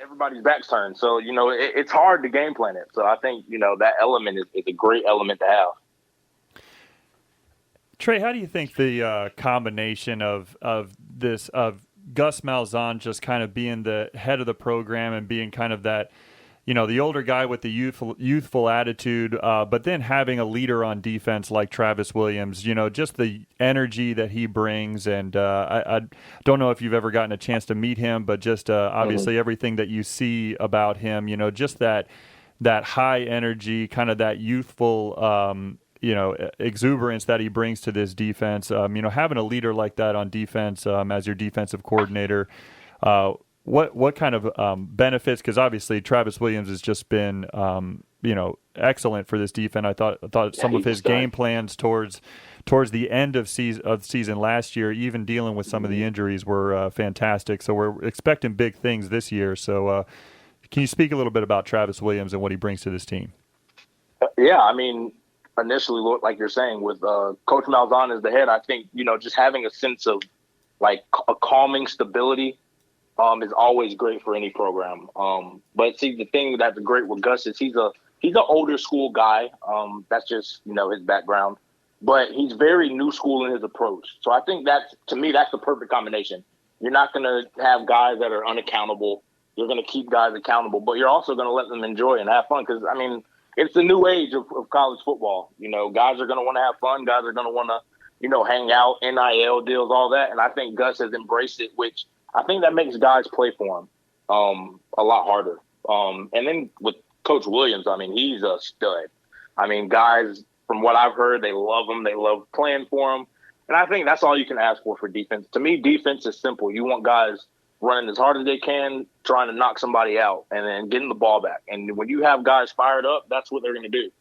everybody's back's turned. So it's hard to game plan it. So I think that element is a great element to have. Trey, how do you think the combination of Gus Malzahn just kind of being the head of the program and being kind of that, the older guy with the youthful attitude, but then having a leader on defense like Travis Williams, just the energy that he brings. And I don't know if you've ever gotten a chance to meet him, but just obviously everything that you see about him, just that high energy, kind of that youthful, exuberance that he brings to this defense. Having a leader like that on defense as your defensive coordinator, what kind of benefits? Because obviously Travis Williams has just been excellent for this defense. I thought some of his game plans towards the end of season last year, even dealing with some of the injuries, were fantastic. So we're expecting big things this year. So can you speak a little bit about Travis Williams and what he brings to this team? Yeah, I mean, initially, like you're saying, with Coach Malzahn as the head, I think just having a sense of like a calming stability is always great for any program. But see, the thing that's great with Gus is he's an older school guy. That's just his background, but he's very new school in his approach. So I think that's the perfect combination. You're not going to have guys that are unaccountable. You're going to keep guys accountable, but you're also going to let them enjoy and have fun. Because it's the new age of college football. Guys are going to want to have fun. Guys are going to want to hang out, NIL deals, all that. And I think Gus has embraced it, which I think that makes guys play for him a lot harder. And then with Coach Williams, he's a stud. Guys, from what I've heard, they love him. They love playing for him. And I think that's all you can ask for defense. To me, defense is simple. You want guys running as hard as they can, trying to knock somebody out, and then getting the ball back. And when you have guys fired up, that's what they're going to do.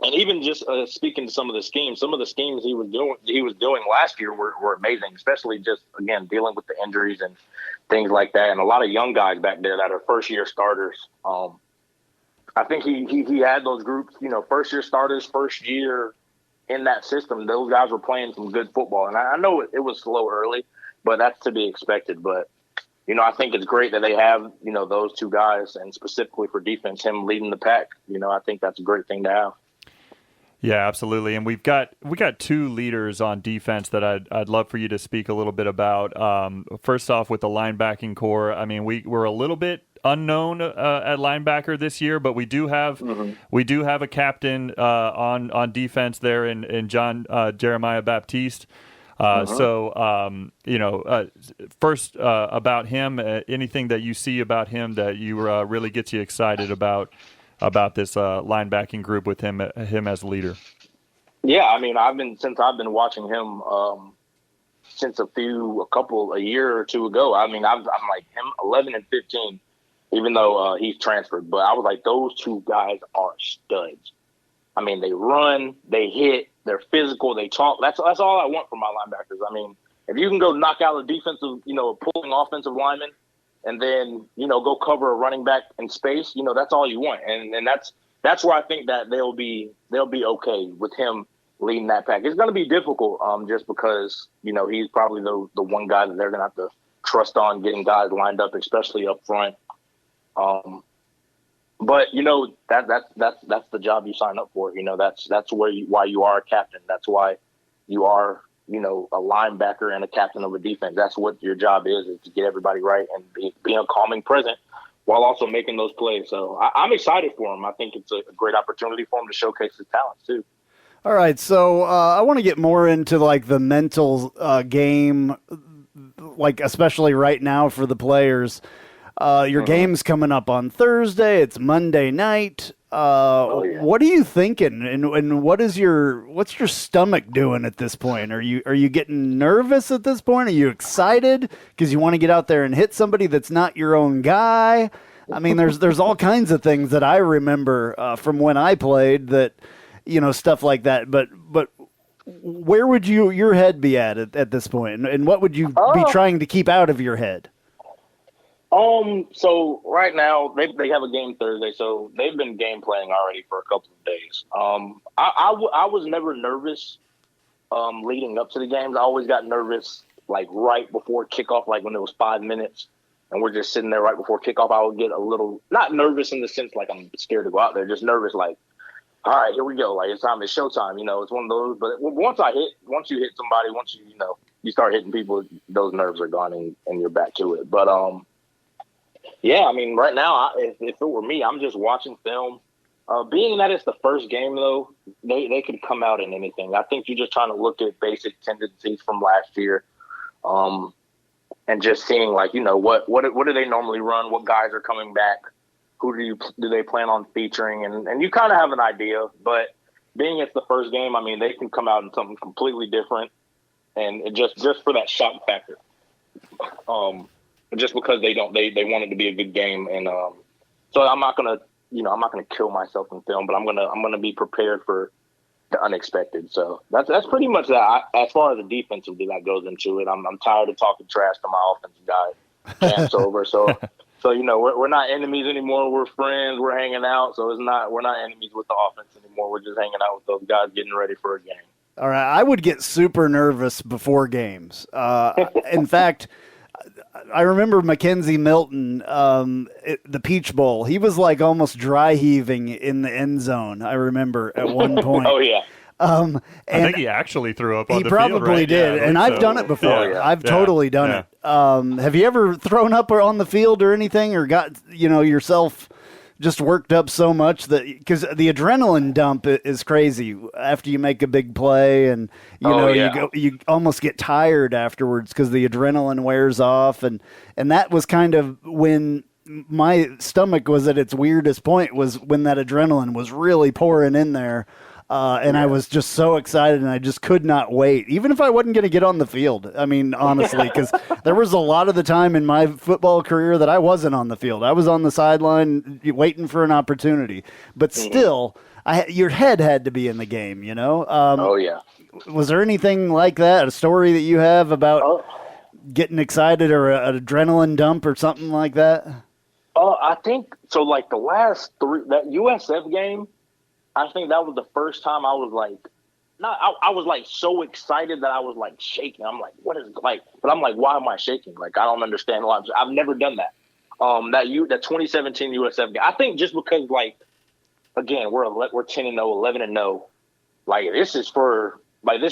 And even just speaking to some of the schemes he was doing last year were amazing, especially just, again, dealing with the injuries and things like that. And a lot of young guys back there that are first-year starters. I think he had those groups, first-year starters, first year in that system. Those guys were playing some good football. And I know it was slow early, but that's to be expected. But, I think it's great that they have, those two guys, and specifically for defense, him leading the pack. I think that's a great thing to have. Yeah, absolutely. And we got two leaders on defense that I'd love for you to speak a little bit about. First off, with the linebacking core, we're a little bit unknown at linebacker this year, but we do have a captain on defense there in John Jeremiah Baptiste. So, first about him, anything that you see about him that you really gets you excited about this linebacking group with him as leader? Yeah, I've been watching him since a year or two ago. I'm like him 11 and 15, even though he's transferred. But I was like, those two guys are studs. They run, they hit, they're physical, they talk. That's all I want from my linebackers. If you can go knock out a defensive, pulling offensive lineman, and then, go cover a running back in space, that's all you want. And that's where I think that they'll be okay with him leading that pack. It's going to be difficult just because, he's probably the one guy that they're going to have to trust on getting guys lined up, especially up front. But, that's the job you sign up for. That's why you are a captain. That's why you are a linebacker and a captain of a defense. That's what your job is to get everybody right and be a calming present while also making those plays. So I'm excited for him. I think it's a great opportunity for him to showcase his talents too. All right. So I want to get more into like the mental game, like especially right now for the players. Your game's coming up on Thursday. It's Monday night. What are you thinking, and what's your stomach doing at this point? Are you getting nervous at this point? Are you excited because you want to get out there and hit somebody that's not your own guy? There's all kinds of things that I remember from when I played that, stuff like that. But where would your head be at this point, and what would you be trying to keep out of your head? So right now they have a game Thursday, so they've been game playing already for a couple of days. I was never nervous, leading up to the games. I always got nervous like right before kickoff, like when it was 5 minutes and we're just sitting there right before kickoff. I would get a little, not nervous in the sense like I'm scared to go out there, just nervous like, all right, here we go. Like it's showtime, it's one of those, but once you hit somebody, once you you start hitting people, those nerves are gone and you're back to it. But yeah, I mean, right now, if it were me, I'm just watching film. Being that it's the first game, though, they could come out in anything. I think you're just trying to look at basic tendencies from last year, and just seeing like, you know, what do they normally run? What guys are coming back? Who do they plan on featuring? And you kind of have an idea. But being it's the first game, I mean, they can come out in something completely different, and just for that shock factor. Just because they want it to be a good game, and so I'm not gonna kill myself in film, but I'm gonna be prepared for the unexpected. So that's pretty much that. As far as the defensively that goes into it, I'm tired of talking trash to my offensive guy. Camp's over, so you know we're not enemies anymore. We're friends. We're hanging out. So we're not enemies with the offense anymore. We're just hanging out with those guys getting ready for a game. All right, I would get super nervous before games. In fact, I remember Mackenzie Milton, the Peach Bowl. He was like almost dry heaving in the end zone. I remember at one point. Oh yeah. I think he actually threw up on the field, right? He probably did, and I've done it before. Yeah. I've totally done it. Have you ever thrown up on the field or anything, or got yourself just worked up so much that because the adrenaline dump is crazy after you make a big play, and you almost get tired afterwards because the adrenaline wears off, and that was kind of when my stomach was at its weirdest point, was when that adrenaline was really pouring in there. And I was just so excited, and I just could not wait, even if I wasn't going to get on the field. I mean, honestly, because there was a lot of the time in my football career that I wasn't on the field. I was on the sideline waiting for an opportunity. But still, your head had to be in the game, you know? Oh, yeah. Was there anything like that, a story that you have about getting excited or an adrenaline dump or something like that? I think so. Like the last that USF game, I think that was the first time I was like, I was like so excited that I was like shaking. I'm like, what is like? But I'm like, why am I shaking? Like, I don't understand why. I've never done that. That 2017 USF game. I think just because like, again, we're 10-0, 11-0. Like this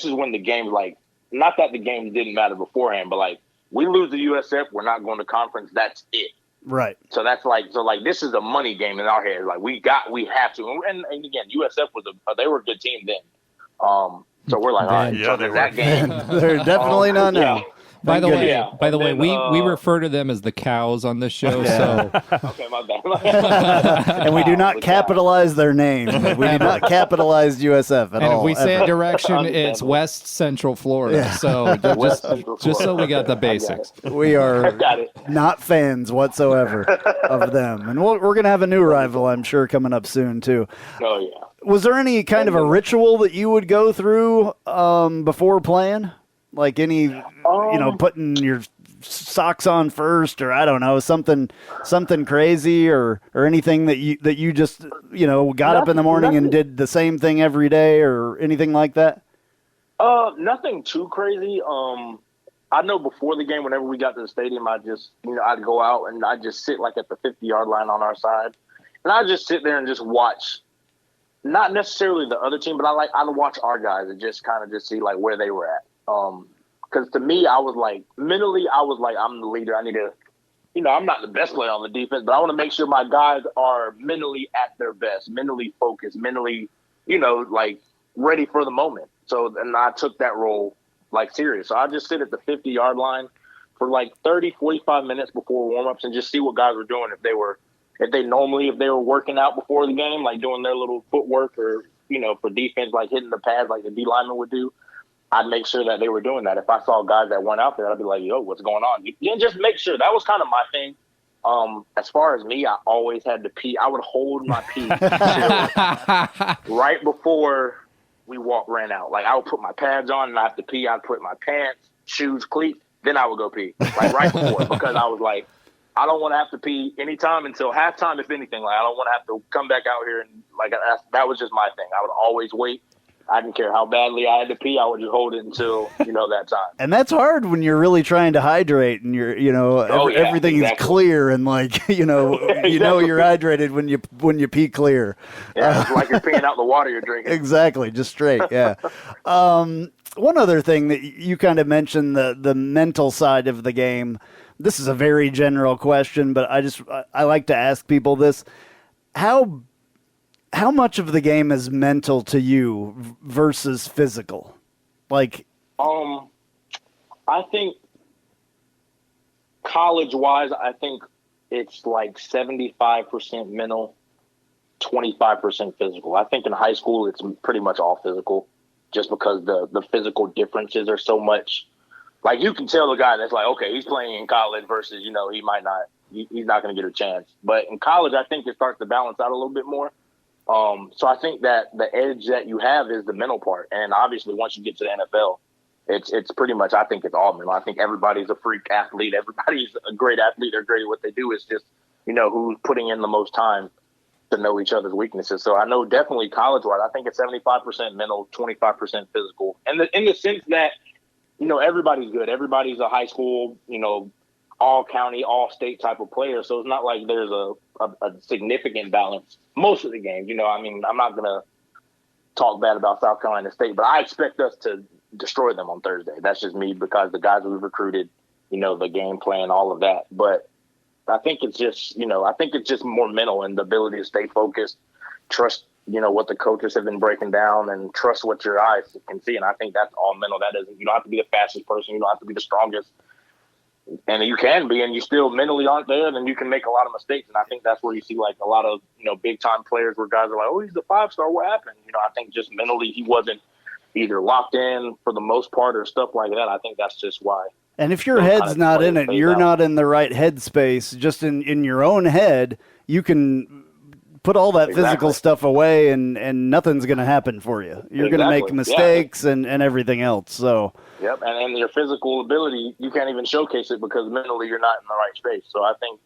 is when the game, like, not that the game didn't matter beforehand, but like we lose the USF, we're not going to conference. That's it. Right. So that's like, this is a money game in our head. Like we have to, and again, USF they were a good team then. So we're like, all right, so that game. They're definitely not now. Yeah. By the way, we refer to them as the cows on this show. So okay, my bad. And we do not capitalize their name. We do not capitalize USF at all. And if we say a direction, it's West Central Florida. Yeah. So just so we got the basics. We are not fans whatsoever of them. And we're going to have a new rival, I'm sure, coming up soon, too. Oh, yeah. Was there any kind of a ritual that you would go through before playing? Like any, putting your socks on first, or I don't know, something crazy, or anything that you just got up in the morning and did the same thing every day, or anything like that? Nothing too crazy. I know before the game, whenever we got to the stadium, I'd go out and I'd just sit like at the 50-yard line on our side, and I'd just sit there and just watch. Not necessarily the other team, but I'd watch our guys and just kind of just see like where they were at. Because to me, I was like, mentally, I'm the leader. I need to, I'm not the best player on the defense, but I want to make sure my guys are mentally at their best, mentally focused, mentally, like ready for the moment. So, and I took that role like serious. So I just sit at the 50-yard line for like 30, 45 minutes before warmups and just see what guys were doing. If they were working out before the game, like doing their little footwork or, for defense, like hitting the pads like the D lineman would do. I'd make sure that they were doing that. If I saw guys that weren't out there, I'd be like, yo, what's going on? And just make sure. That was kind of my thing. As far as me, I always had to pee. I would hold my pee until right before we ran out. Like, I would put my pads on and I have to pee. I'd put my pants, shoes, cleats. Then I would go pee. Like, right before. Because I was like, I don't want to have to pee anytime until halftime, if anything. Like, I don't want to have to come back out here. And, like, that was just my thing. I would always wait. I didn't care how badly I had to pee. I would just hold it until, that time. And that's hard when you're really trying to hydrate and you're, everything is clear and like, you're hydrated when you pee clear. Yeah, it's like you're peeing out the water you're drinking. Exactly. Just straight. Yeah. One other thing that you kind of mentioned, the mental side of the game. This is a very general question, but I like to ask people this: how much of the game is mental to you versus physical? Like, I think college-wise, I think it's like 75% mental, 25% physical. I think in high school, it's pretty much all physical, just because the physical differences are so much. Like, you can tell the guy that's like, okay, he's playing in college versus, he might not, he's not going to get a chance. But in college, I think it starts to balance out a little bit more. So I think that the edge that you have is the mental part. And obviously, once you get to the NFL, it's pretty much, I think it's all mental. I think everybody's a freak athlete. Everybody's a great athlete. They're great at what they do. It's just, who's putting in the most time to know each other's weaknesses. So I know definitely college-wise, I think it's 75% mental, 25% physical. And in the sense that, everybody's good. Everybody's a high school, all county, all state type of player. So it's not like there's a significant balance most of the games. I'm not going to talk bad about South Carolina State, but I expect us to destroy them on Thursday. That's just me, because the guys we've recruited, the game plan, all of that. But I think it's just, more mental, and the ability to stay focused, trust, what the coaches have been breaking down, and trust what your eyes can see. And I think that's all mental. That isn't, you don't have to be the fastest person. You don't have to be the strongest. And you can be, and you still mentally aren't there, then you can make a lot of mistakes. And I think that's where you see like a lot of, big time players where guys are like, oh, he's the 5-star. What happened? I think just mentally he wasn't either locked in for the most part or stuff like that. I think that's just why. And if your head's not in it, you're not in the right headspace, just in your own head, you can put all that physical stuff away, and nothing's going to happen for you. You're going to make mistakes and everything else. So. Yep, and your physical ability, you can't even showcase it because mentally you're not in the right space. So I think,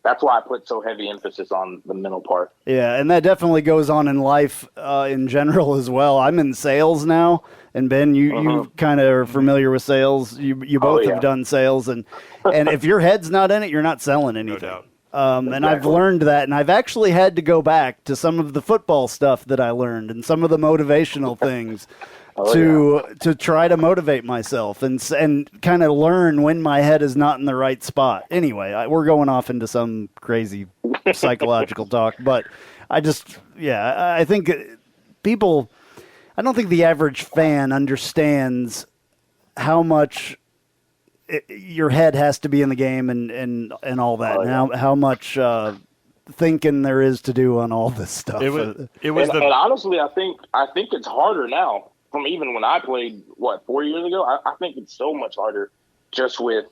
that's why I put so heavy emphasis on the mental part. Yeah, and that definitely goes on in life in general as well. I'm in sales now, and Ben, you kind of are familiar with sales. You both have done sales, and if your head's not in it, you're not selling anything. No doubt. And I've learned that, and I've actually had to go back to some of the football stuff that I learned and some of the motivational things to try to motivate myself and kind of learn when my head is not in the right spot. Anyway, we're going off into some crazy psychological talk, but I think people, I don't think the average fan understands how much your head has to be in the game and all that, and how much thinking there is to do on all this stuff. And honestly, I think it's harder now from even when I played, 4 years ago. I think it's so much harder just with,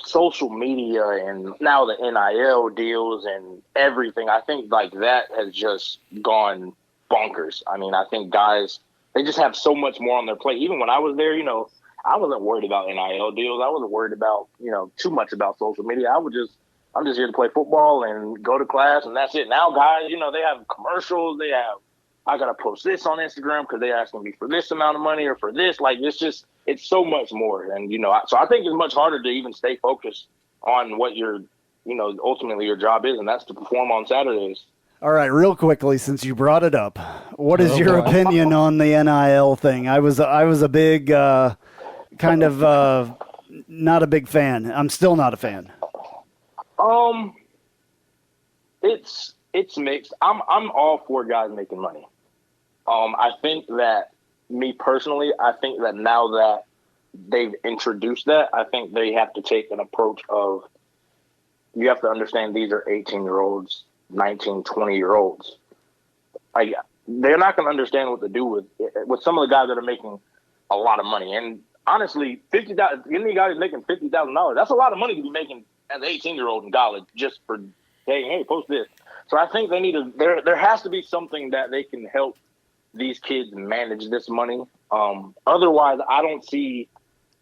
social media and now the NIL deals and everything. I think like that has just gone bonkers. I mean, I think guys, they just have so much more on their plate. Even when I was there, I wasn't worried about NIL deals. I wasn't worried about, too much about social media. I'm just here to play football and go to class, and that's it. Now guys, they have commercials. I got to post this on Instagram because they're asking me for this amount of money or for this. Like, it's so much more. And, so I think it's much harder to even stay focused on what your, ultimately your job is, and that's to perform on Saturdays. All right, real quickly, since you brought it up, what is your opinion on the NIL thing? I was a big, kind of not a big fan. I'm still not a fan. It's mixed. I'm all for guys making money. I think that, me personally, I think that now that they've introduced that, I think they have to take an approach of, you have to understand these are 18-year-olds, 19, 20-year-olds. Like, they're not going to understand what to do with some of the guys that are making a lot of money. And honestly, $50,000, any guy who's making $50,000, that's a lot of money to be making as an 18-year-old in college just for saying, hey, post this. So I think they need to. There has to be something that they can help these kids manage this money. Otherwise, I don't see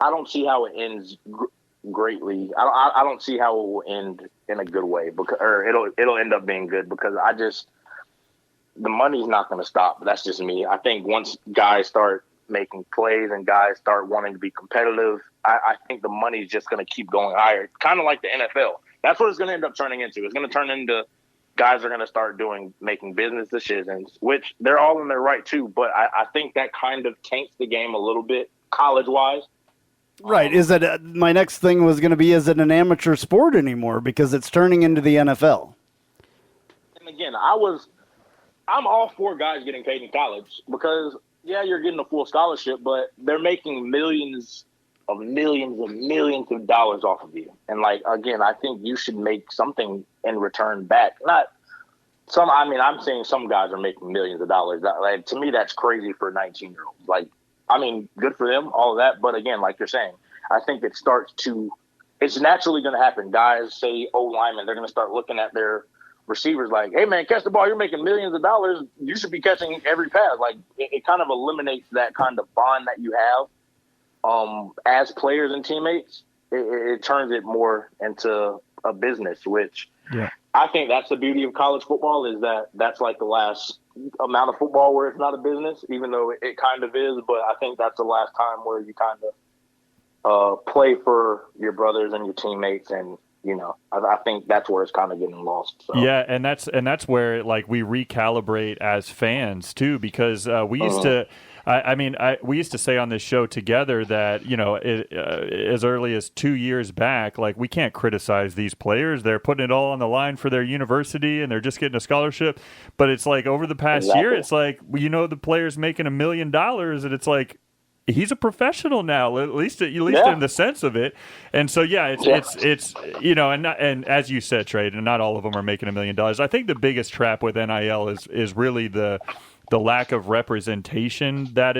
how it ends greatly. I don't see how it will end in a good way, or it'll end up being good, because the money's not going to stop. That's just me. I think once guys start making plays and guys start wanting to be competitive, I think the money's just going to keep going higher. Kind of like the NFL. That's what it's going to end up turning into. It's going to turn into, guys are going to start making business decisions, which they're all in their right too. But I think that kind of taints the game a little bit college-wise. Right. My next thing was going to be, is it an amateur sport anymore? Because it's turning into the NFL. And again, I'm all for guys getting paid in college because, yeah, you're getting a full scholarship, but they're making millions of dollars off of you. And again, I think you should make something in return back. I'm saying some guys are making millions of dollars. To me, that's crazy for 19-year-olds. Good for them, all of that. But again, like you're saying, I think it's naturally going to happen. Guys, say O-linemen, they're going to start looking at their receivers like, hey, man, catch the ball. You're making millions of dollars. You should be catching every pass. It kind of eliminates that kind of bond that you have as players and teammates. It turns it more into a business, which I think that's the beauty of college football is that's the last amount of football where it's not a business, even though it kind of is. But I think that's the last time where you kind of play for your brothers and your teammates, and I think that's where it's kind of getting lost. So. Yeah, and that's where we recalibrate as fans too, because we used to. We used to say on this show together that, as early as 2 years back, we can't criticize these players. They're putting it all on the line for their university and they're just getting a scholarship. But it's over the past year, it's the player's making $1 million and it's he's a professional now, at least in the sense of it. And so, it's and as you said, Trey, and not all of them are making $1 million. I think the biggest trap with NIL is really the lack of representation that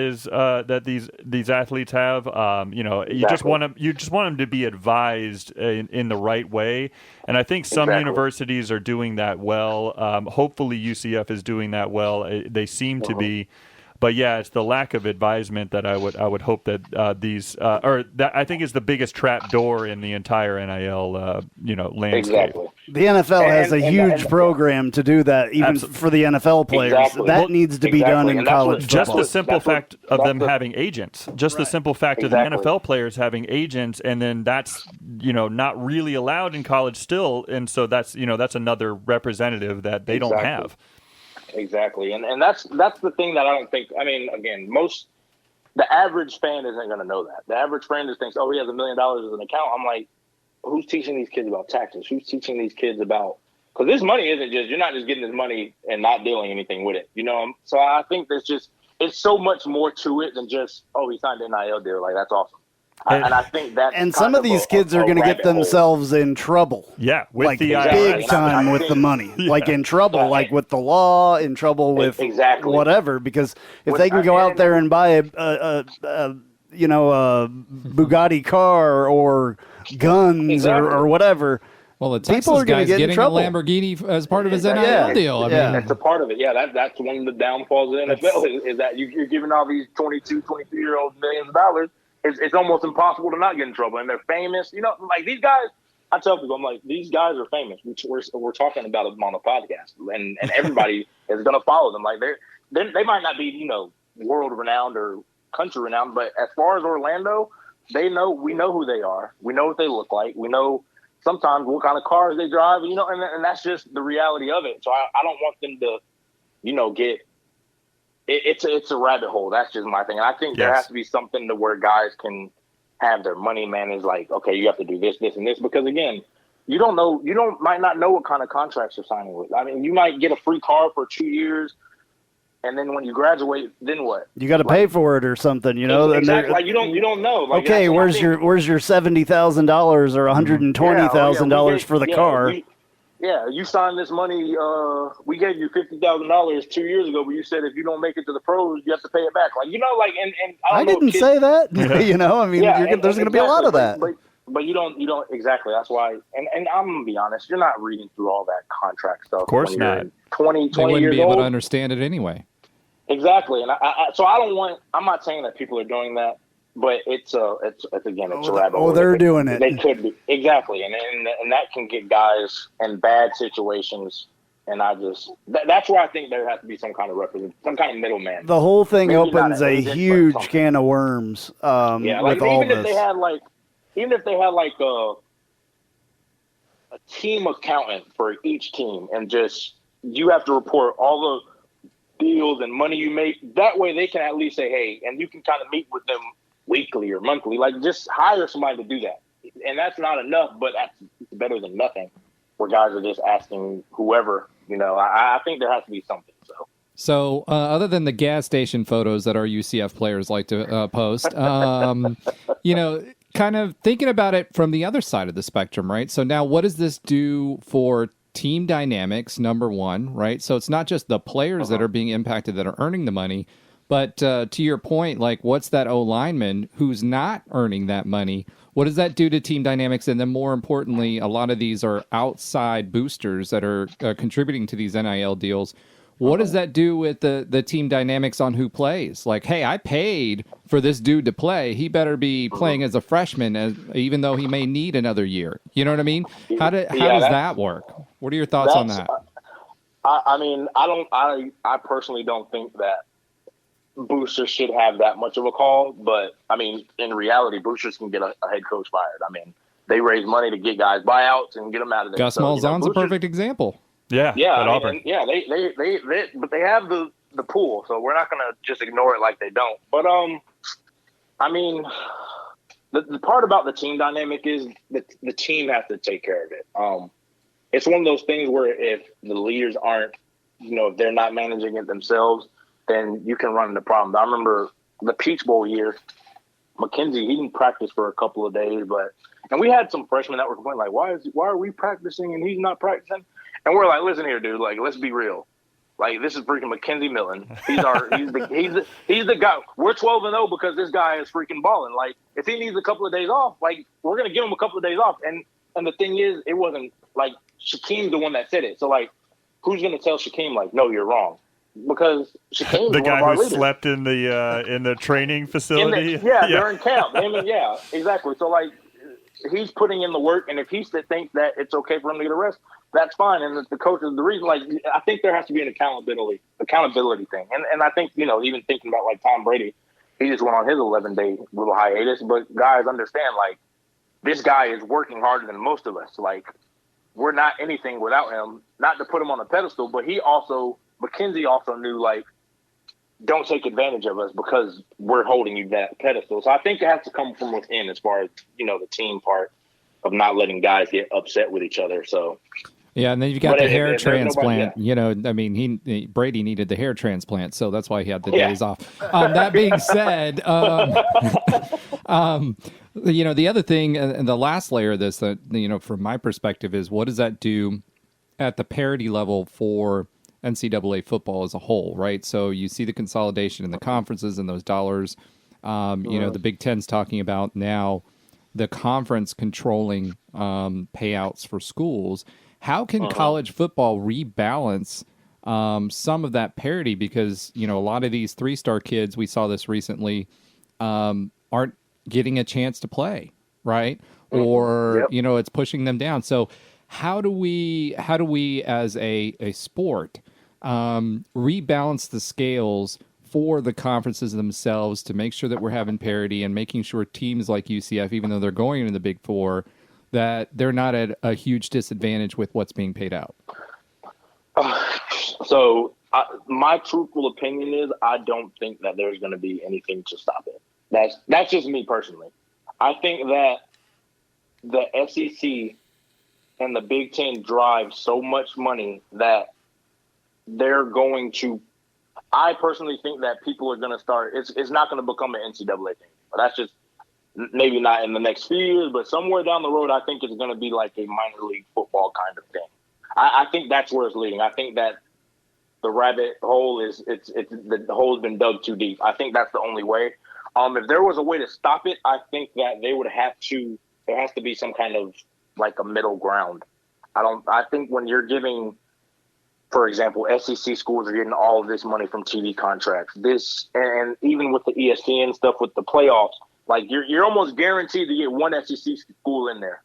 these athletes have. You just want them to be advised in the right way, and I think some universities are doing that well. Hopefully, UCF is doing that well. They seem to be. But yeah, it's the lack of advisement that I would hope that that I think is the biggest trap door in the entire NIL landscape. Exactly. The NFL has a huge program to do that, even for the NFL players. Exactly. That needs to be done in college football. Just the simple fact of them having agents. Just the simple fact of the NFL players having agents, and then that's not really allowed in college still, and so that's another representative that they don't have. Exactly, and that's the thing that I don't think. Again, the average fan isn't going to know that. The average fan just thinks, "Oh, he has $1 million as an account." I'm like, who's teaching these kids about taxes? Who's teaching these kids about? Because this money isn't you're not just getting this money and not doing anything with it. So I think it's so much more to it than just he signed an NIL deal. That's awesome. And I think that. And some of these kids are going to get themselves in trouble. Yeah, with the big time with the money. In trouble, with the law, in trouble with whatever. Because if they can go out there and buy a Bugatti car or guns or whatever. Well, the Texas guy's getting a Lamborghini as part of his NIL deal. I mean, that's a part of it. Yeah, that's one of the downfalls of the NFL is that you're giving all these 22, 23-year-olds millions of dollars. It's almost impossible to not get in trouble. And they're famous. These guys, I tell people, I'm like, these guys are famous. We're talking about them on a podcast. And everybody is going to follow them. They might not be, world-renowned or country-renowned, but as far as Orlando, we know who they are. We know what they look like. We know sometimes what kind of cars they drive, and that's just the reality of it. So I don't want them to, get – It's a rabbit hole. That's just my thing. And I think there has to be something to where guys can have their money managed. Okay, you have to do this, this, and this. Because again, might not know what kind of contracts you're signing with. You might get a free car for 2 years, and then when you graduate, then what? You got to pay for it or something, Exactly. You don't know. Okay, where's your $70,000 or $120,000 for the car? You signed this money. We gave you $50,000 2 years ago, but you said if you don't make it to the pros, you have to pay it back. And I didn't say that. There's going to be a lot of that. But you don't exactly. That's why. And I'm gonna be honest. You're not reading through all that contract stuff. Of course not. 20 years old. They wouldn't be able to understand it anyway. Exactly. And I'm not saying that people are doing that. But it's a rabbit hole. They're doing it. They could be. Exactly. And that can get guys in bad situations. And that's where I think there has to be some kind of middleman. The whole thing opens a huge can of worms. With all even this. If they had even if they had a team accountant for each team, and just you have to report all the deals and money you make. That way they can at least say, hey, and you can kind of meet with them weekly or monthly. Like, just hire somebody to do that. And that's not enough, but that's better than nothing, where guys are just asking whoever. I think there has to be something. So other than the gas station photos that our UCF players like to post, kind of thinking about it from the other side of the spectrum, right? So now what does this do for team dynamics, number one, right? So it's not just the players that are being impacted that are earning the money, but to your point, like, what's that O-lineman who's not earning that money? What does that do to team dynamics? And then more importantly, a lot of these are outside boosters that are contributing to these NIL deals. What does that do with the team dynamics on who plays? Like, hey, I paid for this dude to play. He better be playing as a freshman, even though he may need another year. You know what I mean? How does that work? What are your thoughts on that? I personally don't think that boosters should have that much of a call. But, in reality, boosters can get a head coach fired. They raise money to get guys buyouts and get them out of there. Gus Malzahn's a perfect example. Yeah, but they have the pool, so we're not going to just ignore it like they don't. But the part about the team dynamic is that the team has to take care of it. It's one of those things where if the leaders aren't, if they're not managing it themselves, then you can run into problems. I remember the Peach Bowl year, McKenzie, he didn't practice for a couple of days, and we had some freshmen that were complaining, like, why are we practicing and he's not practicing? And we're like, listen here, dude. Like, let's be real. Like, this is freaking Mackenzie Milton. He's the guy. We're 12-0 because this guy is freaking balling. Like, if he needs a couple of days off, like, we're gonna give him a couple of days off. And the thing is, it wasn't like Shaquem's the one that said it. So, like, who's gonna tell Shaquem, like, no, you're wrong? Because Shaquem's the guy who leaders. Slept in the training facility. During camp. Exactly. So, like, he's putting in the work, and if he thinks that it's okay for him to get a rest, that's fine. And the coach is the reason. Like, I think there has to be an accountability thing. And I think, even thinking about, like, Tom Brady, he just went on his 11-day little hiatus. But guys understand, like, this guy is working harder than most of us. Like, we're not anything without him. Not to put him on a pedestal, but McKenzie also knew, like, don't take advantage of us because we're holding you that pedestal. So I think it has to come from within as far as, the team part of not letting guys get upset with each other. So. Yeah, and then you got the hair transplant. Brady needed the hair transplant, so that's why he had the days off. That being said, the other thing, and the last layer of this that, from my perspective is, what does that do at the parity level for NCAA football as a whole, right? So you see the consolidation in the conferences and those dollars. The Big Ten's talking about now the conference controlling payouts for schools. How can college football rebalance some of that parity? Because, a lot of these 3-star kids, we saw this recently, aren't getting a chance to play, right? Or, it's pushing them down. So how do we as a sport rebalance the scales for the conferences themselves to make sure that we're having parity and making sure teams like UCF, even though they're going into the Big Four, that they're not at a huge disadvantage with what's being paid out? My truthful opinion is I don't think that there's going to be anything to stop it. That's just me personally. I think that the SEC and the Big Ten drive so much money that they're going to – I personally think that people are going to start – it's not going to become an NCAA thing. But that's just maybe not in the next few years, but somewhere down the road I think it's going to be like a minor league football kind of thing. I think that's where it's leading. I think that the rabbit hole the hole's been dug too deep. I think that's the only way. If there was a way to stop it, I think that they would have to – there has to be some kind of like a middle ground. I think when you're giving, for example, SEC schools are getting all of this money from TV contracts. And even with the ESPN stuff with the playoffs, like you're almost guaranteed to get one SEC school in there.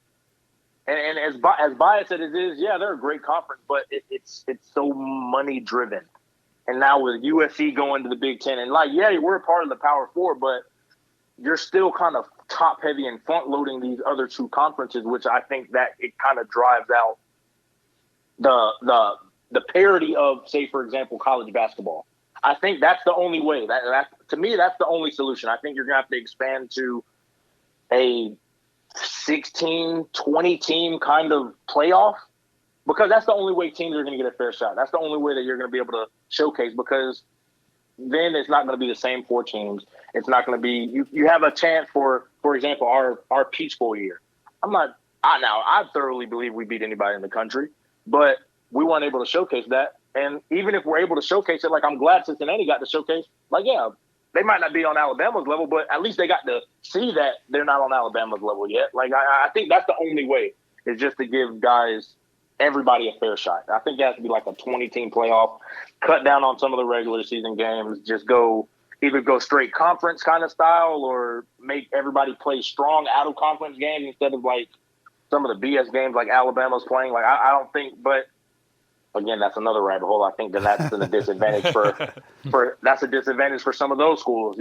And as biased as it is, yeah, they're a great conference, but it's so money driven. And now with USC going to the Big Ten, and we're a part of the Power Four, but you're still kind of top heavy and front loading these other two conferences, which I think that it kind of drives out the parity of, say, for example, college basketball. I think that's the only way. That to me, that's the only solution. I think you're going to have to expand to a 16, 20 team kind of playoff, because that's the only way teams are going to get a fair shot. That's the only way that you're going to be able to showcase, because then it's not going to be the same 4 teams. It's not going to be you have a chance for example, our Peach Bowl year. I thoroughly believe we beat anybody in the country, but we weren't able to showcase that. And even if we're able to showcase it, like, I'm glad Cincinnati got to showcase, like, yeah, they might not be on Alabama's level, but at least they got to see that they're not on Alabama's level yet. Like, I think that's the only way, is just to give everybody a fair shot. I think it has to be like a 20-team playoff, cut down on some of the regular season games, just either go straight conference kind of style, or make everybody play strong out-of-conference games instead of, like, some of the BS games like Alabama's playing. Like, I don't think, but again, that's another rabbit hole. I think that's a disadvantage that's a disadvantage for some of those schools,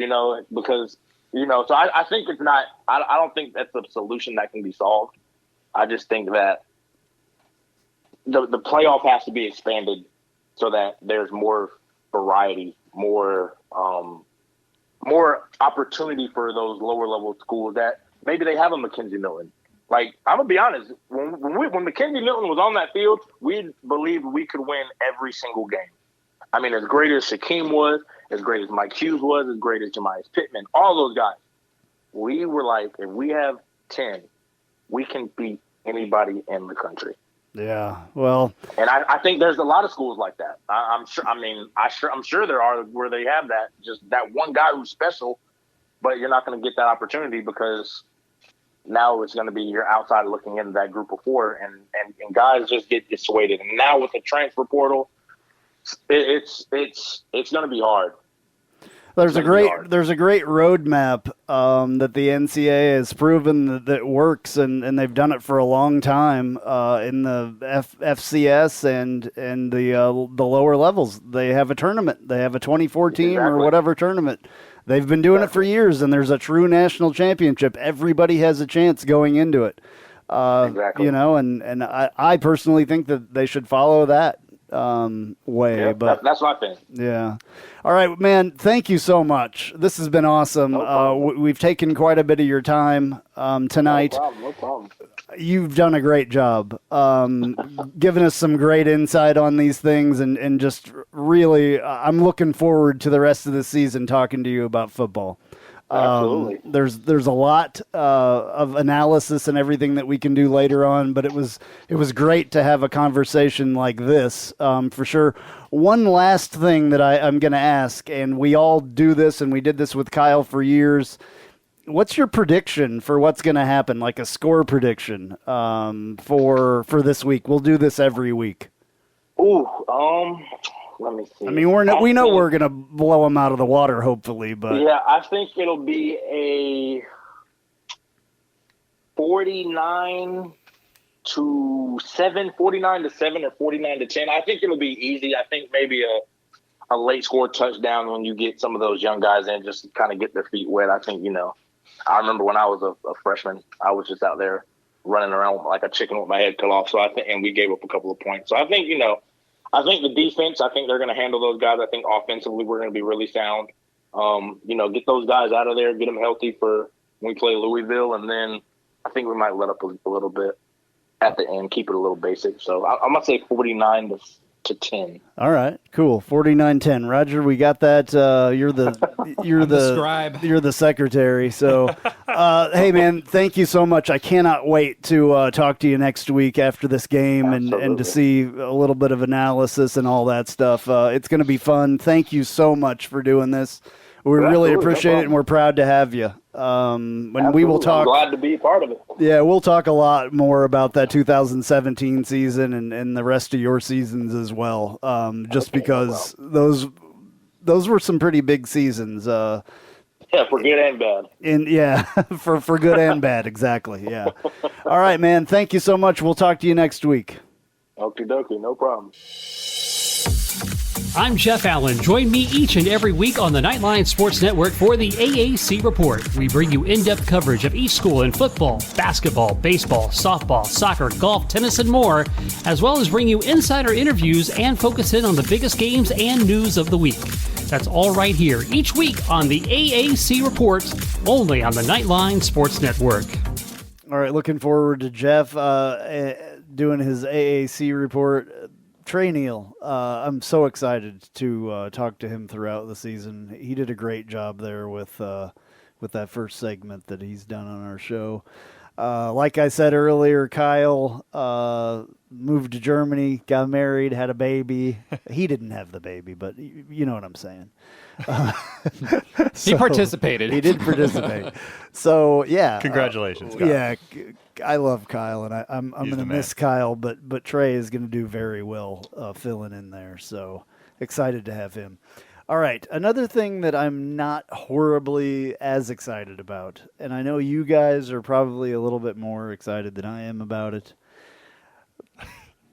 because, so I think it's not, I don't think that's a solution that can be solved. I just think that the playoff has to be expanded so that there's more variety, more opportunity for those lower level schools that maybe they have a McKenzie Milton. Like, I'm going to be honest, when McKenzie Milton was on that field, we believed we could win every single game. I mean, as great as Shaquem was, as great as Mike Hughes was, as great as Jemias Pittman, all those guys, we were like, if we have 10, we can beat anybody in the country. Yeah, well, and I think there's a lot of schools like that. I'm sure there are where they have that, just that one guy who's special, but you're not going to get that opportunity because now it's going to be you're outside looking into that group of 4, and guys just get dissuaded. And now with the transfer portal, it's going to be hard. There's a great roadmap that the NCAA has proven that works, and they've done it for a long time in the FCS and the lower levels. They have a tournament. They have a 24 team or whatever tournament. They've been doing it for years, and there's a true national championship. Everybody has a chance going into it. And I personally think that they should follow that way. Yeah, but that's my thing. Yeah. All right, man. Thank you so much. This has been awesome. We've taken quite a bit of your time tonight. No problem. You've done a great job giving us some great insight on these things, and just really, I'm looking forward to the rest of the season talking to you about football. Absolutely. There's a lot of analysis and everything that we can do later on, but it was great to have a conversation like this, for sure. One last thing that I'm going to ask, and we all do this, and we did this with Kyle for years. What's your prediction for what's going to happen, like a score prediction for this week? We'll do this every week. Ooh, let me see. I mean, we know we're going to blow them out of the water, hopefully, but yeah, I think it'll be a 49-7, 49-7, or 49-10. I think it'll be easy. I think maybe a late score touchdown when you get some of those young guys in, just to kind of get their feet wet. I think, I remember when I was a freshman, I was just out there running around like a chicken with my head cut off. So I think, and we gave up a couple of points. So I think, I think the defense, I think they're going to handle those guys. I think offensively we're going to be really sound. Get those guys out of there, get them healthy for when we play Louisville, and then I think we might let up a little bit at the end, keep it a little basic. So I'm going to say 49-10. All right, cool. 49-10. Roger, we got that. You're the scribe. You're the secretary. So, hey man, thank you so much. I cannot wait to talk to you next week after this game and to see a little bit of analysis and all that stuff. It's going to be fun. Thank you so much for doing this. We really appreciate it, and we're proud to have you. We will talk. I'm glad to be a part of it. Yeah, we'll talk a lot more about that 2017 season and the rest of your seasons as well. Because those were some pretty big seasons. Yeah, for good and bad. For good and bad, exactly. Yeah. All right, man. Thank you so much. We'll talk to you next week. Okie dokie, no problem. I'm Jeff Allen. Join me each and every week on the Knightline Sports Network for the AAC Report. We bring you in-depth coverage of each school in football, basketball, baseball, softball, soccer, golf, tennis, and more, as well as bring you insider interviews and focus in on the biggest games and news of the week. That's all right here each week on the AAC Report, only on the Knightline Sports Network. All right, looking forward to Jeff doing his AAC report. Trey Neal, I'm so excited to talk to him throughout the season. He did a great job there with that first segment that he's done on our show. Like I said earlier, Kyle moved to Germany, got married, had a baby. He didn't have the baby, but you know what I'm saying. He participated. He did participate. So, yeah. Congratulations, Kyle. Yeah, I love Kyle, and I'm going to miss Kyle, but Trey is going to do very well filling in there. So, excited to have him. All right, another thing that I'm not horribly as excited about, and I know you guys are probably a little bit more excited than I am about it.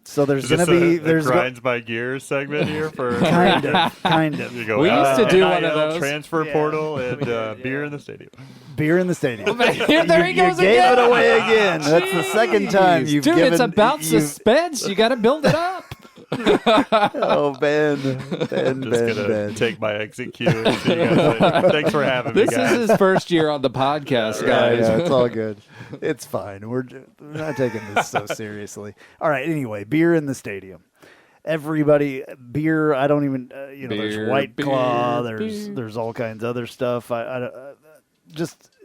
So there's going to be grinds by gears segment here for kind of. You go, we used to do one of NIL, those transfer portal and beer in the stadium. Beer in the stadium. There he goes you gave again. it away again. That's the second time you've Dude, given. it's about suspense. You got to build it up. Oh, Ben. Just gonna take my exit cue. And see you guys later. Thanks for having me, This guys. is his first year on the podcast, guys. Yeah, it's all good. It's fine. We're not taking this so seriously. All right. Anyway, beer in the stadium. Everybody, beer. I don't even. There's White Claw. There's all kinds of other stuff.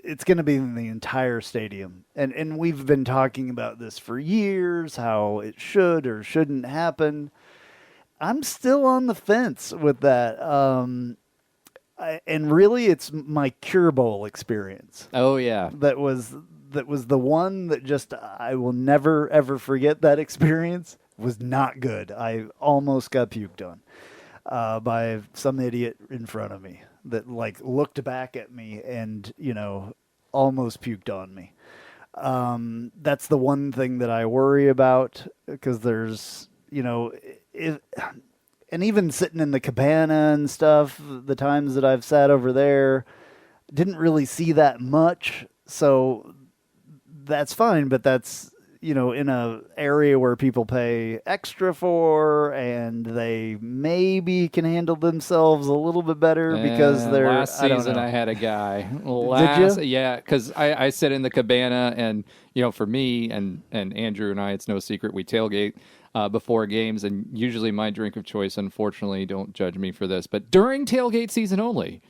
It's going to be in the entire stadium. And we've been talking about this for years, how it should or shouldn't happen. I'm still on the fence with that. And really, it's my Cure Bowl experience. Oh, yeah. That was the one that just, I will never, ever forget that experience. Was not good. I almost got puked on by some idiot in front of me that looked back at me and, almost puked on me. That's the one thing that I worry about because there's, and even sitting in the cabana and stuff, the times that I've sat over there, didn't really see that much. So that's fine, but that's, in a area where people pay extra for and they maybe can handle themselves a little bit better because they're... Last season I had a guy. Did you? Yeah, because I sit in the cabana and, for me and Andrew and I, it's no secret, we tailgate before games, and usually my drink of choice, unfortunately, don't judge me for this, but during tailgate season only,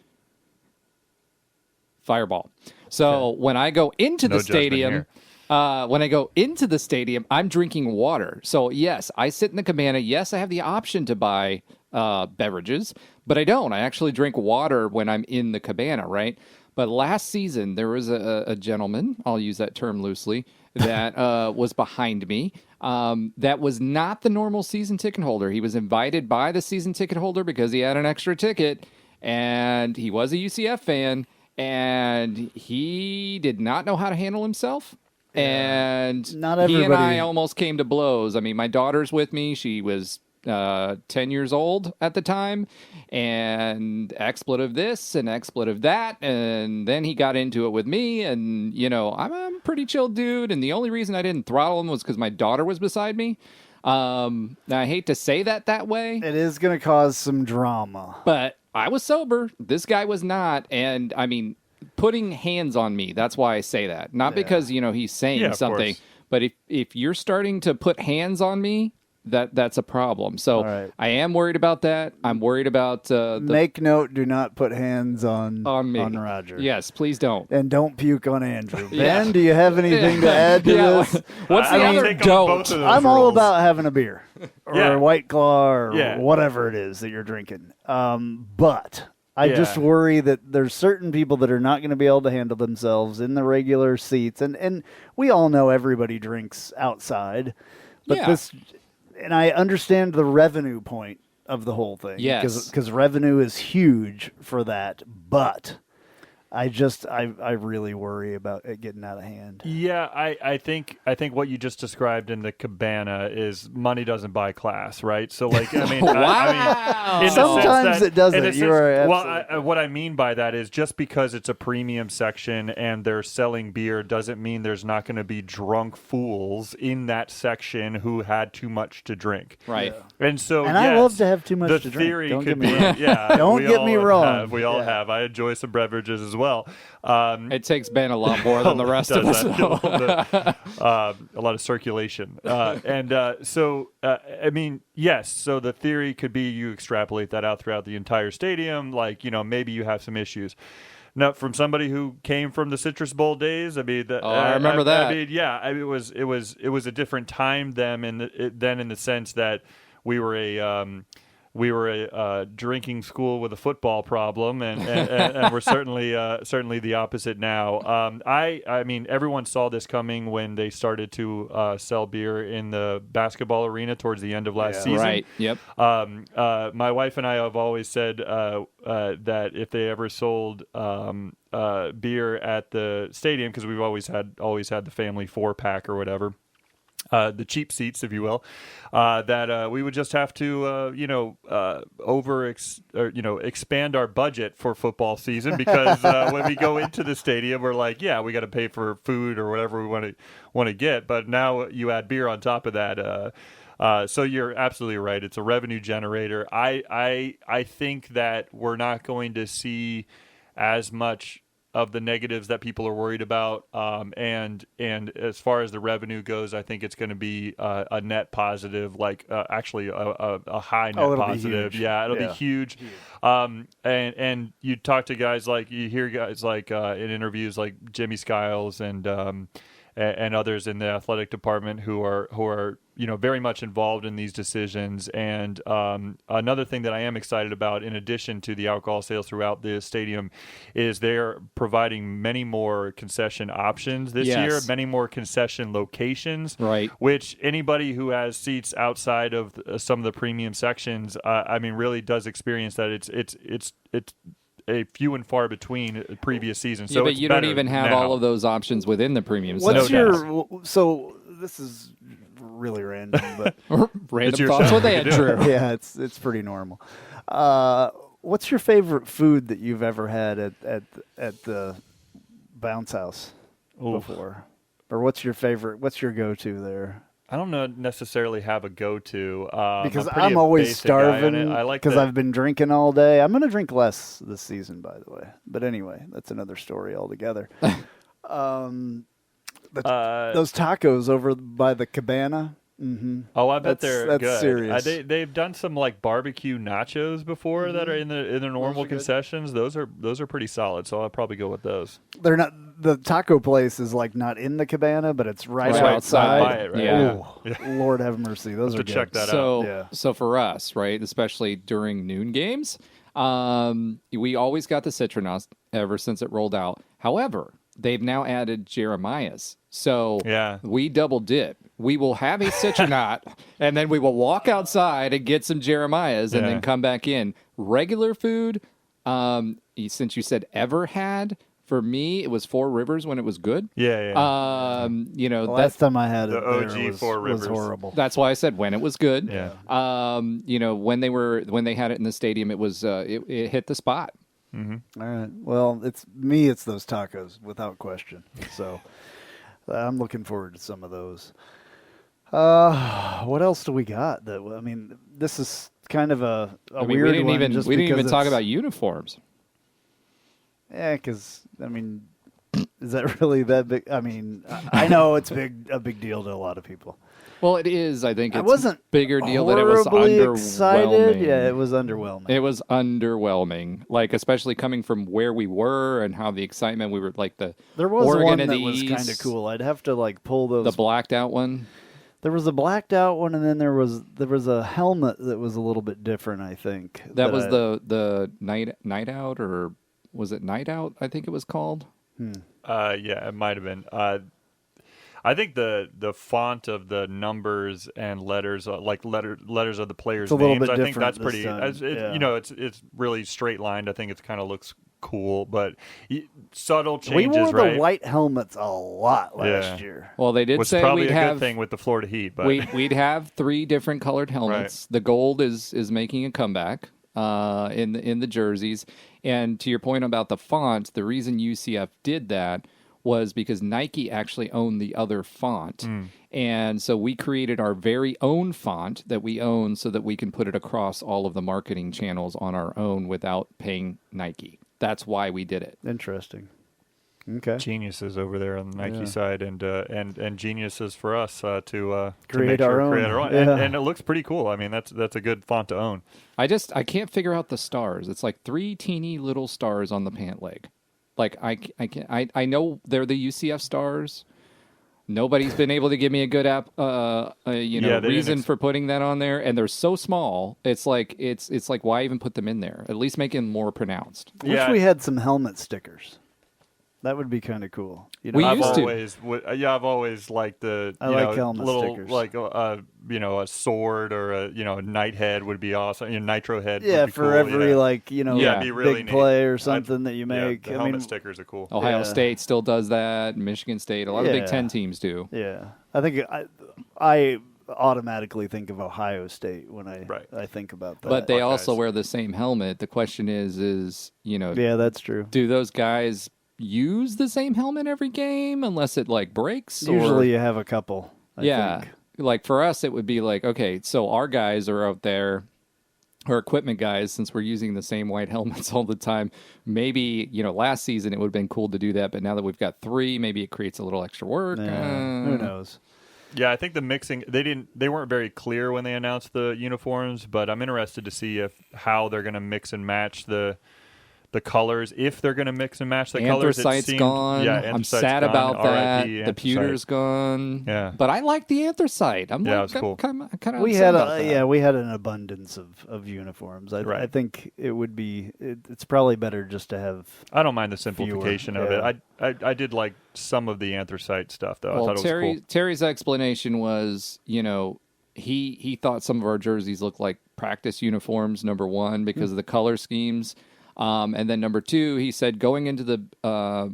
Fireball. So when I go into the stadium... when I go into the stadium, I'm drinking water. So, yes, I sit in the cabana. Yes, I have the option to buy beverages, but I don't. I actually drink water when I'm in the cabana, right? But last season, there was a gentleman, I'll use that term loosely, that was behind me. That was not the normal season ticket holder. He was invited by the season ticket holder because he had an extra ticket, and he was a UCF fan, and he did not know how to handle himself. And not everybody. He and I almost came to blows. I mean, my daughter's with me. She was 10 years old at the time, and expletive this and expletive that. And then he got into it with me, and, I'm a pretty chill dude. And the only reason I didn't throttle him was because my daughter was beside me. Now, I hate to say that way. It is going to cause some drama. But I was sober. This guy was not. And, I mean... putting hands on me, that's why I say that. Not because, he's saying something, but if you're starting to put hands on me, that's a problem. So I am worried about that. I'm worried about... Make note, do not put hands on me. On Roger. Yes, please don't. And don't puke on Andrew. Ben, do you have anything to add to this? What's the other don't? I'm all about having a beer or a White Claw or whatever it is that you're drinking. But... I just worry that there's certain people that are not going to be able to handle themselves in the regular seats. And we all know everybody drinks outside. But and I understand the revenue point of the whole thing. Yes. Because revenue is huge for that. But I really worry about it getting out of hand. Yeah, I think what you just described in the cabana is money doesn't buy class, right? So like, I mean, Wow. in the Sometimes sense that, it doesn't. in a You sense- are well, what I mean by that is just because it's a premium section and they're selling beer doesn't mean there's not going to be drunk fools in that section who had too much to drink. Right. And so, And I love to have too much the to drink. theory Don't could get me be, wrong. yeah. Don't we get all me wrong. have. We all have. I enjoy some beverages as well. It takes Ben a lot more than the rest of us. A lot of circulation. So, I mean, yes, so the theory could be you extrapolate that out throughout the entire stadium. Like, maybe you have some issues. Now, from somebody who came from the Citrus Bowl days, I mean, I remember that. I mean, yeah, it was a different time then in the sense that we were a drinking school with a football problem, and we're certainly the opposite now. I mean, everyone saw this coming when they started to sell beer in the basketball arena towards the end of last season. Right. Yep. My wife and I have always said that if they ever sold beer at the stadium, because we've always had the family 4-pack or whatever. The cheap seats, if you will, that we would just have to, expand our budget for football season because when we go into the stadium, we're like, yeah, we got to pay for food or whatever we want to get. But now you add beer on top of that. So you're absolutely right. It's a revenue generator. I think that we're not going to see as much of the negatives that people are worried about. And as far as the revenue goes, I think it's going to be a net positive, like actually a high net positive. Yeah, it'll be huge. And you talk to guys like, you hear guys like in interviews like Jimmy Skiles and others in the athletic department who are very much involved in these decisions. And another thing that I am excited about, in addition to the alcohol sales throughout the stadium, is they're providing many more concession options this year, many more concession locations. Right. Which anybody who has seats outside of some of the premium sections, really does experience that it's a few and far between previous seasons. Yeah, so but you don't even have all of those options within the premium. So this is really random, but random thoughts with Andrew. Yeah, it's pretty normal. What's your favorite food that you've ever had at the bounce house before? Or what's your go-to there? I don't necessarily have a go-to. Because I'm always starving because I've been drinking all day. I'm going to drink less this season, by the way. But anyway, that's another story altogether. Those tacos over by the cabana. Mm-hmm. Oh, I bet they're good. Serious. They've done some like barbecue nachos before that are in the normal concessions. Those are pretty solid. So I'll probably go with those. They're not. The taco place is like not in the cabana, but it's right outside. By it, right? Yeah. Lord have mercy. Those are good. Check that out. So for us, right, especially during noon games, we always got the Citronas ever since it rolled out. However, they've now added Jeremiah's. So we double dip. We will have a Citronat, and then we will walk outside and get some Jeremiah's, and then come back in. Regular food, since you said ever had, for me, it was Four Rivers when it was good. Yeah. The last time I had it, the OG Four Rivers was horrible. That's why I said when it was good. Yeah. When they had it in the stadium, it was it hit the spot. Mm-hmm. All right. Well, it's those tacos without question. So I'm looking forward to some of those. What else do we got? This is kind of a weird we didn't one. We didn't even talk about uniforms. Yeah, because is that really that big? I know it's a big deal to a lot of people. Well, it is. I think it's wasn't a bigger deal that it was underwhelming. Excited. Yeah, it was underwhelming. It was underwhelming, especially coming from where we were and how the excitement we were There was Oregon one of that the was East, kind of cool. I'd have to pull those. The blacked out one. There was a blacked out one, and then there was a helmet that was a little bit different. I think that was the night out, or was it night out? I think it was called. Yeah, it might have been. I think the font of the numbers and letters, letters of the players' names, I think that's pretty. It's really straight lined. I think it kind of looks cool, but subtle changes. We wore right? the white helmets a lot last year. Well, they did was say probably we'd a have good thing with the Florida Heat, but we'd have 3 different colored helmets. The gold is making a comeback in the jerseys. And to your point about the font, the reason UCF did that was because Nike actually owned the other font. And so we created our very own font that we own so that we can put it across all of the marketing channels on our own without paying Nike. That's why we did it. Interesting. Okay. Geniuses over there on the Nike side, and geniuses for us to create make our sure own. create our own. Yeah. And it looks pretty cool. I mean, that's a good font to own. I can't figure out the stars. It's like 3 teeny little stars on the pant leg. Like I know they're the UCF stars. Nobody's been able to give me a good reason for putting that on there, and they're so small. It's like why even put them in there? At least make them more pronounced. Wish we had some helmet stickers. That would be kind of cool. You know, I've always liked the helmet little stickers. like a sword or a knight head would be awesome. Nitro head. Yeah, would be for cool, every it'd be really big neat. play or something that you make. The helmet stickers are cool. Ohio State still does that. Michigan State, a lot of Big Ten teams do. Yeah, I think I automatically think of Ohio State when I think about that. But they also wear the same helmet. The question is yeah, that's true. Do those guys use the same helmet every game unless it like breaks? Usually you have a couple. I think. Like for us, it would be like, okay, so our guys are out there, our equipment guys, since we're using the same white helmets all the time. Maybe, last season it would have been cool to do that, but now that we've got 3, maybe it creates a little extra work. Who knows? Yeah, I think the mixing they weren't very clear when they announced the uniforms, but I'm interested to see how they're going to mix and match the colors, if they're going to mix and match the colors. Anthracite's gone. Yeah, I'm sad about that. RIP, the pewter's gone. Yeah, but I like the anthracite. it's cool. Kind of we had an abundance of uniforms. I think it would be. It's probably better just to have. I don't mind the simplification of it. I did like some of the anthracite stuff though. Well, I thought it was cool. Terry's explanation was, he thought some of our jerseys looked like practice uniforms. Number 1, because of the color schemes. And then number 2, he said going into the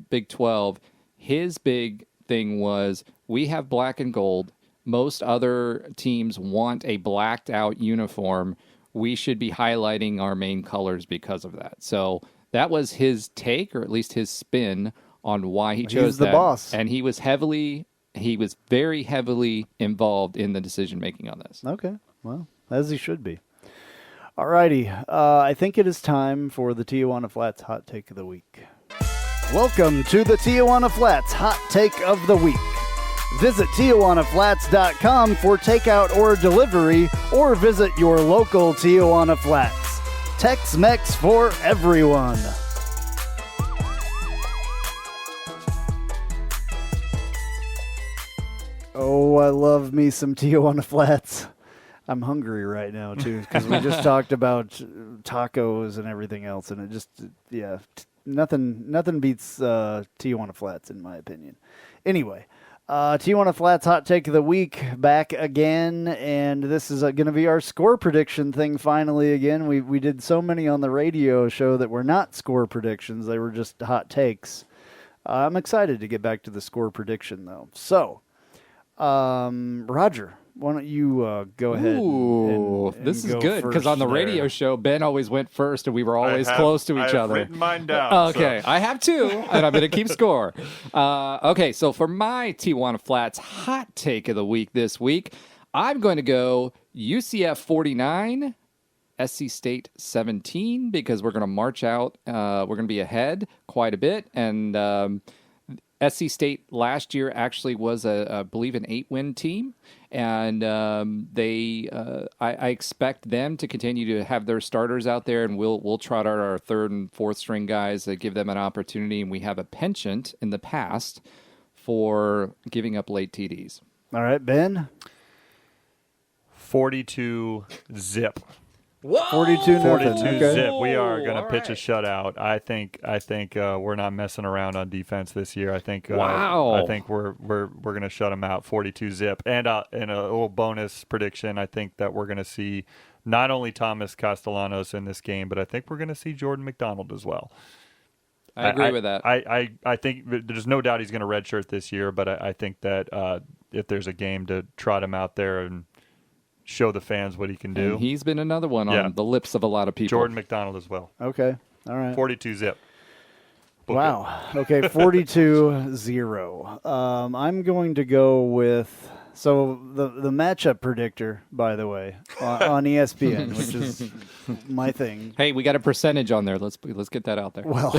Big 12, his big thing was we have black and gold. Most other teams want a blacked out uniform. We should be highlighting our main colors because of that. So that was his take, or at least his spin on why he chose that. He's the boss. And he was very heavily involved in the decision making on this. Okay. Well, as he should be. Alrighty, I think it is time for the Tijuana Flats Hot Take of the Week. Welcome to the Tijuana Flats Hot Take of the Week. Visit TijuanaFlats.com for takeout or delivery, or visit your local Tijuana Flats. Tex-Mex for everyone. Oh, I love me some Tijuana Flats. I'm hungry right now, too, because we just talked about tacos and everything else, and it just, nothing beats Tijuana Flats, in my opinion. Anyway, Tijuana Flats Hot Take of the Week, back again, and this is going to be our score prediction thing finally again. We did so many on the radio show that were not score predictions. They were just hot takes. I'm excited to get back to the score prediction, though. So, Roger, why don't you go ahead? Ooh, this is good, because on the radio show, Ben always went first, and we were always close to each other. I've written mine down. Okay, so. I have 2, and I'm going to keep score. Okay, so for my Tijuana Flats hot take of the week this week, I'm going to go UCF 49, SC State 17, because we're going to march out. We're going to be ahead quite a bit, and SC State last year actually was, I believe, an 8-win team, and I expect them to continue to have their starters out there, and we'll trot out our 3rd and 4th string guys to give them an opportunity, and we have a penchant in the past for giving up late TDs. All right, Ben? 42 zip. Whoa! 42 zip. We are going to pitch a shutout. I think we're not messing around on defense this year. I think I think we're going to shut them out. 42 zip. And a little bonus prediction. I think that we're going to see not only Thomas Castellanos in this game, but I think we're going to see Jordan McDonald as well. I agree with that. I think there's no doubt he's going to redshirt this year, but I think that if there's a game to trot him out there and show the fans what he can do. And he's been another one on the lips of a lot of people. Jordan McDonald as well. Okay. All right. 42 zip. Wow. Okay, 42-0. I'm going to go with the matchup predictor, by the way, on ESPN, which is my thing. Hey, we got a percentage on there. Let's get that out there. Well,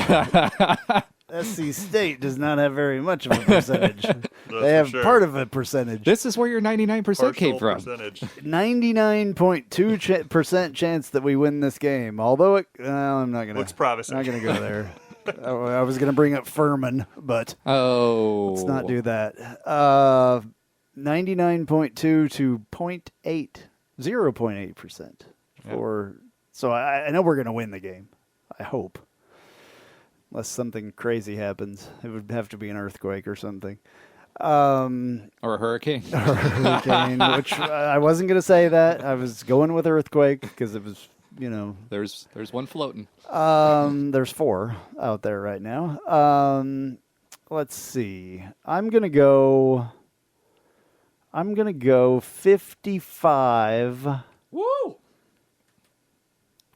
SC State does not have very much of a percentage. They have part of a percentage. This is where your 99% came from. 99.2% chance that we win this game. Although I'm not going to. Looks promising. Not going to go there. I was going to bring up Furman, but let's not do that. 99.2 to 0.8, 0.8% for. So I know we're going to win the game. I hope, unless something crazy happens. It would have to be an earthquake or something, or a hurricane. Which I wasn't going to say that. I was going with earthquake because it was. There's one floating. There's 4 out there right now. Let's see. I'm gonna go 55. Woo!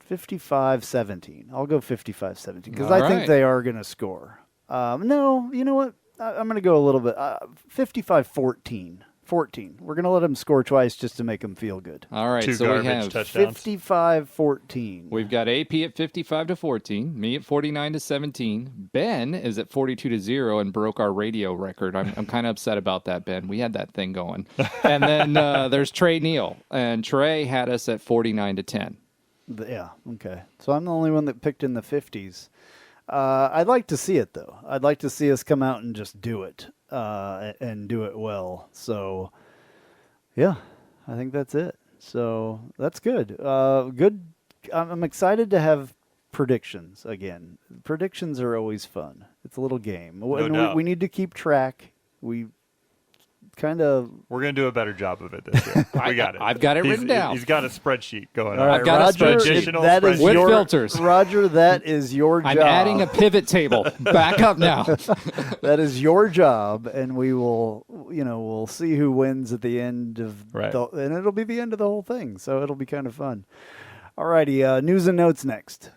55-17. I'll go 55-17 because I think they are gonna score. No, you know what? I'm gonna go a little bit. 55-14. 14. We're going to let them score twice just to make them feel good. All right, 2 so we have 55-14. We've got AP at 55-14, me at 49-17. Ben is at 42-0 and broke our radio record. I'm kind of upset about that, Ben. We had that thing going. And then there's Trey Neal, and Trey had us at 49-10. Yeah, okay. So I'm the only one that picked in the 50s. I'd like to see it, though. I'd like to see us come out and just do it. And do it well. So, yeah, I think that's it. So that's good. Good. I'm excited to have predictions again. Predictions are always fun. It's a little game. No doubt. We need to keep track. We kind of. We're going to do a better job of it this year. We got it. I've got it written down. He's got a spreadsheet going on. All right, I've got Roger, a spreadsheet with filters. Roger, that is your job. I'm adding a pivot table. Back up now. That is your job, and we will, we'll see who wins at the end of and it'll be the end of the whole thing, so it'll be kind of fun. All righty, news and notes next.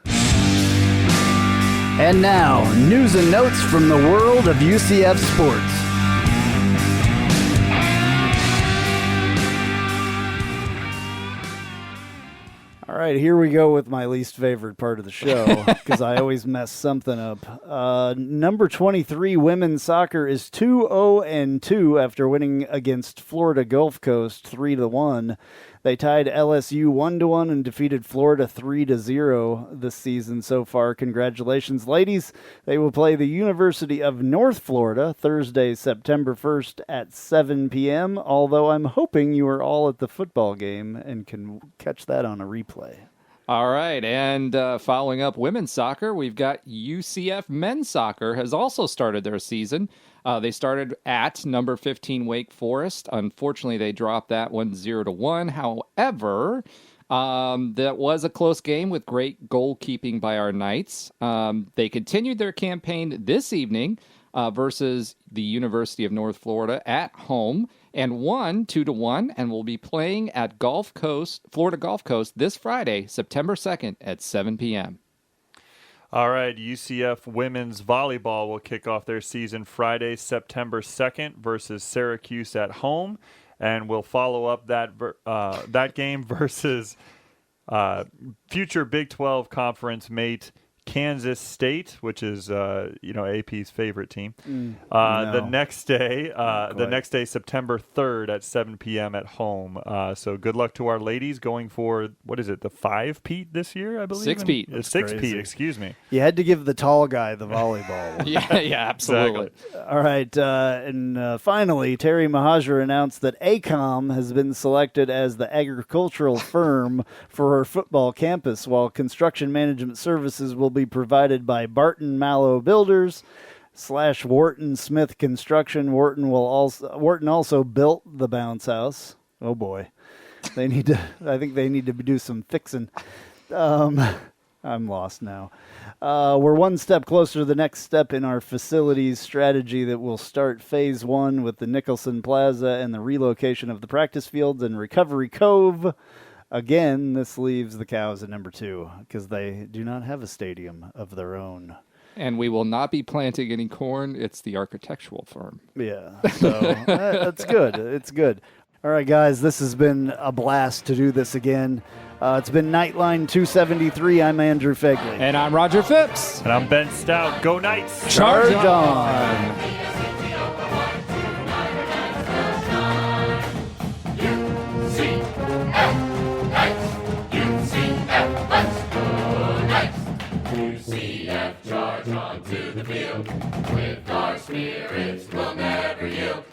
And now, news and notes from the world of UCF sports. All right, here we go with my least favorite part of the show because I always mess something up. Number 23 women's soccer is 2-0-2 after winning against Florida Gulf Coast 3-1. They tied LSU 1-1 and defeated Florida 3-0 this season so far. Congratulations, ladies. They will play the University of North Florida Thursday, September 1st at 7 p.m., although I'm hoping you are all at the football game and can catch that on a replay. All right, and following up women's soccer, we've got UCF men's soccer has also started their season. They started at number 15 Wake Forest. Unfortunately, they dropped that one 0-1. However, that was a close game with great goalkeeping by our Knights. They continued their campaign this evening versus the University of North Florida at home and won 2-1 and will be playing at Florida Gulf Coast this Friday, September 2nd at 7 p.m. All right, UCF women's volleyball will kick off their season Friday, September 2nd versus Syracuse at home, and we'll follow up that game versus future Big 12 conference mate Kansas State, which is AP's favorite team. No. The next day, September 3rd at 7 p.m. at home. So good luck to our ladies going for what is it, the 5-peat this year? I believe 6-peat. 6-peat. Excuse me. You had to give the tall guy the volleyball. yeah, absolutely. Exactly. All right, and finally, Terry Mahajer announced that ACOM has been selected as the agricultural firm for her football campus, while construction management services will be provided by Barton Mallow Builders / Wharton Smith Construction. Wharton also built the bounce house. Oh boy, I think they need to do some fixing. I'm lost now. We're one step closer to the next step in our facilities strategy that will start phase 1 with the Nicholson Plaza and the relocation of the practice fields and Recovery Cove. Again, this leaves the Cows at number 2 because they do not have a stadium of their own. And we will not be planting any corn. It's the architectural firm. Yeah, so that's good. It's good. All right, guys, this has been a blast to do this again. It's been Knightline 273. I'm Andrew Phegley. And I'm Roger Phipps. And I'm Ben Stout. Go Knights! Charge on! UCF, charge on to the field. With our spirits, we'll never yield.